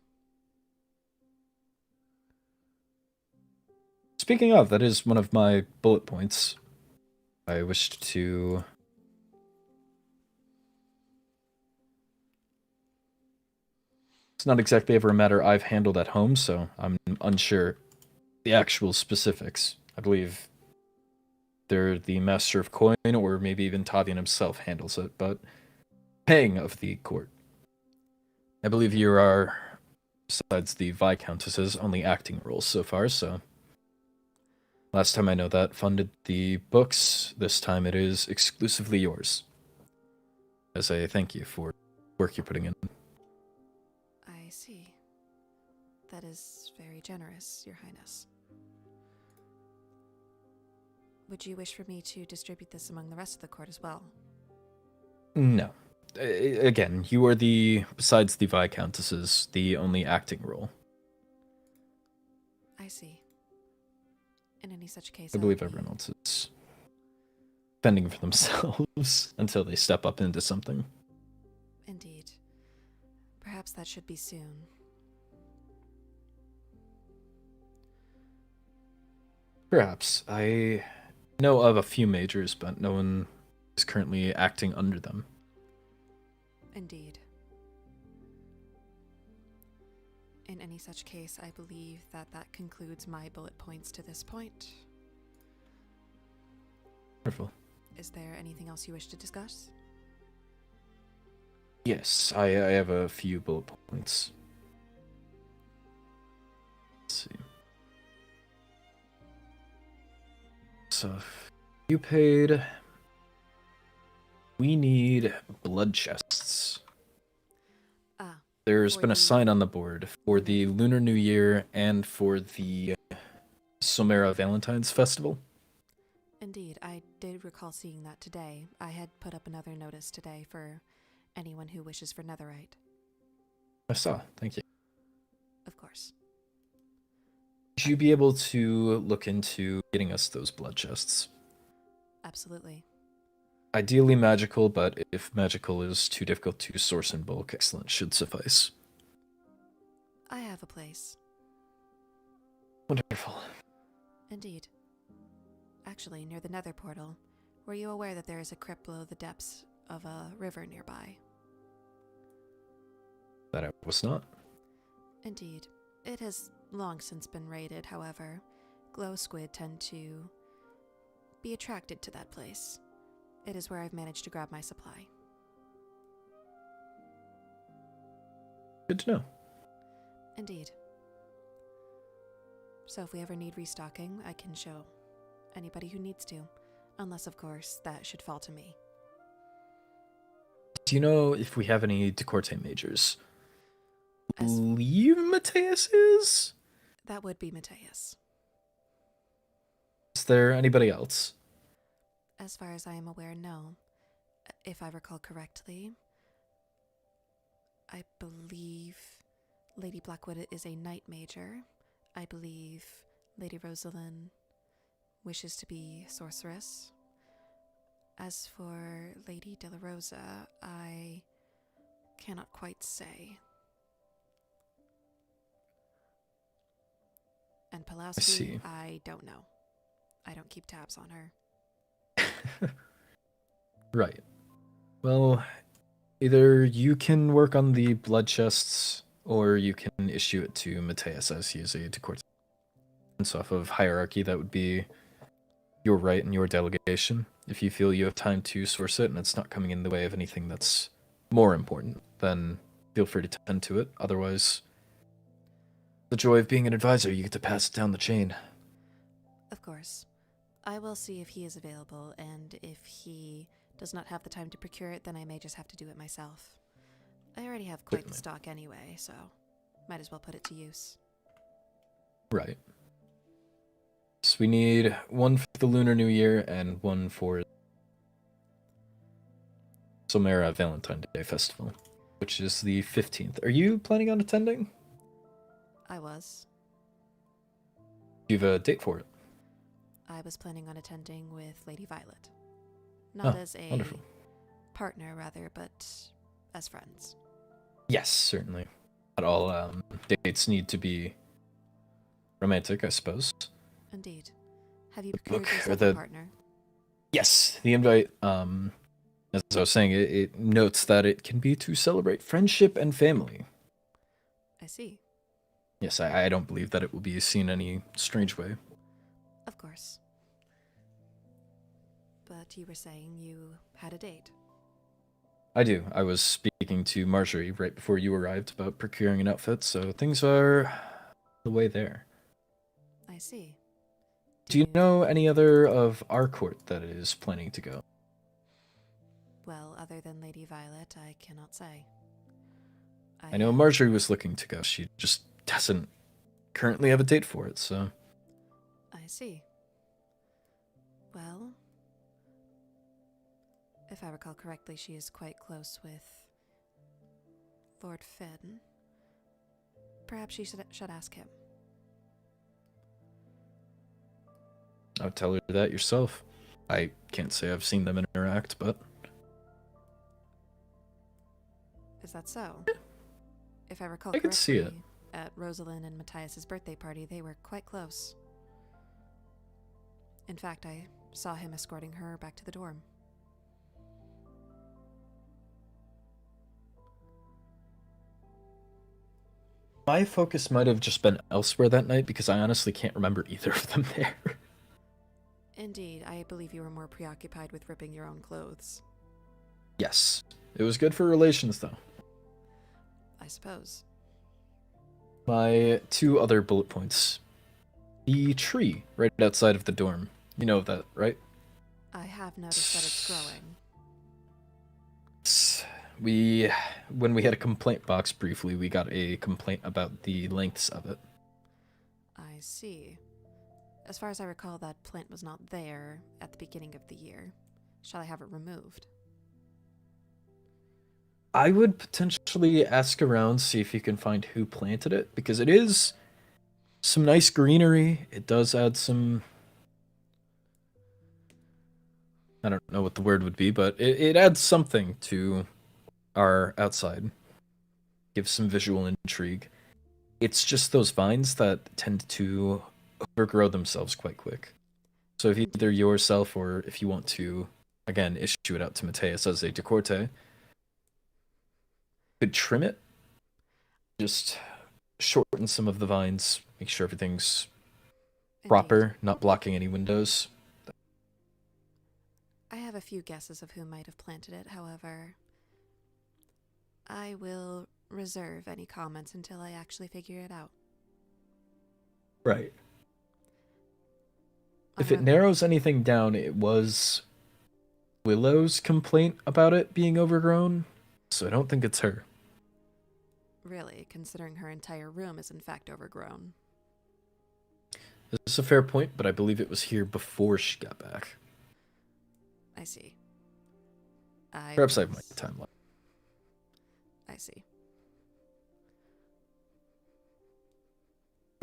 Speaking of, that is one of my bullet points. I wished to... It's not exactly ever a matter I've handled at home, so I'm unsure the actual specifics. I believe they're the master of coin, or maybe even Tavian himself handles it, but paying of the court. I believe you are, besides the Viscountess's, only acting roles so far, so... Last time I know that funded the books. This time it is exclusively yours. As a thank you for work you're putting in. I see. That is very generous, Your Highness. Would you wish for me to distribute this among the rest of the court as well? No. Again, you are the, besides the Viscountess's, the only acting role. I see. In any such case, I believe everyone else is fending for themselves until they step up into something. Indeed. Perhaps that should be soon. Perhaps. I know of a few majors, but no one is currently acting under them. Indeed. In any such case, I believe that that concludes my bullet points to this point. Wonderful. Is there anything else you wish to discuss? Yes, I have a few bullet points. Let's see. So, you paid... We need blood chests. There's been a sign on the board for the Lunar New Year and for the Somera Valentine's Festival. Indeed, I did recall seeing that today. I had put up another notice today for anyone who wishes for netherite. I saw, thank you. Of course. Would you be able to look into getting us those blood chests? Absolutely. Ideally magical, but if magical is too difficult to source in bulk, excellent should suffice. I have a place. Wonderful. Indeed. Actually, near the nether portal. Were you aware that there is a crypt below the depths of a river nearby? That I was not. Indeed. It has long since been raided, however. Glow squid tend to be attracted to that place. It is where I've managed to grab my supply. Good to know. Indeed. So if we ever need restocking, I can show anybody who needs to. Unless, of course, that should fall to me. Do you know if we have any Decorte majors? Believe Mateus is? That would be Mateus. Is there anybody else? As far as I am aware, no. If I recall correctly, I believe Lady Blackwood is a knight major. I believe Lady Rosalind wishes to be sorceress. As for Lady De La Rosa, I cannot quite say. And Pulaski, see. I don't know. I don't keep tabs on her. Right. Well, either you can work on the blood chests, or you can issue it to Mateus as he is a decorator. Off of hierarchy, that would be your right and your delegation. If you feel you have time to source it and it's not coming in the way of anything that's more important, then feel free to tend to it. Otherwise, the joy of being an advisor, you get to pass it down the chain. Of course. I will see if he is available, and if he does not have the time to procure it, then I may just have to do it myself. I already have quite the stock anyway, so might as well put it to use. Right. So we need one for the Lunar New Year and one for Somera Valentine Day Festival, which is the 15th. Are you planning on attending? I was. Do you have a date for it? I was planning on attending with Lady Violet. Not as a wonderful. partner, rather, but as friends. Yes, certainly. Not all dates need to be romantic, I suppose. Indeed. Have you The procured book, or yourself the- a partner? Yes, the invite, as I was saying, it notes that it can be to celebrate friendship and family. I see. Yes, I don't believe that it will be seen any strange way. Of course. But you were saying you had a date. I do. I was speaking to Marjorie right before you arrived about procuring an outfit, so things are the way there. I see. Do you know any other of our court that is planning to go? Well, other than Lady Violet, I cannot say. I know Marjorie was looking to go. She just doesn't currently have a date for it, so... I see. Well, if I recall correctly, she is quite close with Lord Finn. Perhaps she should ask him. I would tell her that yourself. I can't say I've seen them interact, but... Is that so? If I recall I could see it. at Rosalind and Matthias's birthday party, they were quite close. In fact, I saw him escorting her back to the dorm. My focus might have just been elsewhere that night because I honestly can't remember either of them there. Indeed, I believe you were more preoccupied with ripping your own clothes. Yes. It was good for relations, though. I suppose. My two other bullet points. The tree right outside of the dorm. You know that, right? I have noticed that it's growing. When we had a complaint box briefly, we got a complaint about the lengths of it. I see. As far as I recall, that plant was not there at the beginning of the year. Shall I have it removed? I would potentially ask around, see if you can find who planted it, because it is some nice greenery. It does add some... I don't know what the word would be, but it adds something to our outside. Gives some visual intrigue. It's just those vines that tend to overgrow themselves quite quick. So if either yourself or if you want to, again, issue it out to Mateus as a decorte, could trim it, just shorten some of the vines, make sure everything's proper, not blocking any windows. I have a few guesses of who might have planted it, however, I will reserve any comments until I actually figure it out. Right. If it narrows anything down, it was Willow's complaint about it being overgrown, so I don't think it's her. Really, considering her entire room is in fact overgrown. This is a fair point, but I believe it was here before she got back. I see. Perhaps I have my timeline. I see.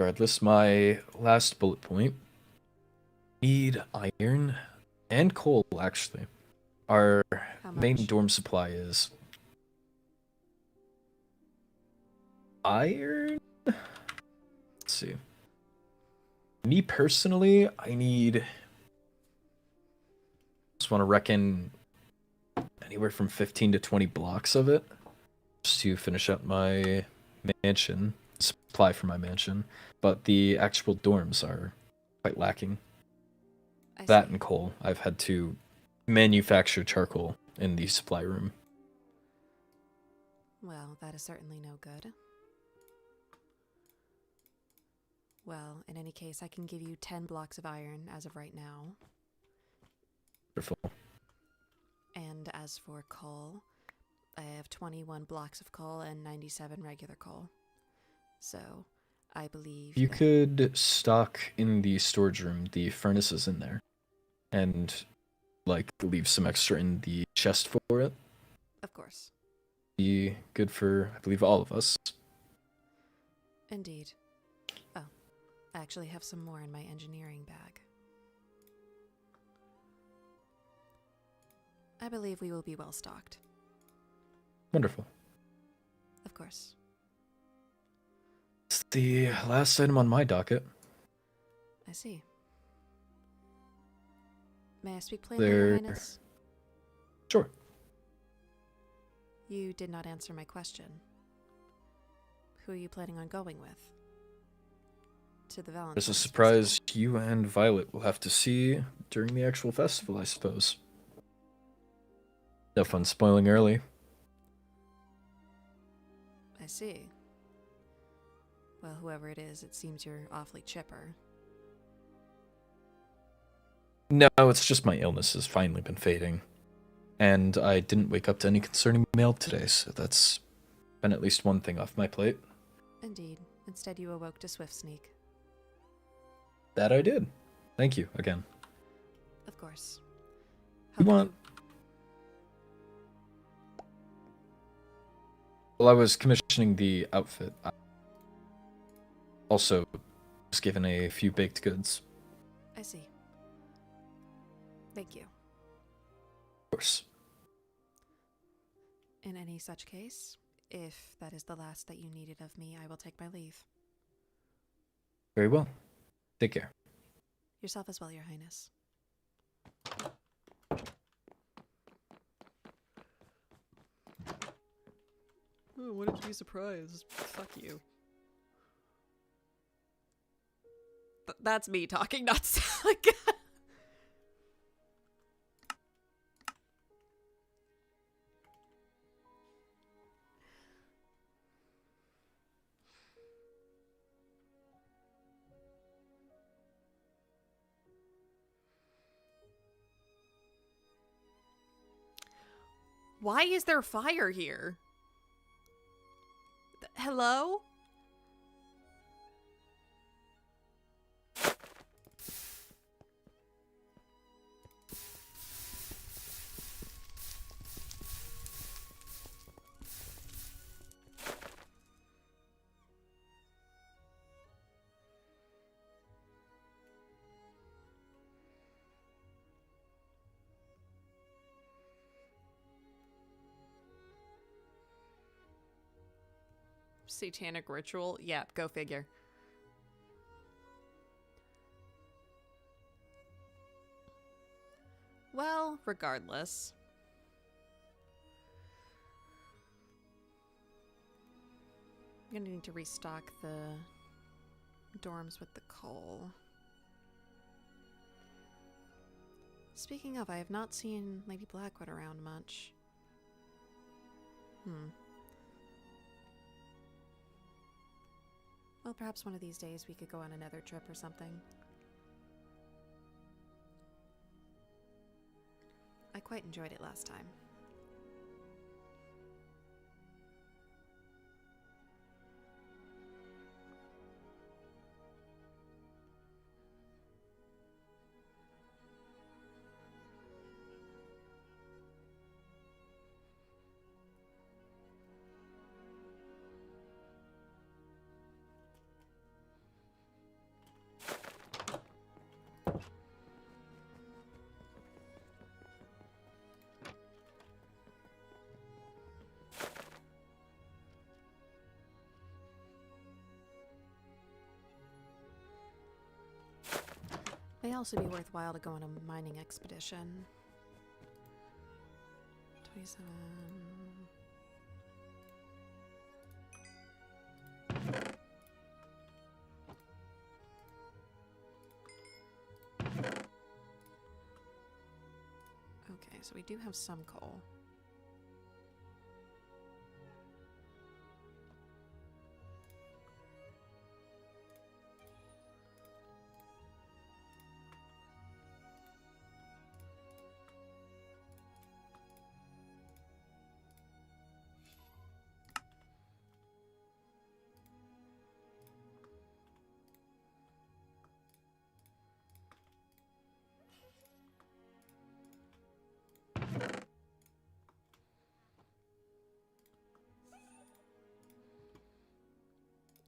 regardless, my last bullet point. Need iron and coal, actually. Our How main much? dorm supply is iron? Let's see. Me personally, I need... just want to reckon anywhere from 15 to 20 blocks of it just to finish up my mansion, supply for my mansion. But the actual dorms are quite lacking. I That see. and coal. I've had to manufacture charcoal in the supply room. Well, that is certainly no good. Well, in any case, I can give you 10 blocks of iron as of right now. Wonderful. And as for coal, I have 21 blocks of coal and 97 regular coal. So, I believe You that- could stock in the storage room the furnaces in there and like leave some extra in the chest for it. Of course. Be good for, I believe, all of us. Indeed. Oh, I actually have some more in my engineering bag. I believe we will be well stocked. Wonderful. Of course. It's the last item on my docket. I see. May I speak plainly, There- Your Highness? Sure. You did not answer my question. Who are you planning on going with? To the Valentine's There's a surprise Festival? you and Violet will have to see during the actual festival, I suppose. No fun spoiling early. I see. Well, whoever it is, it seems you're awfully chipper. No, it's just my illness has finally been fading. And I didn't wake up to any concerning mail today, so that's been at least one thing off my plate. Indeed. Instead, you awoke to Swift Sneak. That I did. Thank you again. Of course. You How want... While I was commissioning the outfit, I also was given a few baked goods. I see. Thank you. Of course. In any such case, if that is the last that you needed of me, I will take my leave. Very well. Take care. Yourself as well, Your Highness. Oh, wanted to be surprised. Fuck you. That's me talking, not Celica. Why is there fire here? Hello? Satanic ritual? Yeah, go figure. Well, regardless. I'm gonna need to restock the dorms with the coal. Speaking of, I have not seen Lady Blackwood around much. Well, perhaps one of these days we could go on another trip or something. I quite enjoyed it last time. May also be worthwhile to go on a mining expedition. 27. Okay, so we do have some coal.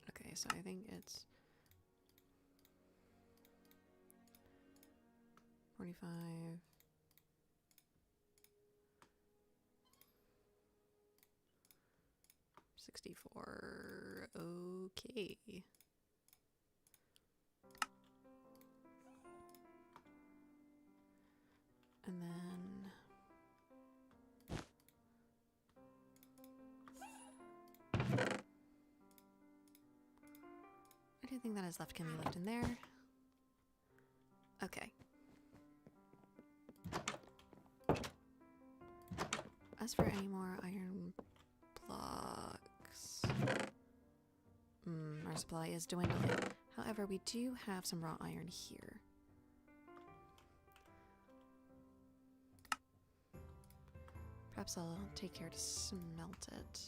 Okay, so I think it's 45. 64. Okay. And then anything that is left can be left in there. Okay. As for any more iron blocks, our supply is dwindling. However, we do have some raw iron here. Perhaps I'll take care to smelt it.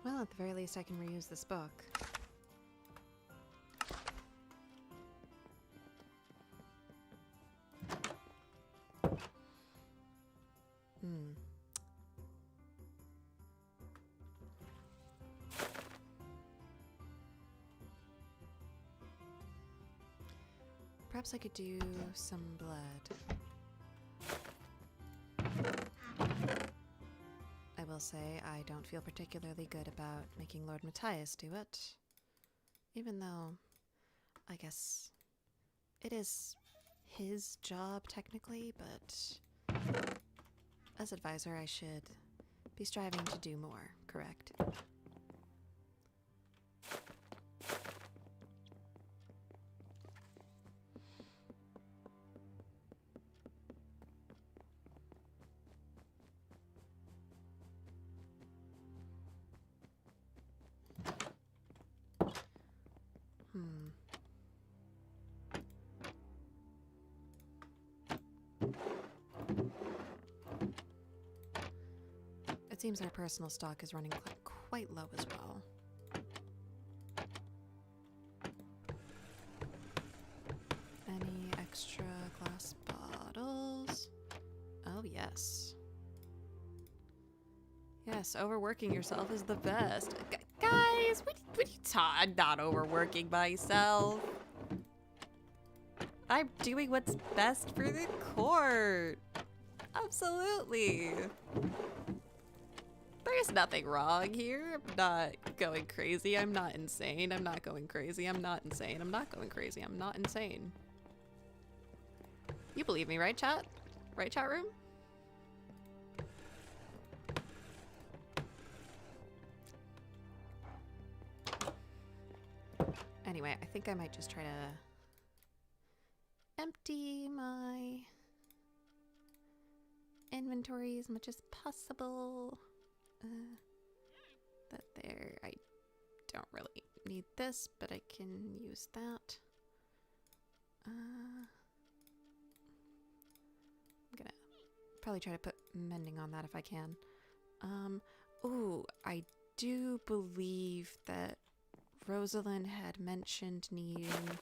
Well, at the very least, I can reuse this book. Perhaps I could do some blood. I will say I don't feel particularly good about making Lord Matthias do it. Even though, I guess, it is his job technically, but as advisor I should be striving to do more, correct? It seems our personal stock is running quite low as well. Any extra glass bottles? Oh, yes. Yes, overworking yourself is the best. Guys, what are you talking? I'm not overworking myself. I'm doing what's best for the court. Absolutely. There's nothing wrong here. I'm not going crazy. I'm not insane. I'm not going crazy. I'm not insane. I'm not going crazy. I'm not insane. You believe me, right, chat? Right, chat room? Anyway, I think I might just try to empty my inventory as much as possible. That there, I don't really need this, but I can use that. I'm gonna probably try to put mending on that if I can. Ooh, I do believe that Rosalind had mentioned needing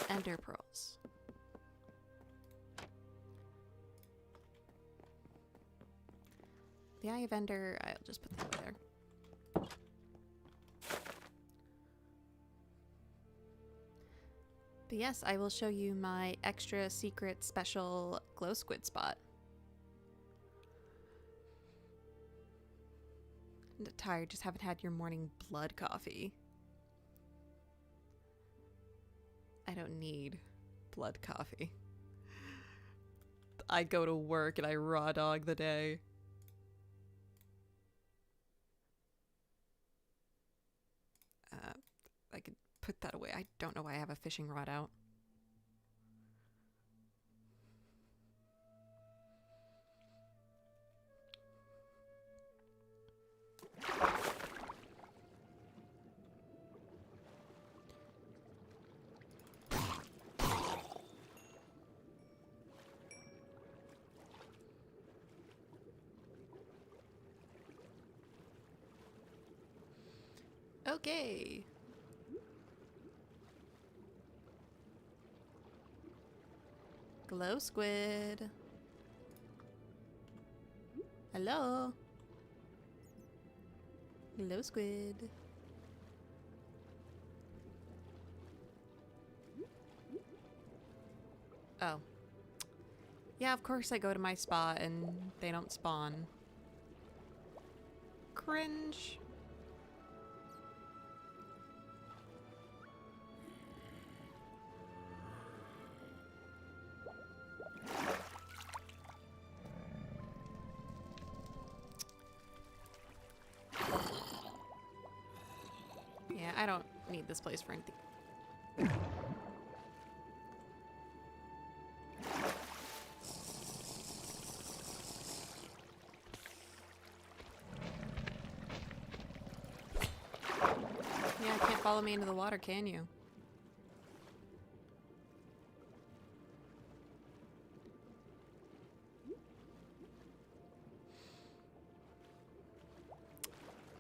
ender pearls. The Eye of Ender, I'll just put that over there. But yes, I will show you my extra secret special glow squid spot. I'm tired, just haven't had your morning blood coffee. I don't need blood coffee. I go to work and I raw dog the day. I could put that away. I don't know why I have a fishing rod out. Okay. Glow squid. Hello. Glow squid. Oh. Yeah, of course I go to my spot and they don't spawn. Cringe. Yeah, I don't need this place for anything. Yeah, can't follow me into the water, can you?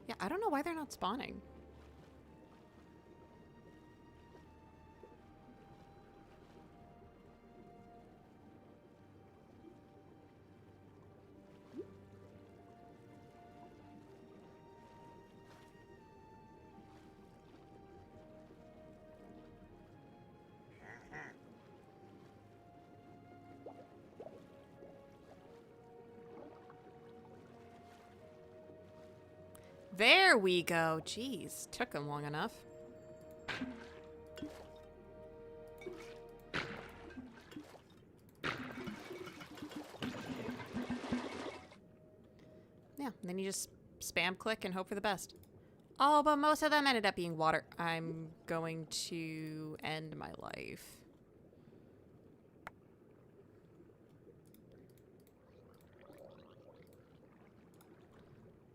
Yeah, I don't know why they're not spawning. There we go. Jeez, took them long enough. Yeah, and then you just spam click and hope for the best. Oh, but most of them ended up being water. I'm going to end my life.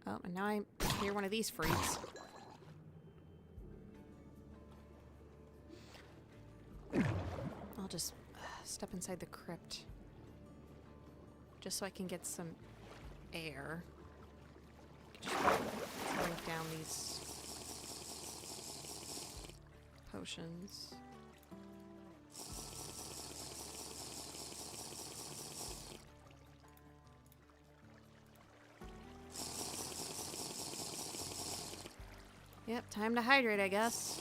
Oh, and now I hear one of these freaks. I'll just step inside the crypt. Just so I can get some air. Just drink down these potions. Yep, time to hydrate, I guess.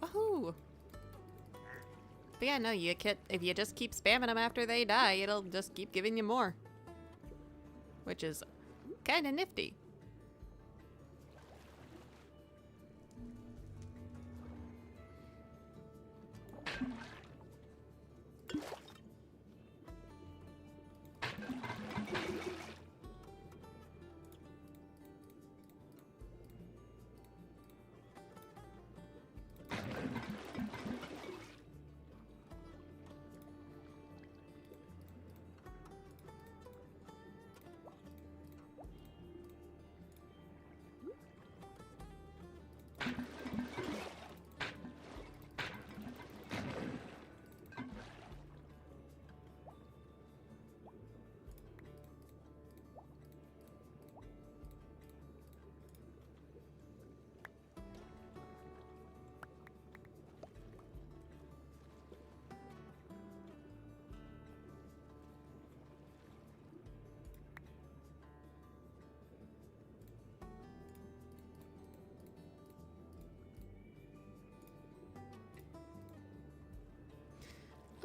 Woohoo! But yeah, no, if you just keep spamming them after they die, it'll just keep giving you more. Which is kind of nifty.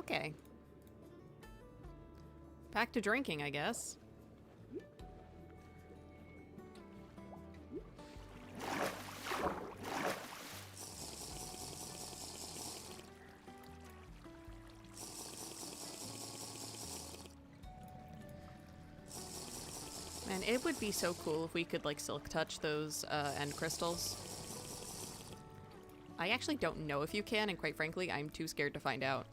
Okay. Back to drinking, I guess. Man, it would be so cool if we could, like, silk touch those end crystals. I actually don't know if you can, and quite frankly, I'm too scared to find out.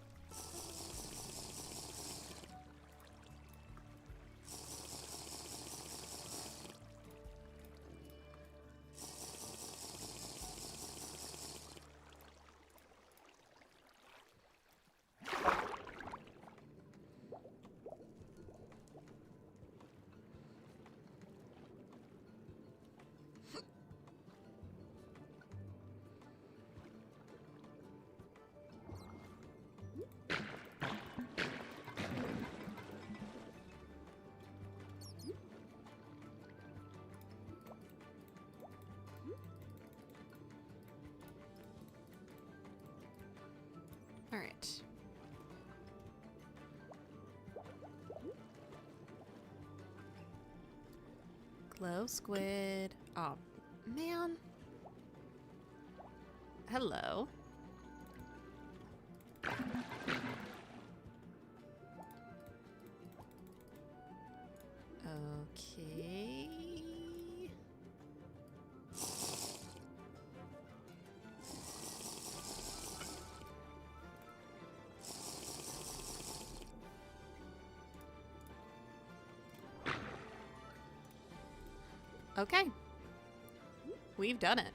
All right. Glow squid. Oh, man. Hello. Okay. Okay. We've done it.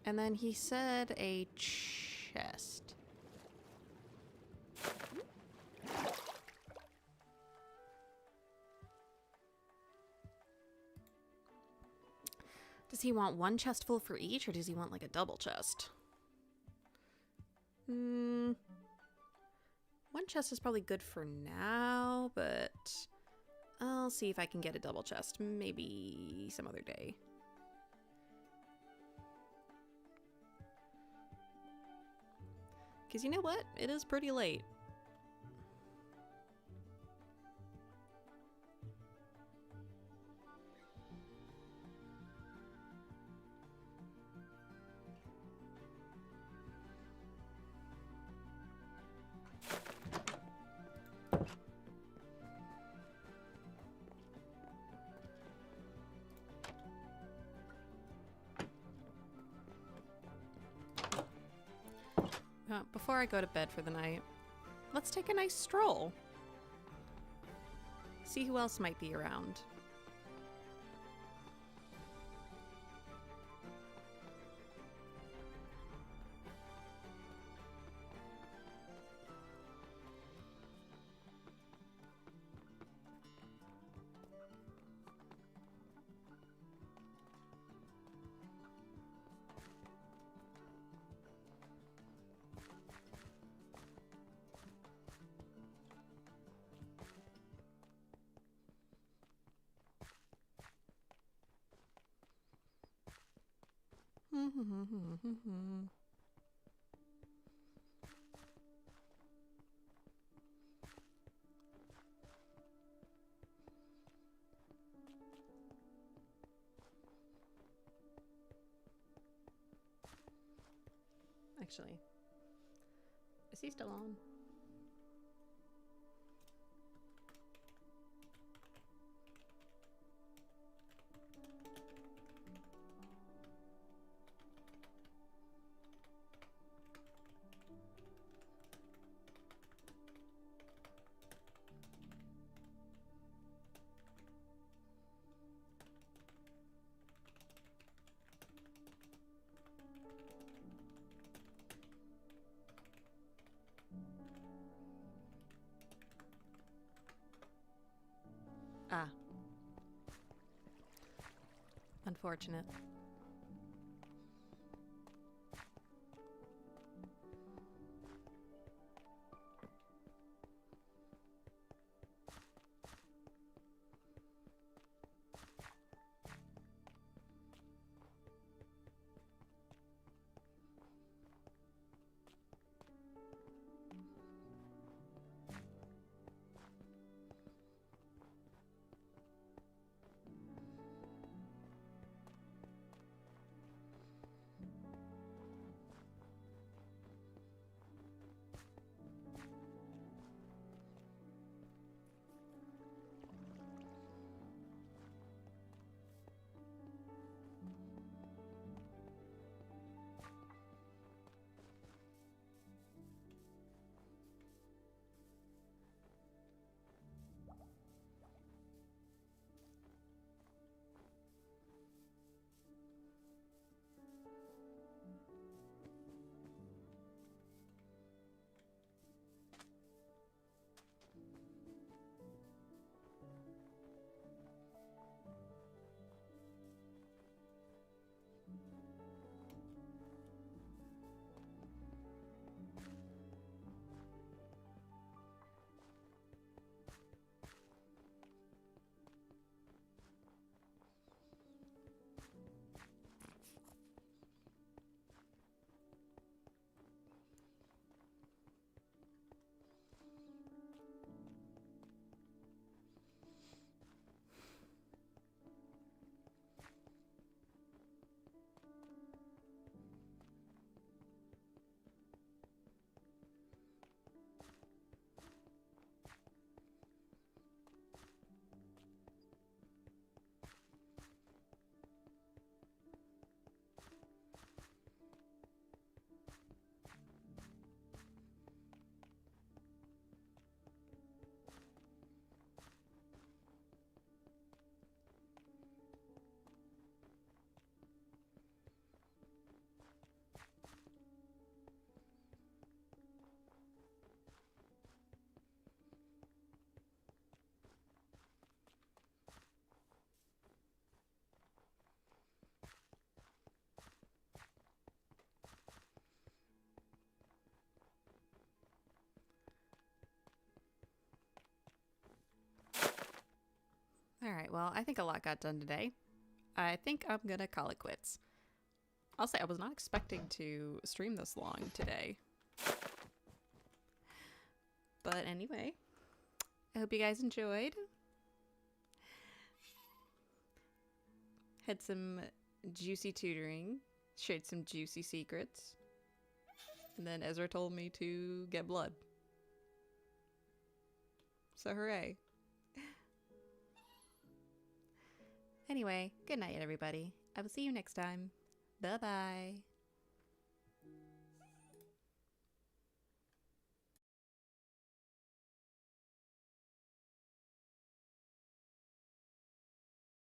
And then he said a chest. Does he want one chest full for each, or does he want like a double chest? One chest is probably good for now, but I'll see if I can get a double chest. Maybe some other day. Because you know what? It is pretty late. Before I go to bed for the night, let's take a nice stroll. See who else might be around. Actually, is he still on? Ah. Unfortunate. Alright, well, I think a lot got done today. I think I'm gonna call it quits. I'll say I was not expecting to stream this long today. But anyway, I hope you guys enjoyed. Had some juicy tutoring, shared some juicy secrets, and then Ezra told me to get blood. So hooray. Anyway, good night everybody. I will see you next time. Bye bye.